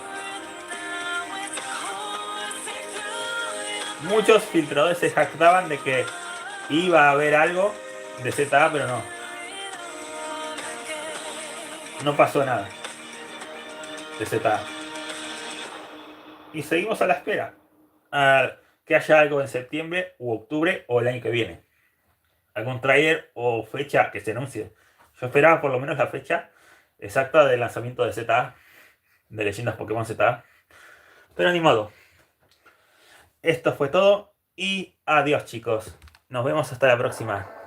Muchos filtradores se jactaban de que iba a haber algo de ZA, pero no. No pasó nada de ZA. Y seguimos a la espera a que haya algo en septiembre u octubre o el año que viene. Algún trailer o fecha que se anuncie. Yo esperaba por lo menos la fecha exacta del lanzamiento de ZA, de Leyendas Pokémon ZA. Pero ni modo. Esto fue todo y adiós, chicos. Nos vemos hasta la próxima.